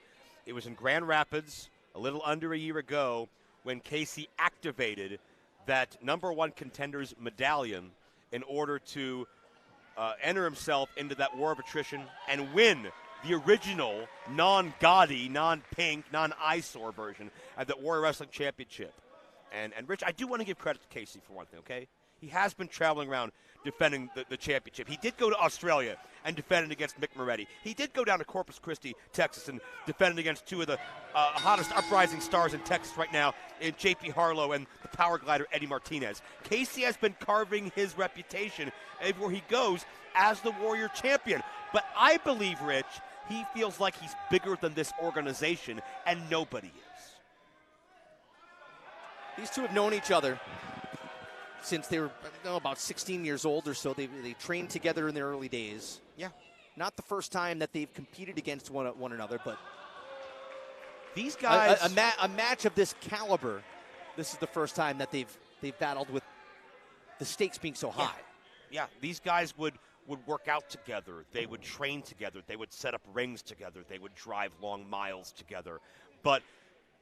it was in Grand Rapids a little under a year ago when Casey activated that #1 contender's medallion in order to enter himself into that war of attrition and win the original non-gaudy, non-pink, non-eyesore version of the Warrior Wrestling Championship. And Rich, I do want to give credit to Casey for one thing, okay? He has been traveling around defending the championship. He did go to Australia and defended against Mick Moretti. He did go down to Corpus Christi, Texas, and defended against two of the hottest uprising stars in Texas right now, in JP Harlow and the power glider Eddie Martinez. Casey has been carving his reputation everywhere he goes as the Warrior Champion. But I believe, Rich, he feels like he's bigger than this organization, and nobody is. These two have known each other since they were about 16 years old or so. They trained together in their early days. Yeah. Not the first time that they've competed against one another, but these guys, a match of this caliber, this is the first time that they've battled with the stakes being so high. Yeah, these guys would work out together. They would train together. They would set up rings together. They would drive long miles together. But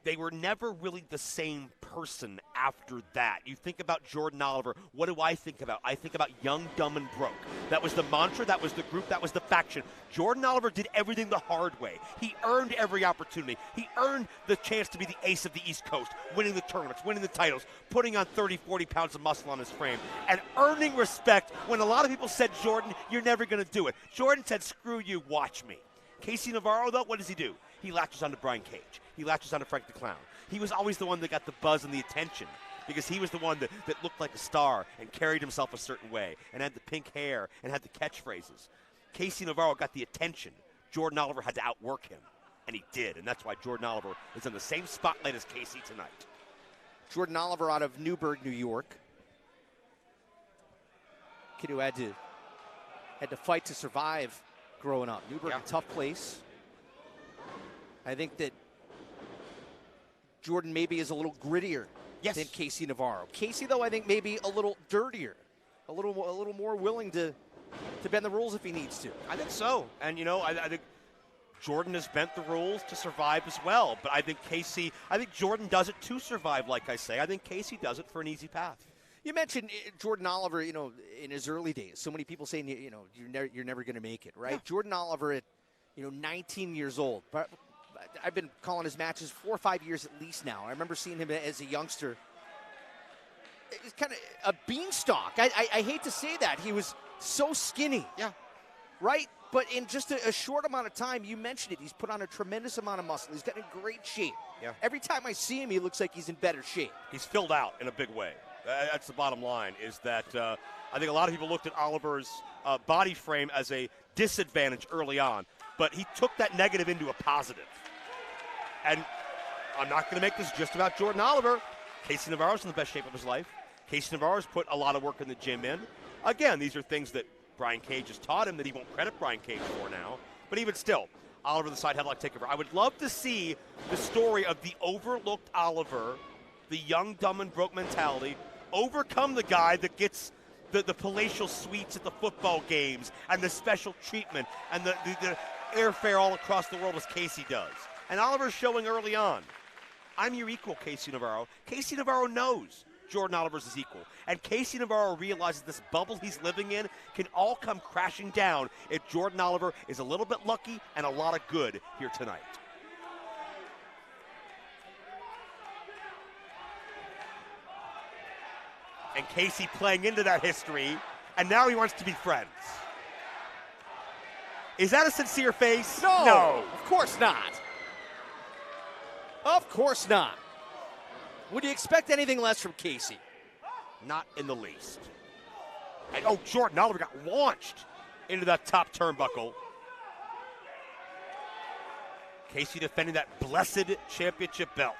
they were never really the same person after that. You think about Jordan Oliver. What do I think about? I think about young, dumb, and broke. That was the mantra. That was the group. That was the faction. Jordan Oliver did everything the hard way. He earned every opportunity. He earned the chance to be the ace of the East Coast, winning the tournaments, winning the titles, putting on 30, 40 pounds of muscle on his frame, and earning respect when a lot of people said, Jordan, you're never going to do it. Jordan said, screw you, watch me. Casey Navarro, though, what does he do? He latches onto Brian Cage. He latches onto Frank the Clown. He was always the one that got the buzz and the attention because he was the one that looked like a star and carried himself a certain way and had the pink hair and had the catchphrases. Casey Navarro got the attention. Jordan Oliver had to outwork him, and he did, and that's why Jordan Oliver is in the same spotlight as Casey tonight. Jordan Oliver out of Newburgh, New York. Kid who had to fight to survive growing up. Newburgh, a tough place. I think that Jordan maybe is a little grittier than Casey Navarro. Casey, though, I think maybe a little dirtier, a little more willing to bend the rules if he needs to. I think so. And, you know, I think Jordan has bent the rules to survive as well. But I think Jordan does it to survive, like I say. I think Casey does it for an easy path. You mentioned Jordan Oliver, you know, in his early days. So many people saying, you know, you're never going to make it, right? Yeah. Jordan Oliver at, 19 years old. But I've been calling his matches 4 or 5 years at least now. I remember seeing him as a youngster. He's kind of a beanstalk. I hate to say that. He was so skinny. Yeah. Right? But in just a short amount of time, you mentioned it, he's put on a tremendous amount of muscle. He's got in great shape. Yeah. Every time I see him, he looks like he's in better shape. He's filled out in a big way. That's the bottom line, is that I think a lot of people looked at Oliver's body frame as a disadvantage early on, but he took that negative into a positive. And I'm not going to make this just about Jordan Oliver. Casey Navarro's in the best shape of his life. Casey Navarro's put a lot of work in the gym in. Again, these are things that Brian Cage has taught him that he won't credit Brian Cage for now. But even still, Oliver the side headlock takeover. I would love to see the story of the overlooked Oliver, the young, dumb, and broke mentality, overcome the guy that gets the palatial suites at the football games and the special treatment and the airfare all across the world as Casey does. And Oliver's showing early on, I'm your equal, Casey Navarro. Casey Navarro knows Jordan Oliver's his equal. And Casey Navarro realizes this bubble he's living in can all come crashing down if Jordan Oliver is a little bit lucky and a lot of good here tonight. And Casey playing into that history, and now he wants to be friends. Is that a sincere face? No, of course not. Of course not. Would you expect anything less from Casey? Not in the least. And Jordan Oliver got launched into that top turnbuckle. Casey defending that blessed championship belt.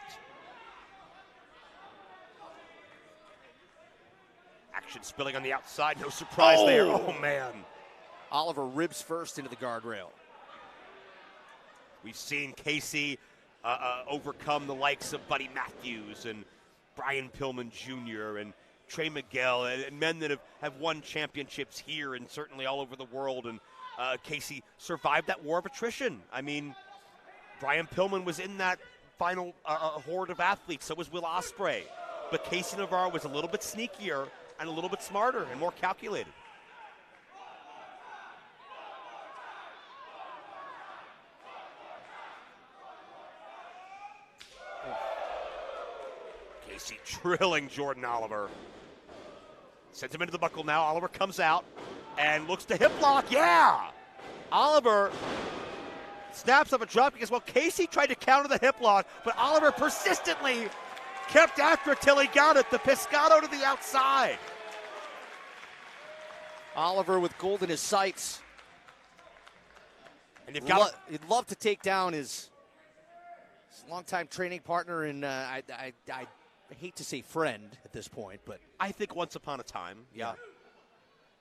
Action spilling on the outside, no surprise there. Oh, man. Oliver ribs first into the guardrail. We've seen Casey overcome the likes of Buddy Matthews and Brian Pillman Jr. and Trey Miguel and men that have won championships here and certainly all over the world. And Casey survived that war of attrition. I mean, Brian Pillman was in that final horde of athletes. So was Will Ospreay. But Casey Navarro was a little bit sneakier and a little bit smarter and more calculated. Casey drilling Jordan Oliver. Sends him into the buckle now. Oliver comes out and looks to hip lock. Yeah! Oliver snaps up a dropkick as well. Casey tried to counter the hip lock, but Oliver persistently kept after it till he got it. The Pescado to the outside. Oliver with gold in his sights. And he'd love to take down his longtime training partner and I hate to say friend at this point, but I think once upon a time, yeah.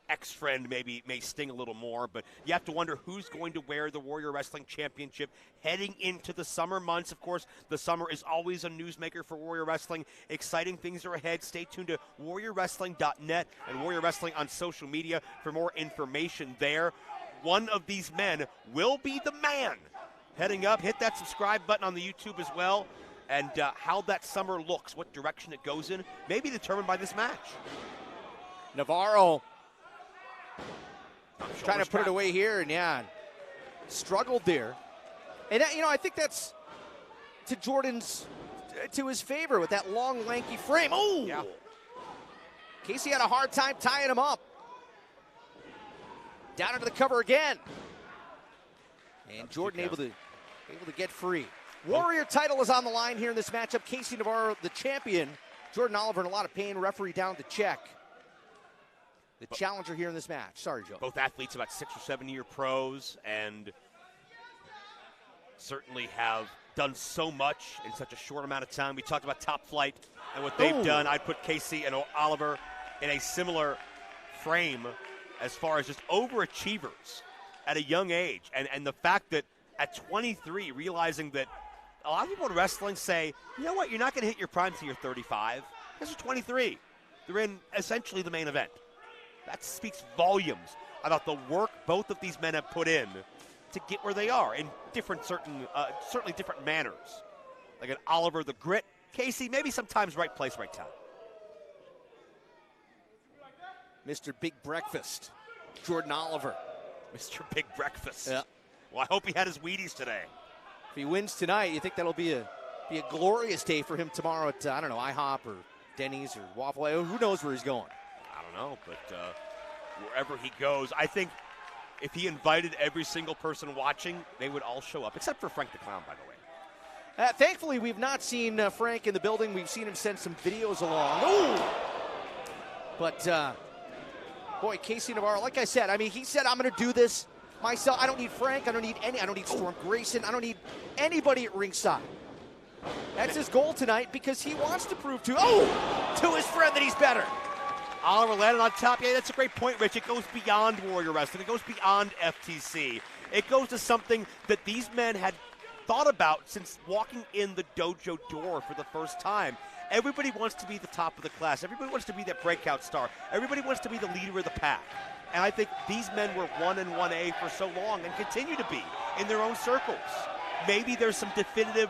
Ex-friend may sting a little more, but you have to wonder who's going to wear the Warrior Wrestling Championship heading into the summer months. Of course, the summer is always a newsmaker for Warrior Wrestling. Exciting things are ahead. Stay tuned to warriorwrestling.net and Warrior Wrestling on social media for more information there. One of these men will be the man heading up. Hit that subscribe button on the YouTube as well. And how that summer looks, what direction it goes in, may be determined by this match. Navarro trying to put it away here, and struggled there. And I think that's to his favor with that long, lanky frame. Oh, yeah. Casey had a hard time tying him up. Down into the cover again, and Jordan able to get free. Warrior title is on the line here in this matchup. Casey Navarro, the champion. Jordan Oliver in a lot of pain. Referee down to check. The challenger here in this match. Sorry, Joe. Both athletes about 6 or 7 year pros and certainly have done so much in such a short amount of time. We talked about Top Flight and what they've done. I'd put Casey and Oliver in a similar frame as far as just overachievers at a young age. And the fact that at 23, realizing that a lot of people in wrestling say, you know what, you're not going to hit your prime until you're 35. This is 23. They're in essentially the main event. That speaks volumes about the work both of these men have put in to get where they are in different, certainly different manners. Like an Oliver, the grit. Casey, maybe sometimes right place, right time. Mr. Big Breakfast, Jordan Oliver. Mr. Big Breakfast. Yeah. Well, I hope he had his Wheaties today. If he wins tonight, you think that'll be a glorious day for him tomorrow at, I don't know, IHOP or Denny's or Waffle House. Who knows where he's going? I don't know, but wherever he goes, I think if he invited every single person watching, they would all show up, except for Frank the Clown, by the way. Thankfully, we've not seen Frank in the building. We've seen him send some videos along. Ooh! But, boy, Casey Navarro, like I said, I mean, he said, I'm going to do this myself. I don't need Frank. I don't need Storm Grayson. I don't need anybody at ringside. That's his goal tonight because he wants to prove to his friend that he's better. Oliver landed on top. Yeah, that's a great point, Rich. It goes beyond Warrior Wrestling. It goes beyond FTC. It goes to something that these men had thought about since walking in the dojo door for the first time. Everybody wants to be the top of the class. Everybody wants to be that breakout star. Everybody wants to be the leader of the pack. And I think these men were 1 and 1A for so long and continue to be in their own circles. Maybe there's some definitive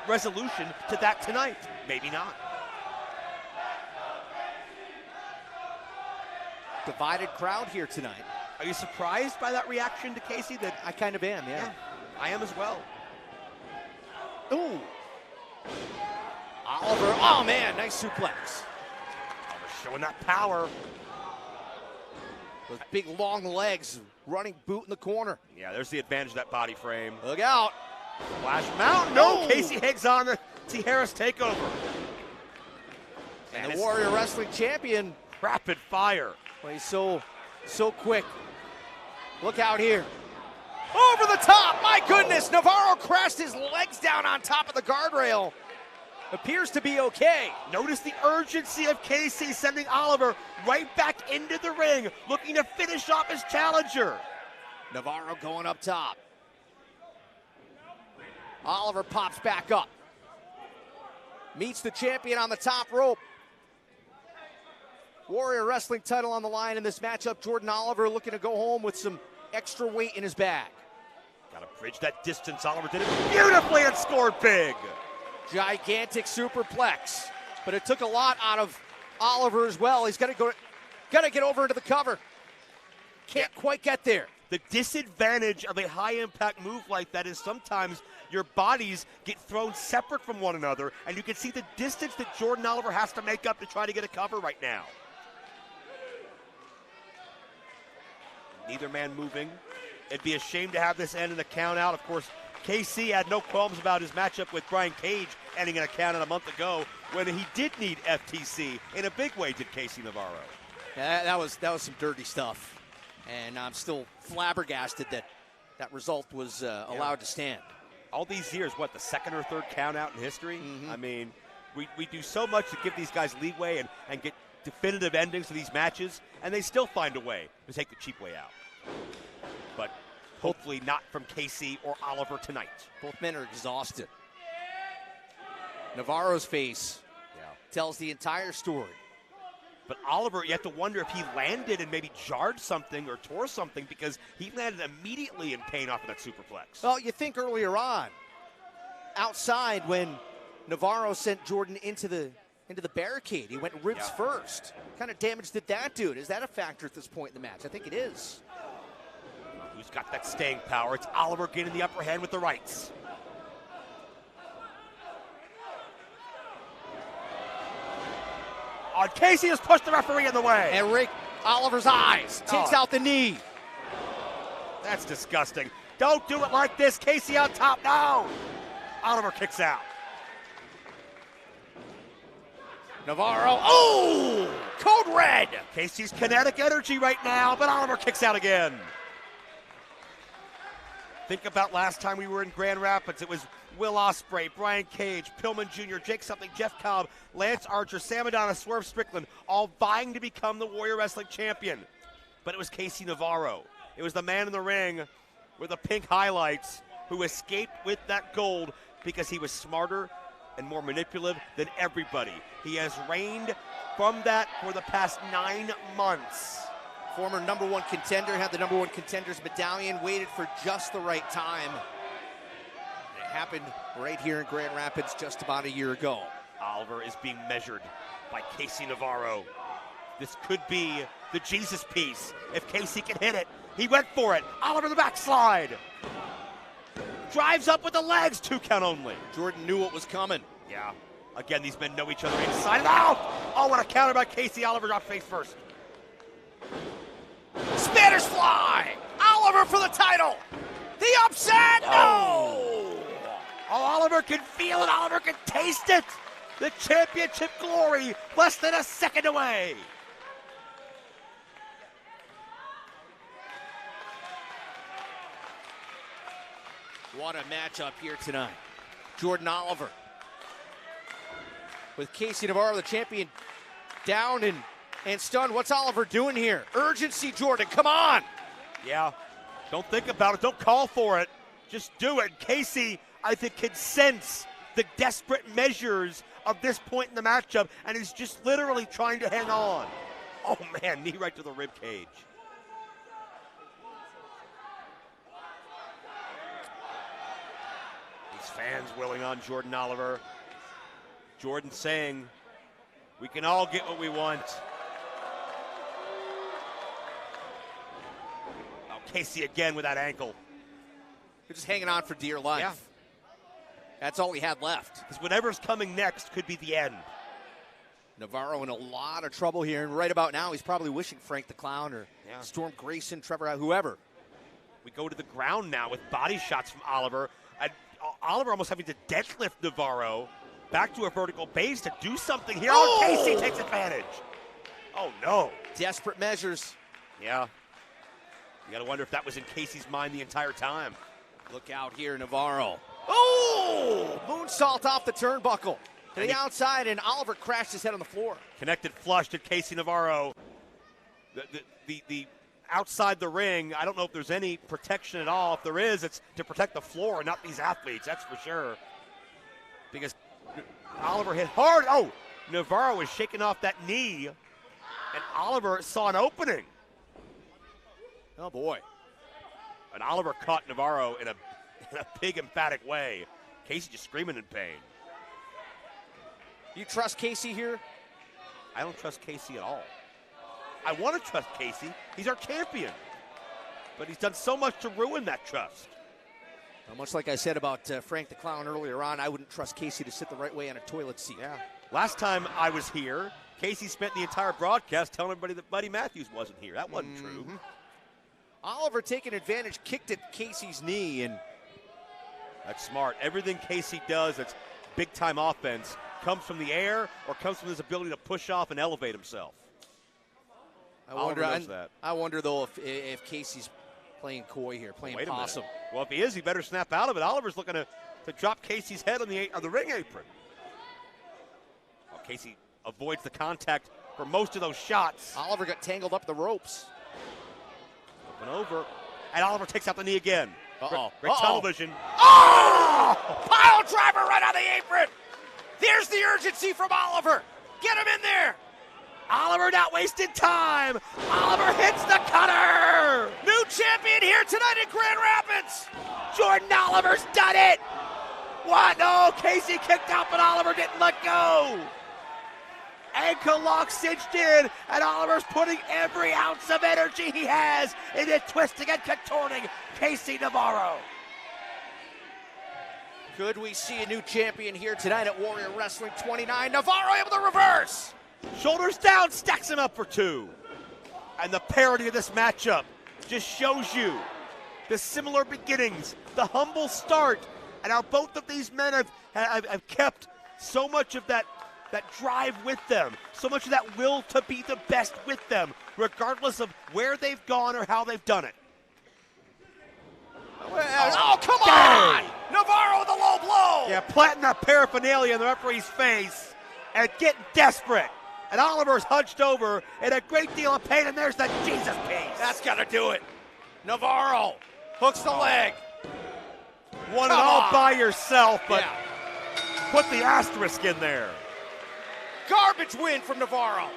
resolution to that tonight. Maybe not. Divided crowd here tonight. Are you surprised by that reaction to Casey? That I kind of am, yeah. I am as well. Ooh. Oliver, oh man, nice suplex. Oliver showing that power. Those big long legs, running boot in the corner. Yeah, there's the advantage of that body frame. Look out. Flash Mountain. No, Casey Higgs on the T. Harris takeover. And the Warrior Wrestling champion. Rapid fire. Well, he's so quick. Look out here. Over the top, my goodness. Navarro crashed his legs down on top of the guardrail. Appears to be okay. Notice the urgency of Casey sending Oliver right back into the ring, looking to finish off his challenger. Navarro going up top. Oliver pops back up. Meets the champion on the top rope. Warrior Wrestling title on the line in this matchup. Jordan Oliver looking to go home with some extra weight in his bag. Got to bridge that distance. Oliver did it beautifully and scored big. Gigantic superplex. But it took a lot out of Oliver as well. He's got to get over into the cover. Can't quite get there. The disadvantage of a high-impact move like that is sometimes your bodies get thrown separate from one another, and you can see the distance that Jordan Oliver has to make up to try to get a cover right now. Neither man moving. It'd be a shame to have this end in a count out. Of course, KC had no qualms about his matchup with Brian Cage ending in a count out a month ago when he did need FTC. In a big way, did Casey Navarro. Yeah, that was some dirty stuff. And I'm still flabbergasted that that result was allowed to stand. All these years, what, the second or third count out in history? Mm-hmm. I mean, we do so much to give these guys leeway and get definitive endings to these matches, and they still find a way to take the cheap way out. But hopefully not from Casey or Oliver tonight. Both men are exhausted. Navarro's face tells the entire story. But Oliver, you have to wonder if he landed and maybe jarred something or tore something, because he landed immediately in pain off of that superplex. Well, you think earlier on, outside when Navarro sent Jordan into the barricade, he went ribs first. What kind of damage did that do? Is that a factor at this point in the match? I think it is. Who's got that staying power? It's Oliver getting the upper hand with the rights. On Casey has pushed the referee in the way. And Rick Oliver's eyes takes out the knee. That's disgusting. Don't do it like this. Casey on top now. Oliver kicks out. Navarro, code red. Casey's kinetic energy right now, but Oliver kicks out again. Think about last time we were in Grand Rapids. It was Will Ospreay, Brian Cage, Pillman Jr., Jake Something, Jeff Cobb, Lance Archer, Sam Madonna, Swerve Strickland, all vying to become the Warrior Wrestling champion. But it was Casey Navarro. It was the man in the ring with the pink highlights who escaped with that gold because he was smarter and more manipulative than everybody. He has reigned from that for the past 9 months. Former #1 contender, had the #1 contender's medallion, waited for just the right time. It happened right here in Grand Rapids just about a year ago. Oliver is being measured by Casey Navarro. This could be the Jesus piece if Casey can hit it. He went for it. Oliver the backslide. Drives up with the legs, 2 count only. Jordan knew what was coming. Yeah. Again, these men know each other inside and out. Oh, what a counter by Casey. Oliver dropped face first. Spanish fly! Oliver for the title! The upset! No! Oh, Oliver can feel it. Oliver can taste it. The championship glory less than a second away. What a matchup here tonight. Jordan Oliver with Casey Navarro, the champion, down and stunned. What's Oliver doing here? Urgency, Jordan, come on! Yeah, don't think about it. Don't call for it. Just do it. Casey, I think, can sense the desperate measures of this point in the matchup and is just literally trying to hang on. Oh, man, knee right to the rib cage. These fans willing on Jordan Oliver. Jordan saying, we can all get what we want. Oh, Casey again with that ankle. They're just hanging on for dear life. Yeah. That's all he had left. Because whatever's coming next could be the end. Navarro in a lot of trouble here, and right about now he's probably wishing Frank the Clown or Storm Grayson, Trevor, whoever. We go to the ground now with body shots from Oliver. And Oliver almost having to deadlift Navarro back to a vertical base to do something here. Oh, Casey takes advantage. Oh, no. Desperate measures. Yeah. You got to wonder if that was in Casey's mind the entire time. Look out here, Navarro. Oh! Moonsault off the turnbuckle to the outside, and Oliver crashed his head on the floor. Connected flush to Casey Navarro. The outside the ring, I don't know if there's any protection at all. If there is, it's to protect the floor, not these athletes, that's for sure. Because Oliver hit hard. Oh, Navarro was shaking off that knee, and Oliver saw an opening. Oh, boy. And Oliver caught Navarro in a big, emphatic way. Casey just screaming in pain. You trust Casey here? I don't trust Casey at all. I want to trust Casey. He's our champion. But he's done so much to ruin that trust. Well, much like I said about Frank the Clown earlier on, I wouldn't trust Casey to sit the right way on a toilet seat. Yeah. Last time I was here, Casey spent the entire broadcast telling everybody that Buddy Matthews wasn't here. That wasn't true. Oliver taking advantage, kicked at Casey's knee, and that's smart. Everything Casey does that's big-time offense comes from the air or comes from his ability to push off and elevate himself. I wonder though, if Casey's playing coy here, playing possum. Well, if he is, he better snap out of it. Oliver's looking to drop Casey's head on the ring apron. Well, Casey avoids the contact for most of those shots. Oliver got tangled up the ropes. Up and over. And Oliver takes out the knee again. Great television. Oh! Pile driver right on the apron. There's the urgency from Oliver. Get him in there. Oliver not wasting time. Oliver hits the cutter. New champion here tonight in Grand Rapids. Jordan Oliver's done it. What? No, Casey kicked out, but Oliver didn't let go. Ankle lock cinched in, and Oliver's putting every ounce of energy he has into twisting and contorting Casey Navarro. Could we see a new champion here tonight at Warrior Wrestling 29? Navarro able to reverse. Shoulders down, stacks him up for 2. And the parody of this matchup just shows you the similar beginnings, the humble start, and how both of these men have kept so much of that drive with them, so much of that will to be the best with them, regardless of where they've gone or how they've done it. Oh, come on! Navarro with a low blow! Yeah, planting that paraphernalia in the referee's face and getting desperate. And Oliver's hunched over in a great deal of pain, and there's the Jesus piece. That's got to do it. Navarro hooks the leg. won it all by yourself, but put the asterisk in there. Garbage win from Navarro.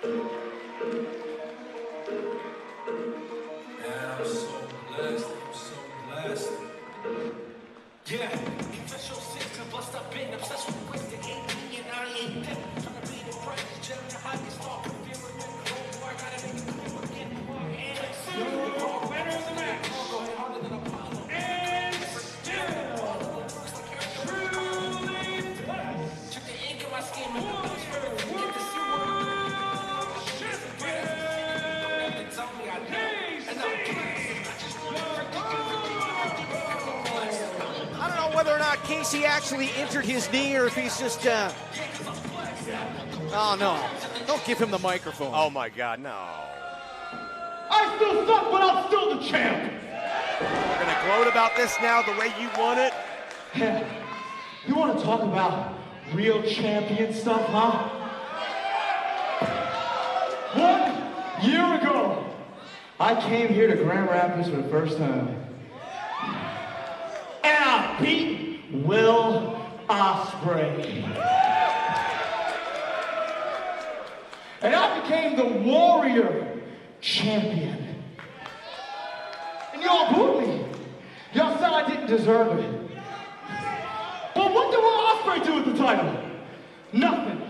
Man, I'm so blessed. I'm so blessed. Yeah. Confess your sins and bust up in obsessed with wasted and I ain't dead. Trying to be the brightest gem to hide this thought. Feeling like the whole war. Gotta make it clear again. Winner of the match. And still, truly blessed. Check the ink in my skin. Man. I don't know whether or not Casey actually injured his knee or if he's just, oh no, don't give him the microphone. Oh my God, no. I still suck, but I'm still the champ. We're gonna gloat about this now the way you want it. You want to talk about real champion stuff, huh? 1 year ago, I came here to Grand Rapids for the first time. And I beat Will Ospreay. And I became the Warrior Champion. And y'all booed me. Y'all said I didn't deserve it. But what did Will Ospreay do with the title? Nothing.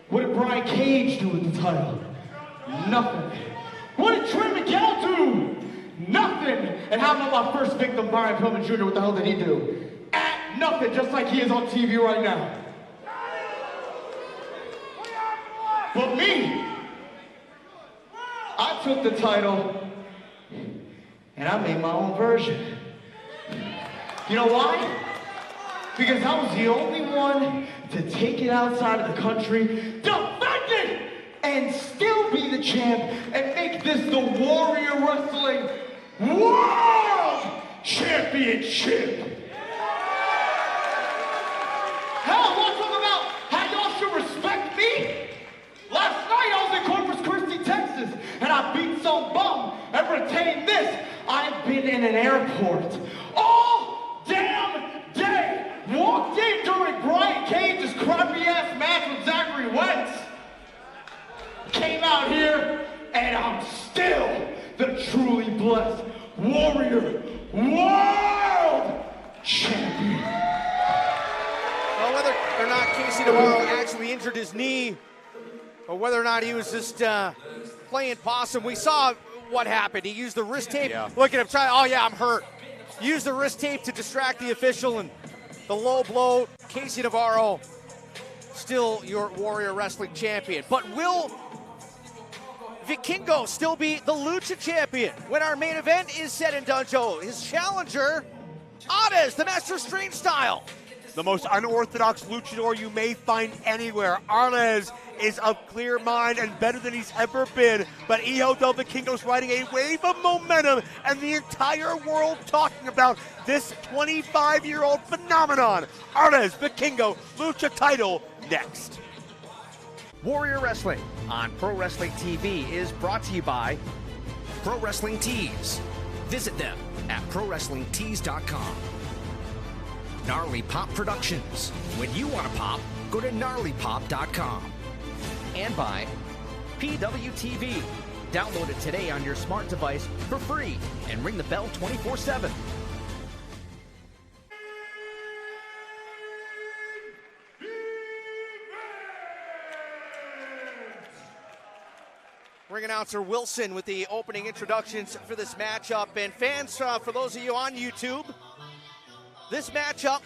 What did Brian Cage do with the title? Nothing. What did Trent Miguel do? Nothing. And how about my first victim, Brian Pillman Jr., what the hell did he do? Nothing, just like he is on TV right now. But me, I took the title and I made my own version. You know why? Because I was the only one to take it outside of the country, defend it, and still be the champ and make this the Warrior Wrestling World Championship. Hell, I want to talk about how y'all should respect me. Last night I was in Corpus Christi, Texas, and I beat some bum and retained this. I've been in an airport all damn day. Walked in during Brian Cage's crappy ass match with Zachary Wentz. Came out here, and I'm still the truly blessed Warrior World Champion. Well, whether or not Casey Navarro actually injured his knee, or whether or not he was just playing possum, we saw what happened. He used the wrist tape. Yeah. Look at him trying, oh yeah, I'm hurt. Used the wrist tape to distract the official, and the low blow. Casey Navarro, still your Warrior Wrestling Champion. But will Vikingo still be the Lucha Champion when our main event is said and done, Joe? His challenger, Arez, the Master of Strange Style. The most unorthodox luchador you may find anywhere. Arez is of clear mind and better than he's ever been. But Hijo Del Vikingo's riding a wave of momentum, and the entire world talking about this 25-year-old phenomenon. Arez Vikingo, Lucha title next. Warrior Wrestling on Pro Wrestling TV is brought to you by Pro Wrestling Tees. Visit them at ProWrestlingTees.com. Gnarly Pop Productions. When you want to pop, go to GnarlyPop.com. And by PWTV. Download it today on your smart device for free and ring the bell 24/7. Ring announcer Wilson with the opening introductions for this matchup. And fans, for those of you on YouTube, this matchup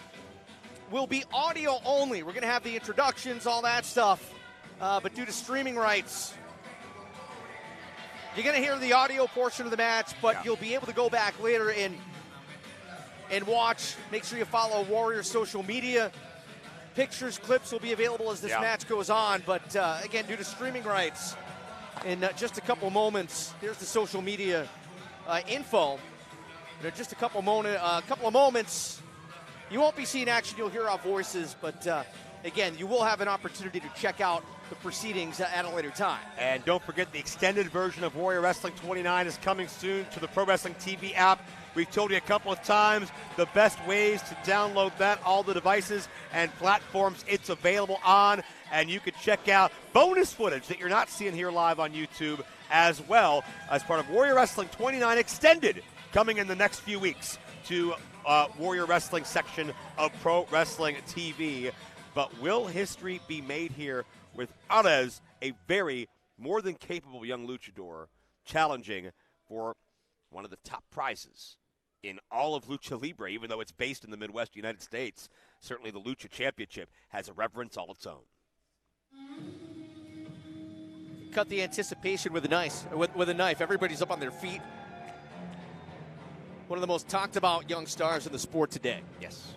will be audio only. We're going to have the introductions, all that stuff. But due to streaming rights, you're going to hear the audio portion of the match, but you'll be able to go back later and watch. Make sure you follow Warrior social media. Pictures, clips will be available as this match goes on. But again, due to streaming rights, in just a couple moments, here's the social media info. In just a couple of moments, you won't be seeing action. You'll hear our voices, but again, you will have an opportunity to check out the proceedings at a later time. And don't forget, the extended version of Warrior Wrestling 29 is coming soon to the Pro Wrestling TV app. We've told you a couple of times the best ways to download that, all the devices and platforms it's available on. And you can check out bonus footage that you're not seeing here live on YouTube as well as part of Warrior Wrestling 29 Extended, coming in the next few weeks to Warrior Wrestling section of Pro Wrestling TV. But will history be made here with Arez, a very more than capable young luchador, challenging for one of the top prizes in all of Lucha Libre, even though it's based in the Midwest United States? Certainly the Lucha Championship has a reverence all its own. Cut the anticipation with a knife. Everybody's up on their feet. One of the most talked about young stars in the sport today. Yes.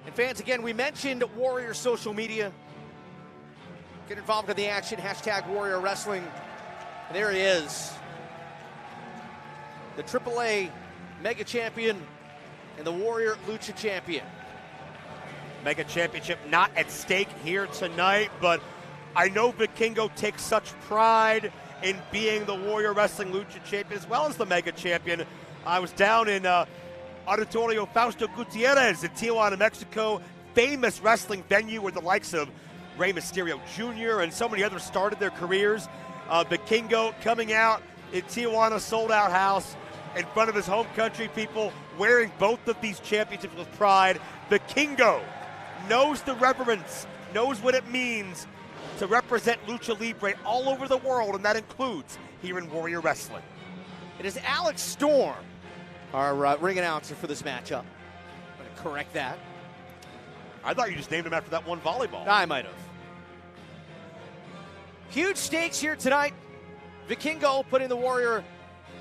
And fans, again, we mentioned Warrior social media. Get involved in the action, hashtag Warrior Wrestling. And there he is. The AAA Mega Champion and the Warrior Lucha Champion. Mega Championship not at stake here tonight, but I know Vikingo takes such pride in being the Warrior Wrestling Lucha Champion as well as the Mega Champion. I was down in Auditorio Fausto Gutierrez in Tijuana, Mexico, famous wrestling venue where the likes of Rey Mysterio Jr. and so many others started their careers. Vikingo coming out in Tijuana, sold-out house in front of his home country people, wearing both of these championships with pride. Vikingo knows the reverence, knows what it means to represent Lucha Libre all over the world, and that includes here in Warrior Wrestling. It is Alex Storm, our ring announcer for this matchup. I'm going to correct that. I thought you just named him after that one volleyball. I might have. Huge stakes here tonight. Vikingo putting the Warrior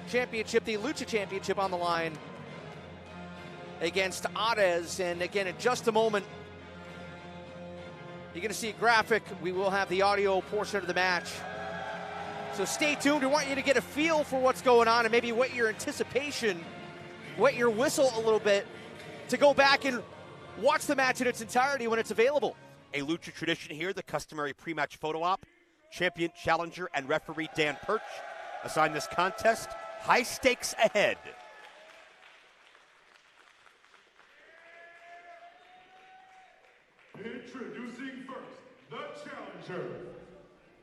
Championship, the Lucha Championship, on the line against Arez. And again, in just a moment, you're going to see a graphic. We will have the audio portion of the match. So stay tuned. We want you to get a feel for what's going on and maybe whet your anticipation, wet your whistle a little bit to go back and watch the match in its entirety when it's available. A Lucha tradition here, the customary pre-match photo op. Champion, challenger, and referee Dan Perch assigned this contest. High stakes ahead. Introducing first, the challenger.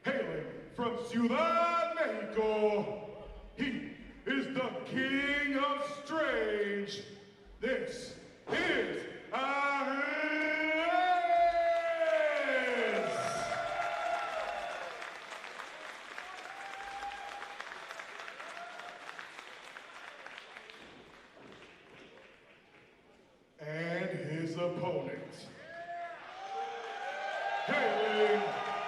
Hailing from Ciudad Mexico, he is the King of Strange. This is Arez. And his opponent. Hailing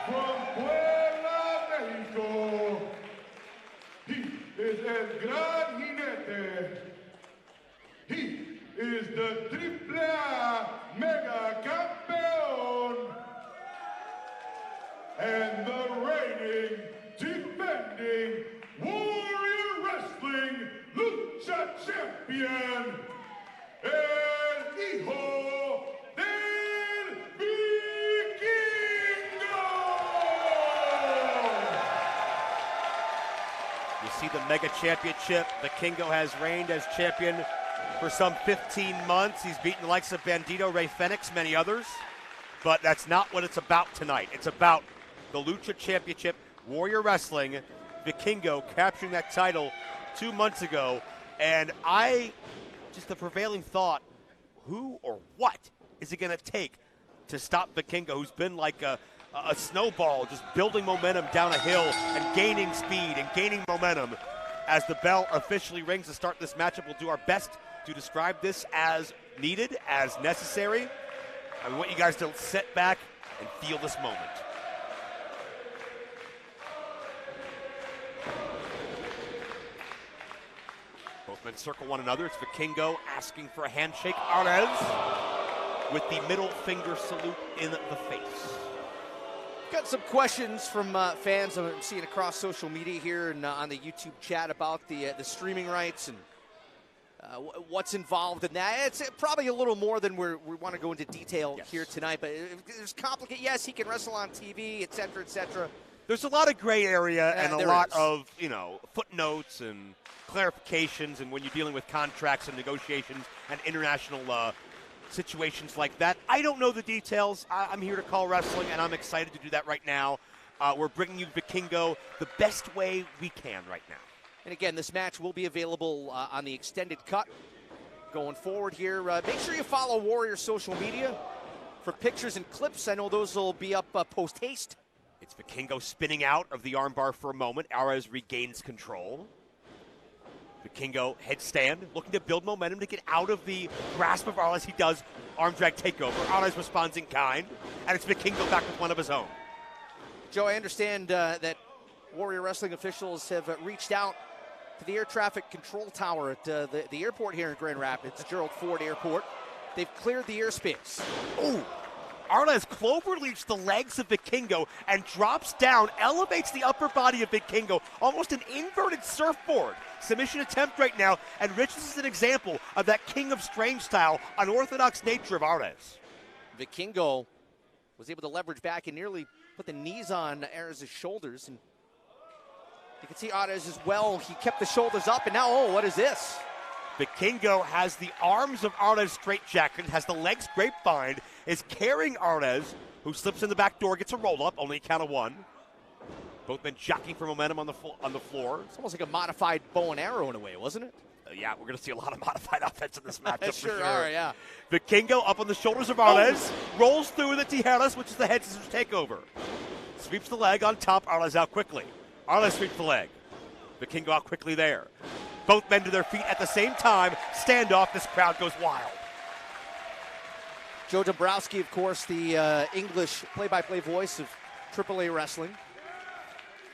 from Puebla, Mexico, he is El Gran Jinete. He is the Triple A Mega Campeón and the reigning, defending Warrior Wrestling Lucha Champion, El Hijo Del Vikingo! You see the Mega Championship. Vikingo has reigned as champion for some 15 months. He's beaten the likes of Bandito, Rey Fenix, many others. But that's not what it's about tonight. It's about the Lucha Championship, Warrior Wrestling, Vikingo capturing that title 2 months ago. And just the prevailing thought, who or what is it going to take to stop Vikingo, who's been like a snowball, just building momentum down a hill and gaining speed and gaining momentum. As the bell officially rings to start this matchup, we'll do our best to describe this as needed, as necessary. I want you guys to sit back and feel this moment. Both men circle one another. It's Vikingo asking for a handshake. Arez with the middle finger salute in the face. Got some questions from fans I'm seeing across social media here and on the YouTube chat about the streaming rights and what's involved in that. It's probably a little more than we want to go into detail here tonight, but it's complicated. Yes, he can wrestle on TV, et cetera, et cetera. There's a lot of gray area and a lot is. of, footnotes and clarifications, and when you're dealing with contracts and negotiations and international situations like that. I don't know the details. I'm here to call wrestling, and I'm excited to do that right now. We're bringing you Vikingo the best way we can right now. And again, this match will be available on the extended cut going forward here. Make sure you follow Warrior social media for pictures and clips. I know those will be up post-haste. It's Vikingo spinning out of the armbar for a moment. Arez regains control. Vikingo headstand, looking to build momentum to get out of the grasp of Arez. He does arm drag takeover. Arez responds in kind, and it's Vikingo back with one of his own. Joe, I understand that Warrior Wrestling officials have reached out to the air traffic control tower at the airport here in Grand Rapids, Gerald Ford Airport. They've cleared the airspace. Ooh. Arez clover leaps the legs of Vikingo and drops down, elevates the upper body of Vikingo, almost an inverted surfboard. Submission attempt right now, and Rich, this is an example of that King of Strange style, unorthodox nature of Arez. Vikingo was able to leverage back and nearly put the knees on Arez's shoulders, and you can see Arez as well. He kept the shoulders up, and now, what is this? Vikingo has the arms of Arez straitjacketed, has the legs grapevine, is carrying Arez, who slips in the back door, gets a roll-up, only a count of one. Both men jockeying for momentum on the floor. It's almost like a modified bow and arrow in a way, wasn't it? Yeah, we're going to see a lot of modified offense in this matchup for sure. Are, yeah. Vikingo up on the shoulders of Arez, rolls through the tijeras, which is the head scissors takeover. Sweeps the leg on top, Arez out quickly. Arez sweeps the leg. Vikingo out quickly there. Both men to their feet at the same time. Standoff, this crowd goes wild. Joe Dombrowski, of course, the English play-by-play voice of AAA Wrestling.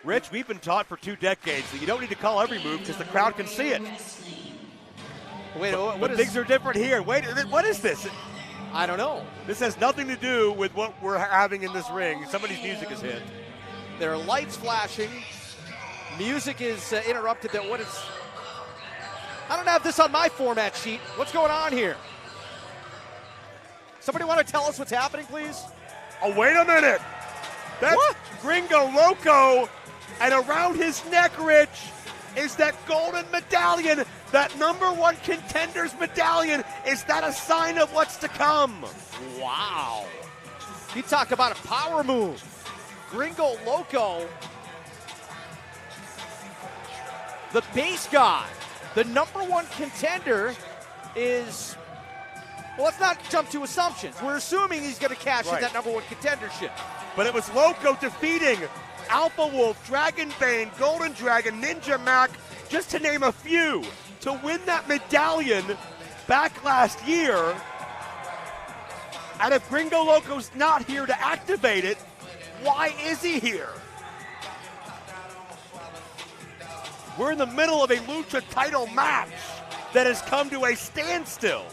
Rich, we've been taught for 2 decades that you don't need to call every move because the crowd can see it. Wait, but things are different here. Wait, what is this? I don't know. This has nothing to do with what we're having in this ring. Somebody's music is hit. There are lights flashing. Music is interrupted. I don't have this on my format sheet. What's going on here? Somebody want to tell us what's happening, please? Oh, wait a minute. That's what? Gringo Loco, and around his neck, Rich, is that golden medallion, that #1 contenders medallion. Is that a sign of what's to come? Wow. You talk about a power move. Gringo Loco, the base guy, the #1 contender is, well, let's not jump to assumptions. We're assuming he's going to cash in that #1 contendership. But it was Loco defeating Alpha Wolf, Dragonbane, Golden Dragon, Ninja Mac, just to name a few, to win that medallion back last year. And if Gringo Loco's not here to activate it, why is he here? We're in the middle of a Lucha title match that has come to a standstill.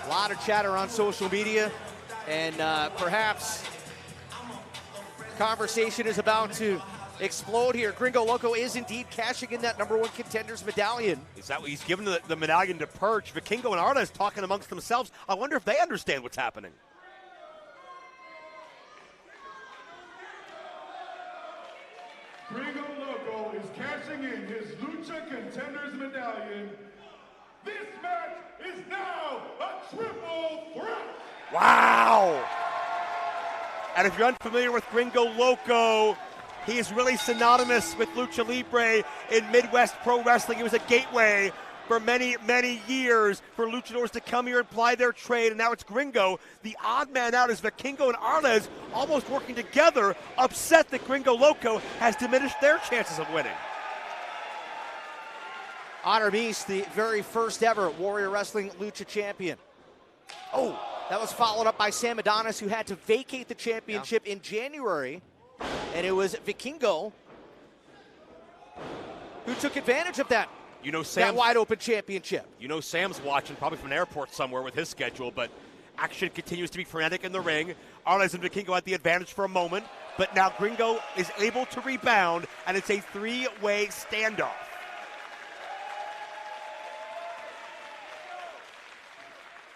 A lot of chatter on social media, and perhaps conversation is about to explode here. Gringo Loco is indeed cashing in that #1 contenders medallion. Is that what he's given the medallion to Perch? Vikingo and Arez talking amongst themselves. I wonder if they understand what's happening. Gringo Loco is cashing in his Lucha Contenders medallion. This match is now a triple threat. Wow! And if you're unfamiliar with Gringo Loco, he is really synonymous with Lucha Libre in Midwest Pro Wrestling. He was a gateway for many, many years for luchadors to come here and ply their trade, and now it's Gringo. The odd man out is Vikingo and Arez almost working together, upset that Gringo Loco has diminished their chances of winning. Honor Beast, the very first ever Warrior Wrestling Lucha champion. Oh, that was followed up by Sam Adonis, who had to vacate the championship in January. And it was Vikingo who took advantage of that. You know, that wide open championship. You know, Sam's watching probably from an airport somewhere with his schedule, but action continues to be frenetic in the ring. Arez and Vikingo had the advantage for a moment. but now Gringo is able to rebound, and it's a three-way standoff.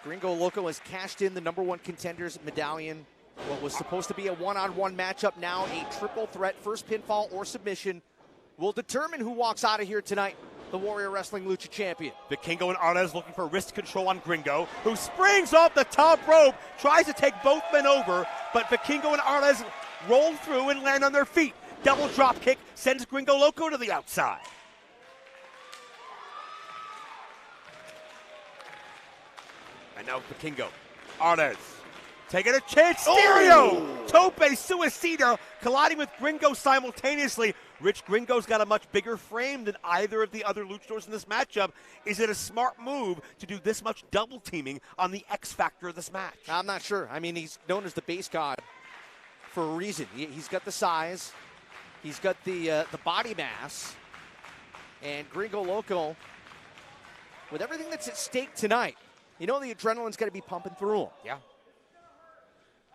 Gringo Loco has cashed in the #1 contenders medallion. What was supposed to be a one-on-one matchup, now a triple threat. First pinfall or submission will determine who walks out of here tonight. The Warrior Wrestling Lucha Champion. Vikingo and Arez looking for wrist control on Gringo, who springs off the top rope, tries to take both men over, but Vikingo and Arez roll through and land on their feet. Double drop kick sends Gringo Loco to the outside. And now Vikingo, Arez, taking a chance, stereo! Tope Suicida colliding with Gringo simultaneously. Rich Gringo's got a much bigger frame than either of the other luchadors in this matchup. Is it a smart move to do this much double teaming on the X factor of this match? I'm not sure. I mean, he's known as the base god for a reason. He's got the size, he's got the body mass, and Gringo Loco, with everything that's at stake tonight, you know the adrenaline's got to be pumping through him. Yeah.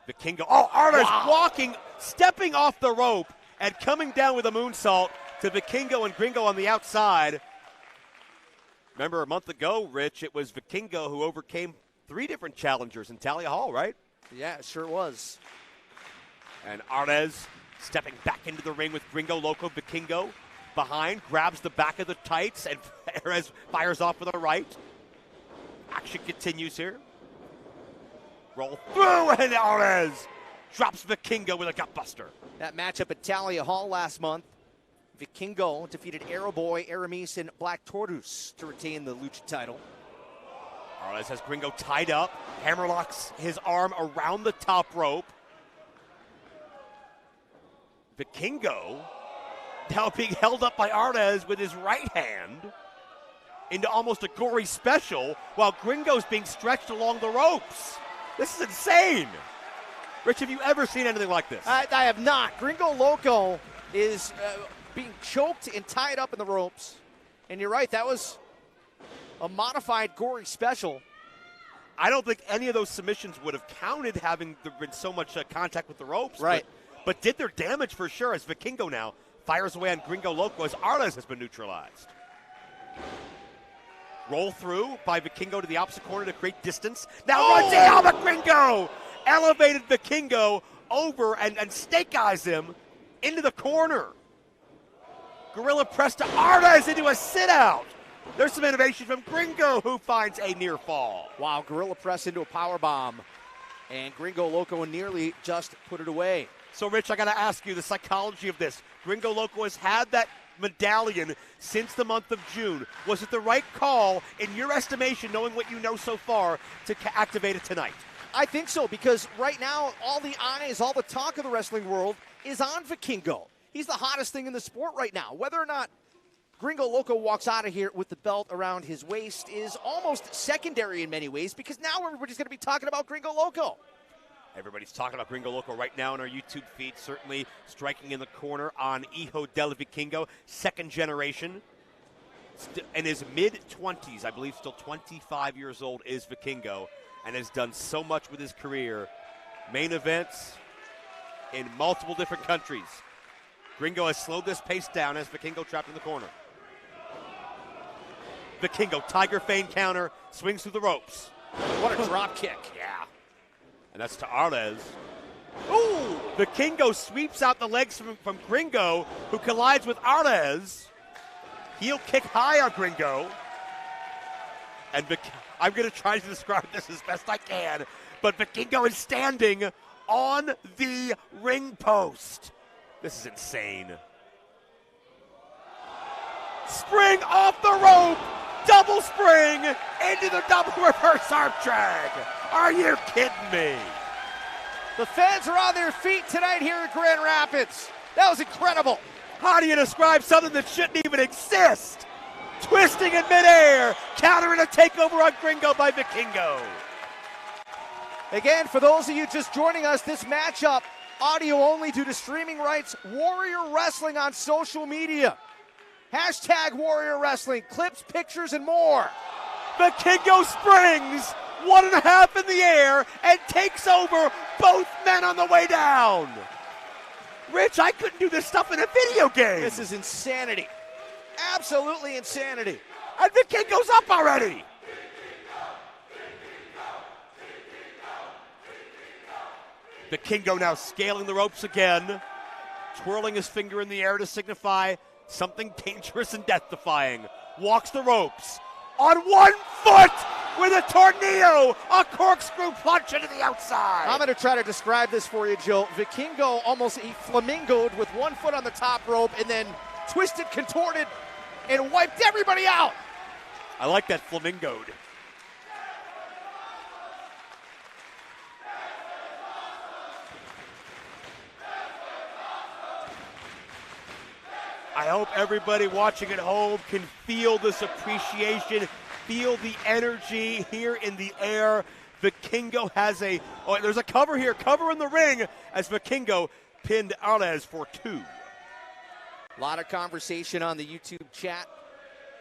Vikingo, Arez walking, stepping off the rope, and coming down with a moonsault to Vikingo and Gringo on the outside. Remember a month ago, Rich, it was Vikingo who overcame 3 different challengers in Talia Hall, right? Yeah, it sure was. And Arez stepping back into the ring with Gringo Loco. Vikingo behind, grabs the back of the tights, and Arez fires off with a right. Action continues here. Roll through, and Arez drops Vikingo with a gutbuster. That matchup at Talia Hall last month, Vikingo defeated Arrow Boy, Aramis, and Black Tortoise to retain the Lucha title. Arez has Gringo tied up, hammerlocks his arm around the top rope. Vikingo now being held up by Arez with his right hand into almost a gory special, while Gringo's being stretched along the ropes. This is insane. Rich, have you ever seen anything like this? I have not. Gringo Loco is being choked and tied up in the ropes. And you're right, that was a modified gory special. I don't think any of those submissions would have counted, having there been so much contact with the ropes. Right. But did their damage for sure, as Vikingo now fires away on Gringo Loco as Arez has been neutralized. Roll through by Vikingo to the opposite corner to create distance. Now runs in, but Gringo elevated Vikingo over and snake eyes him into the corner. Gorilla press to Arez into a sit out. There's some innovation from Gringo, who finds a near fall. Wow, gorilla press into a power bomb. And Gringo Loco nearly just put it away. So, Rich, I got to ask you the psychology of this. Gringo Loco has had that medallion since the month of June. Was it the right call, in your estimation, knowing what you know so far, to activate it tonight? I think so, because right now, all the eyes, all the talk of the wrestling world is on Vikingo. He's the hottest thing in the sport right now. Whether or not Gringo Loco walks out of here with the belt around his waist is almost secondary in many ways, because now everybody's going to be talking about Gringo Loco. Everybody's talking about Gringo Loco right now on our YouTube feed, certainly striking in the corner on Hijo Del Vikingo, second generation. In his mid-20s, I believe still 25 years old, is Vikingo, and has done so much with his career. Main events in multiple different countries. Gringo has slowed this pace down as Vikingo trapped in the corner. Vikingo, Tiger Feint counter, swings through the ropes. What a drop kick. Yeah. And that's to Arez. Ooh! Vikingo sweeps out the legs from Gringo, who collides with Arez. Heel kick high on Gringo. And I'm going to try to describe this as best I can, but Vikingo is standing on the ring post. This is insane. Spring off the rope! Double spring into the double reverse arm drag. Are you kidding me? The fans are on their feet tonight here in Grand Rapids. That was incredible. How do you describe something that shouldn't even exist? Twisting in midair, countering a takeover on Gringo by Vikingo. Again, for those of you just joining us, this matchup, audio only due to streaming rights, Warrior Wrestling on social media. Hashtag Warrior Wrestling, clips, pictures, and more. Vikingo springs 1.5 in the air and takes over both men on the way down. Rich, I couldn't do this stuff in a video game. This is insanity. Absolutely insanity. And Vikingo's up already. Vikingo now scaling the ropes again, twirling his finger in the air to signify something dangerous and death-defying. Walks the ropes on 1 foot with a tornado, a corkscrew punch into the outside. I'm going to try to describe this for you, Joe. Vikingo almost flamingoed with 1 foot on the top rope and then twisted, contorted, and wiped everybody out. I like that flamingoed. I hope everybody watching at home can feel this appreciation, feel the energy here in the air. Vikingo has there's a cover here, cover in the ring as Vikingo pinned Arez for 2. A lot of conversation on the YouTube chat,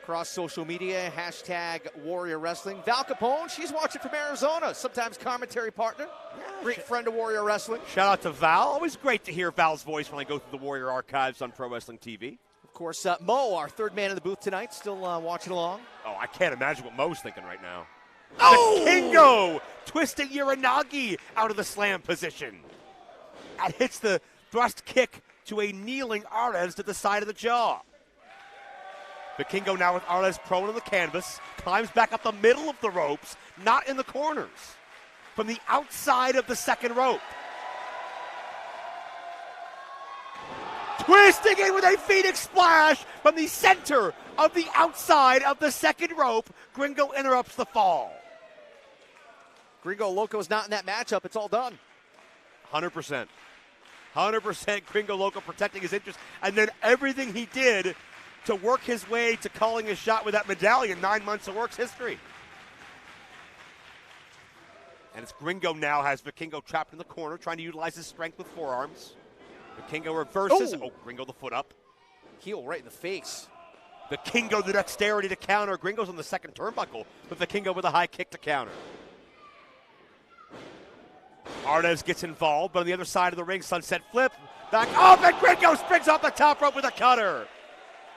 across social media, hashtag Warrior Wrestling. Val Capone, she's watching from Arizona, sometimes commentary partner, great friend of Warrior Wrestling. Shout out to Val. Always great to hear Val's voice when I go through the Warrior archives on Pro Wrestling TV. Of course, Mo, our third man in the booth tonight, still watching along. Oh, I can't imagine what Mo's thinking right now. Oh! Vikingo twisting Uranagi out of the slam position. And hits the thrust kick to a kneeling Arez to the side of the jaw. Vikingo now with Arez prone on the canvas, climbs back up the middle of the ropes, not in the corners, from the outside of the second rope. Twisting in with a Phoenix splash from the center of the outside of the second rope. Gringo interrupts the fall. Gringo Loco's not in that matchup. It's all done. 100%. 100% Gringo Loco protecting his interest. And then everything he did to work his way to calling a shot with that medallion, 9 months of works history. And it's Gringo now has Vikingo trapped in the corner, trying to utilize his strength with forearms. Vikingo reverses. Oh, Gringo the foot up. Heel right in the face. Vikingo the dexterity to counter. Gringo's on the second turnbuckle, but Vikingo with a high kick to counter. Arez gets involved, but on the other side of the ring, sunset flip. Back up, and Gringo springs off the top rope with a cutter.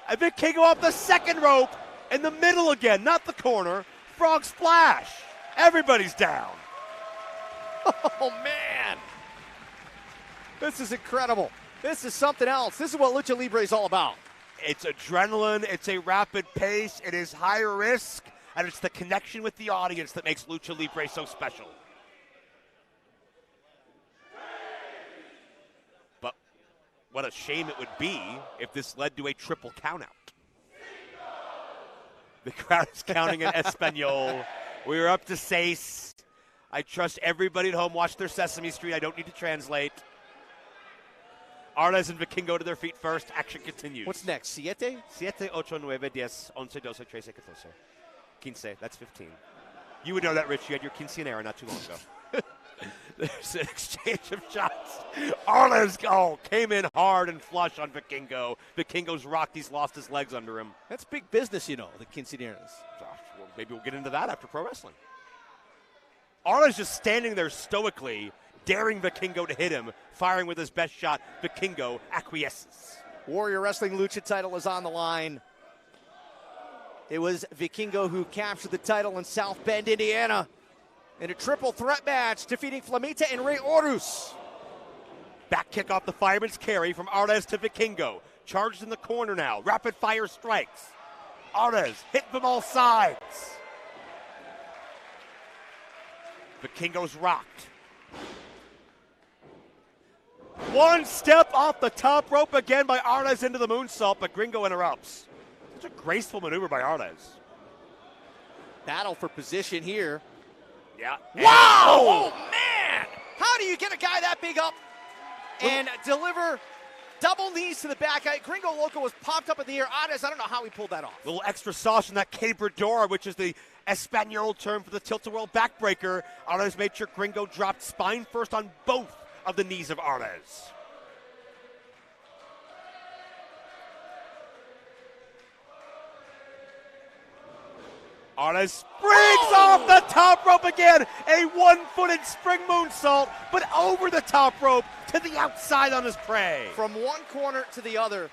And Vikingo off the second rope in the middle again, not the corner. Frog splash. Everybody's down. Oh, man. This is incredible. This is something else. This is what Lucha Libre is all about. It's adrenaline. It's a rapid pace. It is higher risk. And it's the connection with the audience that makes Lucha Libre so special. But what a shame it would be if this led to a triple countout. The crowd is counting in Espanol. We're up to 6. I trust everybody at home watch their Sesame Street. I don't need to translate. Arez and Vikingo to their feet first. Action continues. What's next? 7? 7, 8, 9, 10, 11, 12, 13, 14. 15. That's 15. You would know that, Rich. You had your quinceanera not too long ago. There's an exchange of shots. Arez came in hard and flush on Vikingo. Vikingo's rocked. He's lost his legs under him. That's big business, you know, the quinceaneras. Well, maybe we'll get into that after pro wrestling. Arez just standing there stoically, daring Vikingo to hit him, firing with his best shot. Vikingo acquiesces. Warrior Wrestling Lucha title is on the line. It was Vikingo who captured the title in South Bend, Indiana, in a triple threat match, defeating Flamita and Rey Horus. Back kick off the fireman's carry from Arez to Vikingo. Charged in the corner now. Rapid fire strikes. Arez hit from all sides. Vikingo's rocked. One step off the top rope again by Arez into the moonsault, but Gringo interrupts. Such a graceful maneuver by Arez. Battle for position here. Yeah. Wow! Oh, man! How do you get a guy that big up and deliver double knees to the back? Gringo Loco was popped up in the air. Arez, I don't know how he pulled that off. A little extra sauce in that quebradora, which is the Espanol term for the tilt-a-whirl backbreaker. Arez made sure Gringo dropped spine first on both of the knees of Arez. Arez springs off the top rope again. A one-footed spring moonsault, but over the top rope to the outside on his prey. From one corner to the other,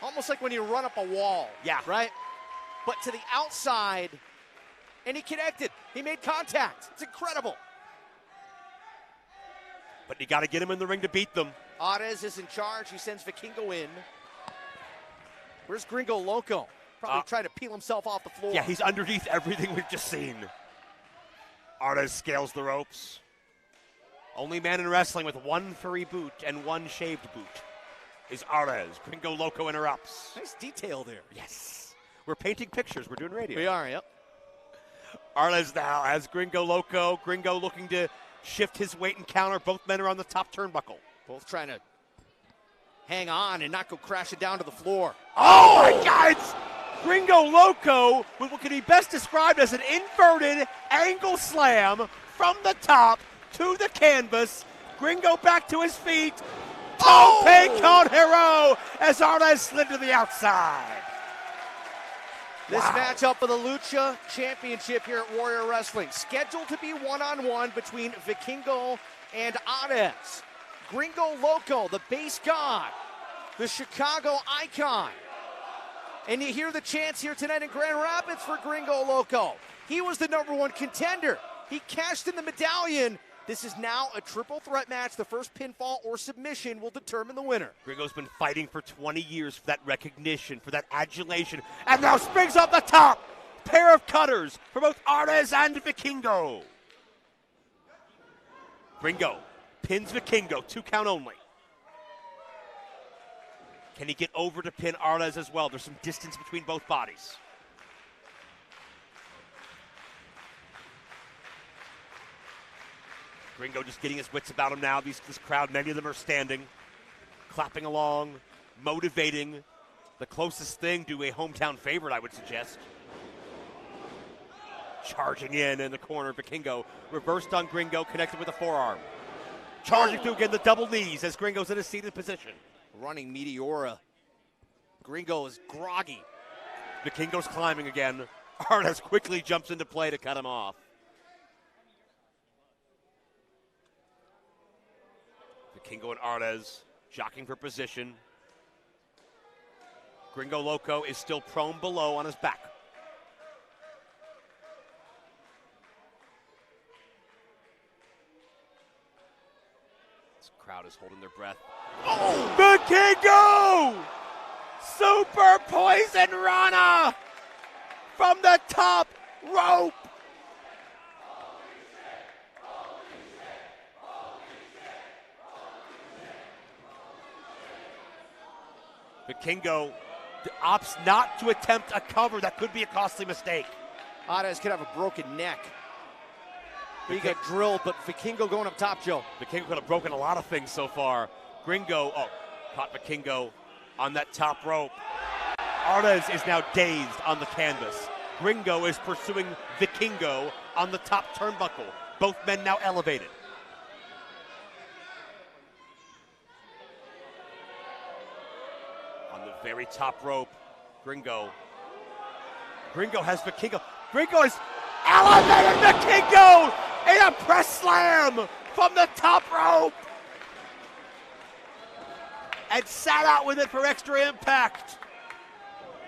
almost like when you run up a wall. Yeah. Right? But to the outside, and he connected. He made contact. It's incredible. But you got to get him in the ring to beat them. Arez is in charge. He sends Vikingo in. Where's Gringo Loco? Probably trying to peel himself off the floor. Yeah, he's underneath everything we've just seen. Arez scales the ropes. Only man in wrestling with one furry boot and one shaved boot is Arez. Gringo Loco interrupts. Nice detail there. Yes. We're painting pictures. We're doing radio. We are, yep. Arez now has Gringo Loco. Gringo looking to shift his weight and counter. Both men are on the top turnbuckle. Both trying to hang on and not go crashing down to the floor. Oh my God! It's Gringo Loco with what can be best described as an inverted angle slam from the top to the canvas. Gringo back to his feet. Tope con hero as Arez slid to the outside. This matchup for the Lucha Championship here at Warrior Wrestling, scheduled to be one-on-one between Vikingo and Arez. Gringo Loco, the base god, the Chicago icon. And you hear the chants here tonight in Grand Rapids for Gringo Loco. He was the #1 contender. He cashed in the medallion. This is now a triple threat match. The first pinfall or submission will determine the winner. Gringo's been fighting for 20 years for that recognition, for that adulation, and now springs off the top. Pair of cutters for both Arez and Vikingo. Gringo pins Vikingo, 2 count only. Can he get over to pin Arez as well? There's some distance between both bodies. Gringo just getting his wits about him now. This crowd, many of them are standing, clapping along, motivating. The closest thing to a hometown favorite, I would suggest. Charging in the corner, Vikingo reversed on Gringo, connected with a forearm. Charging through again, the double knees as Gringo's in a seated position. Running Meteora. Gringo is groggy. Vikingo's climbing again. Arez quickly jumps into play to cut him off. Vikingo and Arez jockeying for position. Gringo Loco is still prone below on his back. This crowd is holding their breath. Oh! Vikingo! Super Poison Rana from the top rope. Vikingo opts not to attempt a cover. That could be a costly mistake. Arez could have a broken neck. He got drilled, but Vikingo going up top, Joe. Vikingo could have broken a lot of things so far. Gringo, caught Vikingo on that top rope. Arez is now dazed on the canvas. Gringo is pursuing Vikingo on the top turnbuckle. Both men now elevated. On the very top rope, Gringo has Vikingo. Gringo is elevated Vikingo in a press slam from the top rope. And sat out with it for extra impact.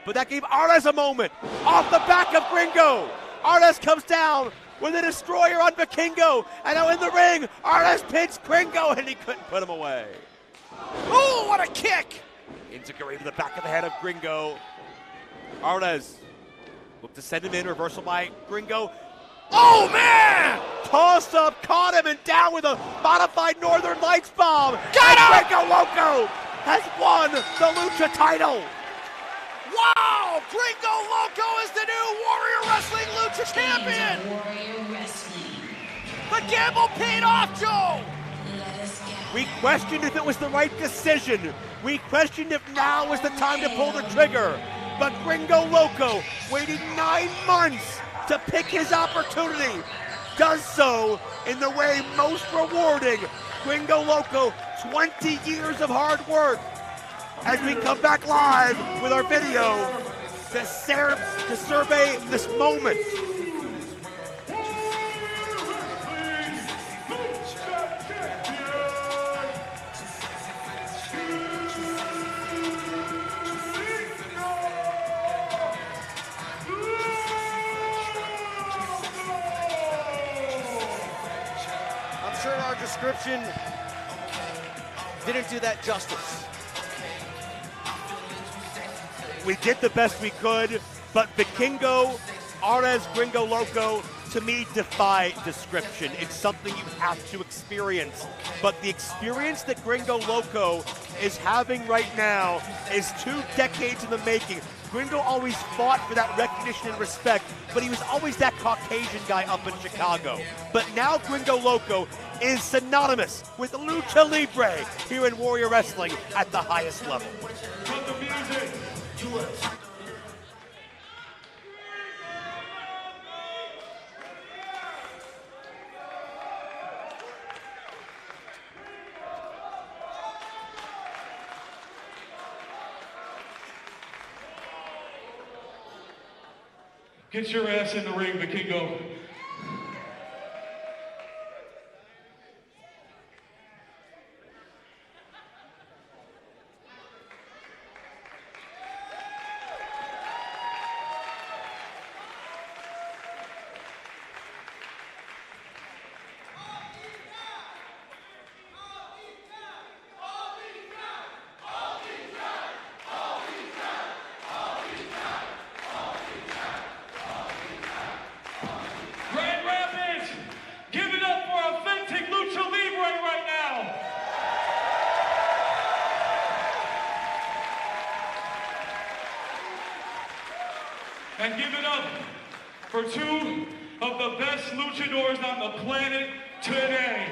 But that gave Arez a moment. Off the back of Gringo. Arez comes down with a destroyer on Vikingo. And now in the ring, Arez pins Gringo, and he couldn't put him away. Oh, what a kick! Integrated to the back of the head of Gringo. Arez looked to send him in, reversal by Gringo. Oh, man! Toss up, caught him, and down with a modified Northern Lights bomb. Got him! Gringo Loco has won the Lucha title. Wow! Gringo Loco is the new Warrior Wrestling Lucha Champion! Warrior Wrestling. The gamble paid off, Joe! Let us go. We questioned if it was the right decision. We questioned if now was the time to pull the trigger. But Gringo Loco, waiting 9 months to pick his opportunity, does so in the way most rewarding. Gringo Loco, 20 years of hard work. As we come back live with our video to survey this moment. I'm sure our description didn't do that justice. We did the best we could, but Vikingo, Arez, Gringo Loco, to me, defy description. It's something you have to experience. But the experience that Gringo Loco is having right now is 2 decades in the making. Gringo always fought for that recognition and respect, but he was always that Caucasian guy up in Chicago. But now Gringo Loco is synonymous with Lucha Libre here in Warrior Wrestling at the highest level. Cut the music. Get your ass in the ring, Vikingo. And give it up for 2 of the best luchadors on the planet today.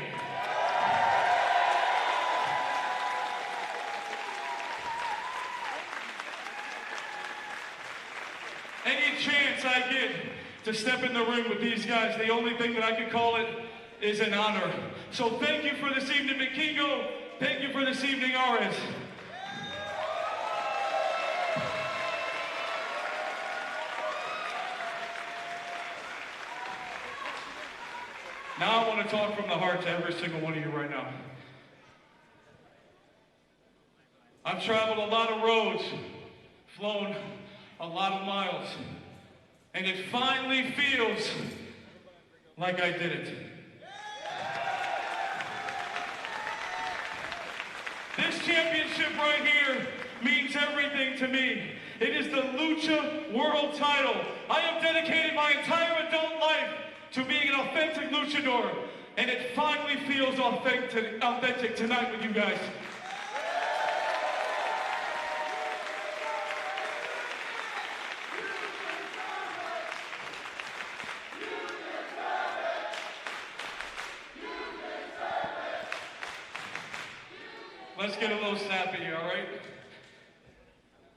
Any chance I get to step in the ring with these guys, the only thing that I can call it is an honor. So thank you for this evening, Vikingo. Thank you for this evening, Arez. Now I want to talk from the heart to every single one of you right now. I've traveled a lot of roads, flown a lot of miles, and it finally feels like I did it. This championship right here means everything to me. It is the Lucha World title. I have dedicated my entire adult life to being an authentic luchador, and it finally feels authentic tonight with you guys. Let's get a little snappy here, all right?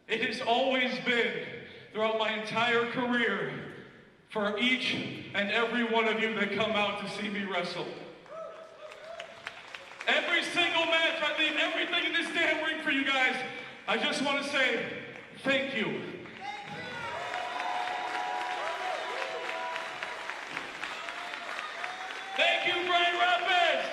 It has always been, throughout my entire career, for each and every one of you that come out to see me wrestle. Every single match, I leave everything in this damn ring for you guys. I just want to say thank you. Thank you, Grand Rapids!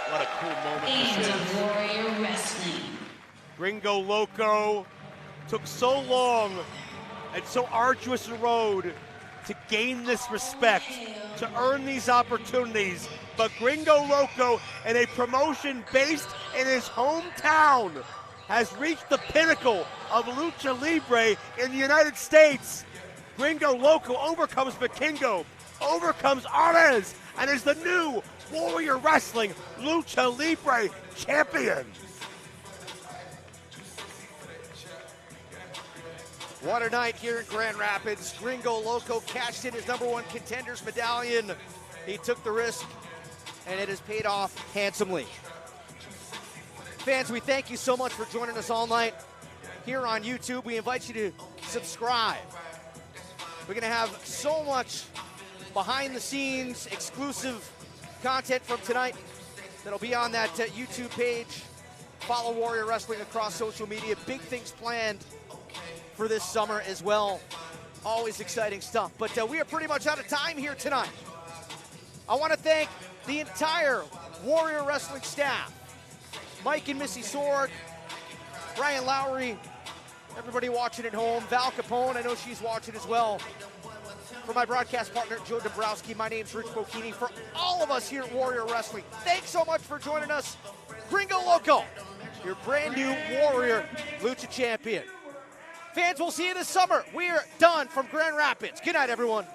What a cool moment Fans this of is. Warrior Wrestling. Gringo Loco took so long and so arduous a road to gain this respect, to earn these opportunities. But Gringo Loco, in a promotion based in his hometown, has reached the pinnacle of Lucha Libre in the United States. Gringo Loco overcomes Vikingo, overcomes Arez, and is the new Warrior Wrestling Lucha Libre champion. What a night here in Grand Rapids. Gringo Loco cashed in his #1 contenders medallion. He took the risk, and it has paid off handsomely. Fans, we thank you so much for joining us all night here on YouTube. We invite you to subscribe. We're gonna have so much behind the scenes, exclusive content from tonight that'll be on that YouTube page. Follow Warrior Wrestling across social media. Big things planned for this summer as well. Always exciting stuff. But we are pretty much out of time here tonight. I want to thank the entire Warrior Wrestling staff. Mike and Missy Sorg, Brian Lowry, everybody watching at home, Val Capone, I know she's watching as well. For my broadcast partner, Joe Dombrowski, my name's Rich Bocchini. For all of us here at Warrior Wrestling, thanks so much for joining us. Gringo Loco, your brand new Warrior Lucha champion. Fans, we'll see you this summer. We're done from Grand Rapids. Good night, everyone.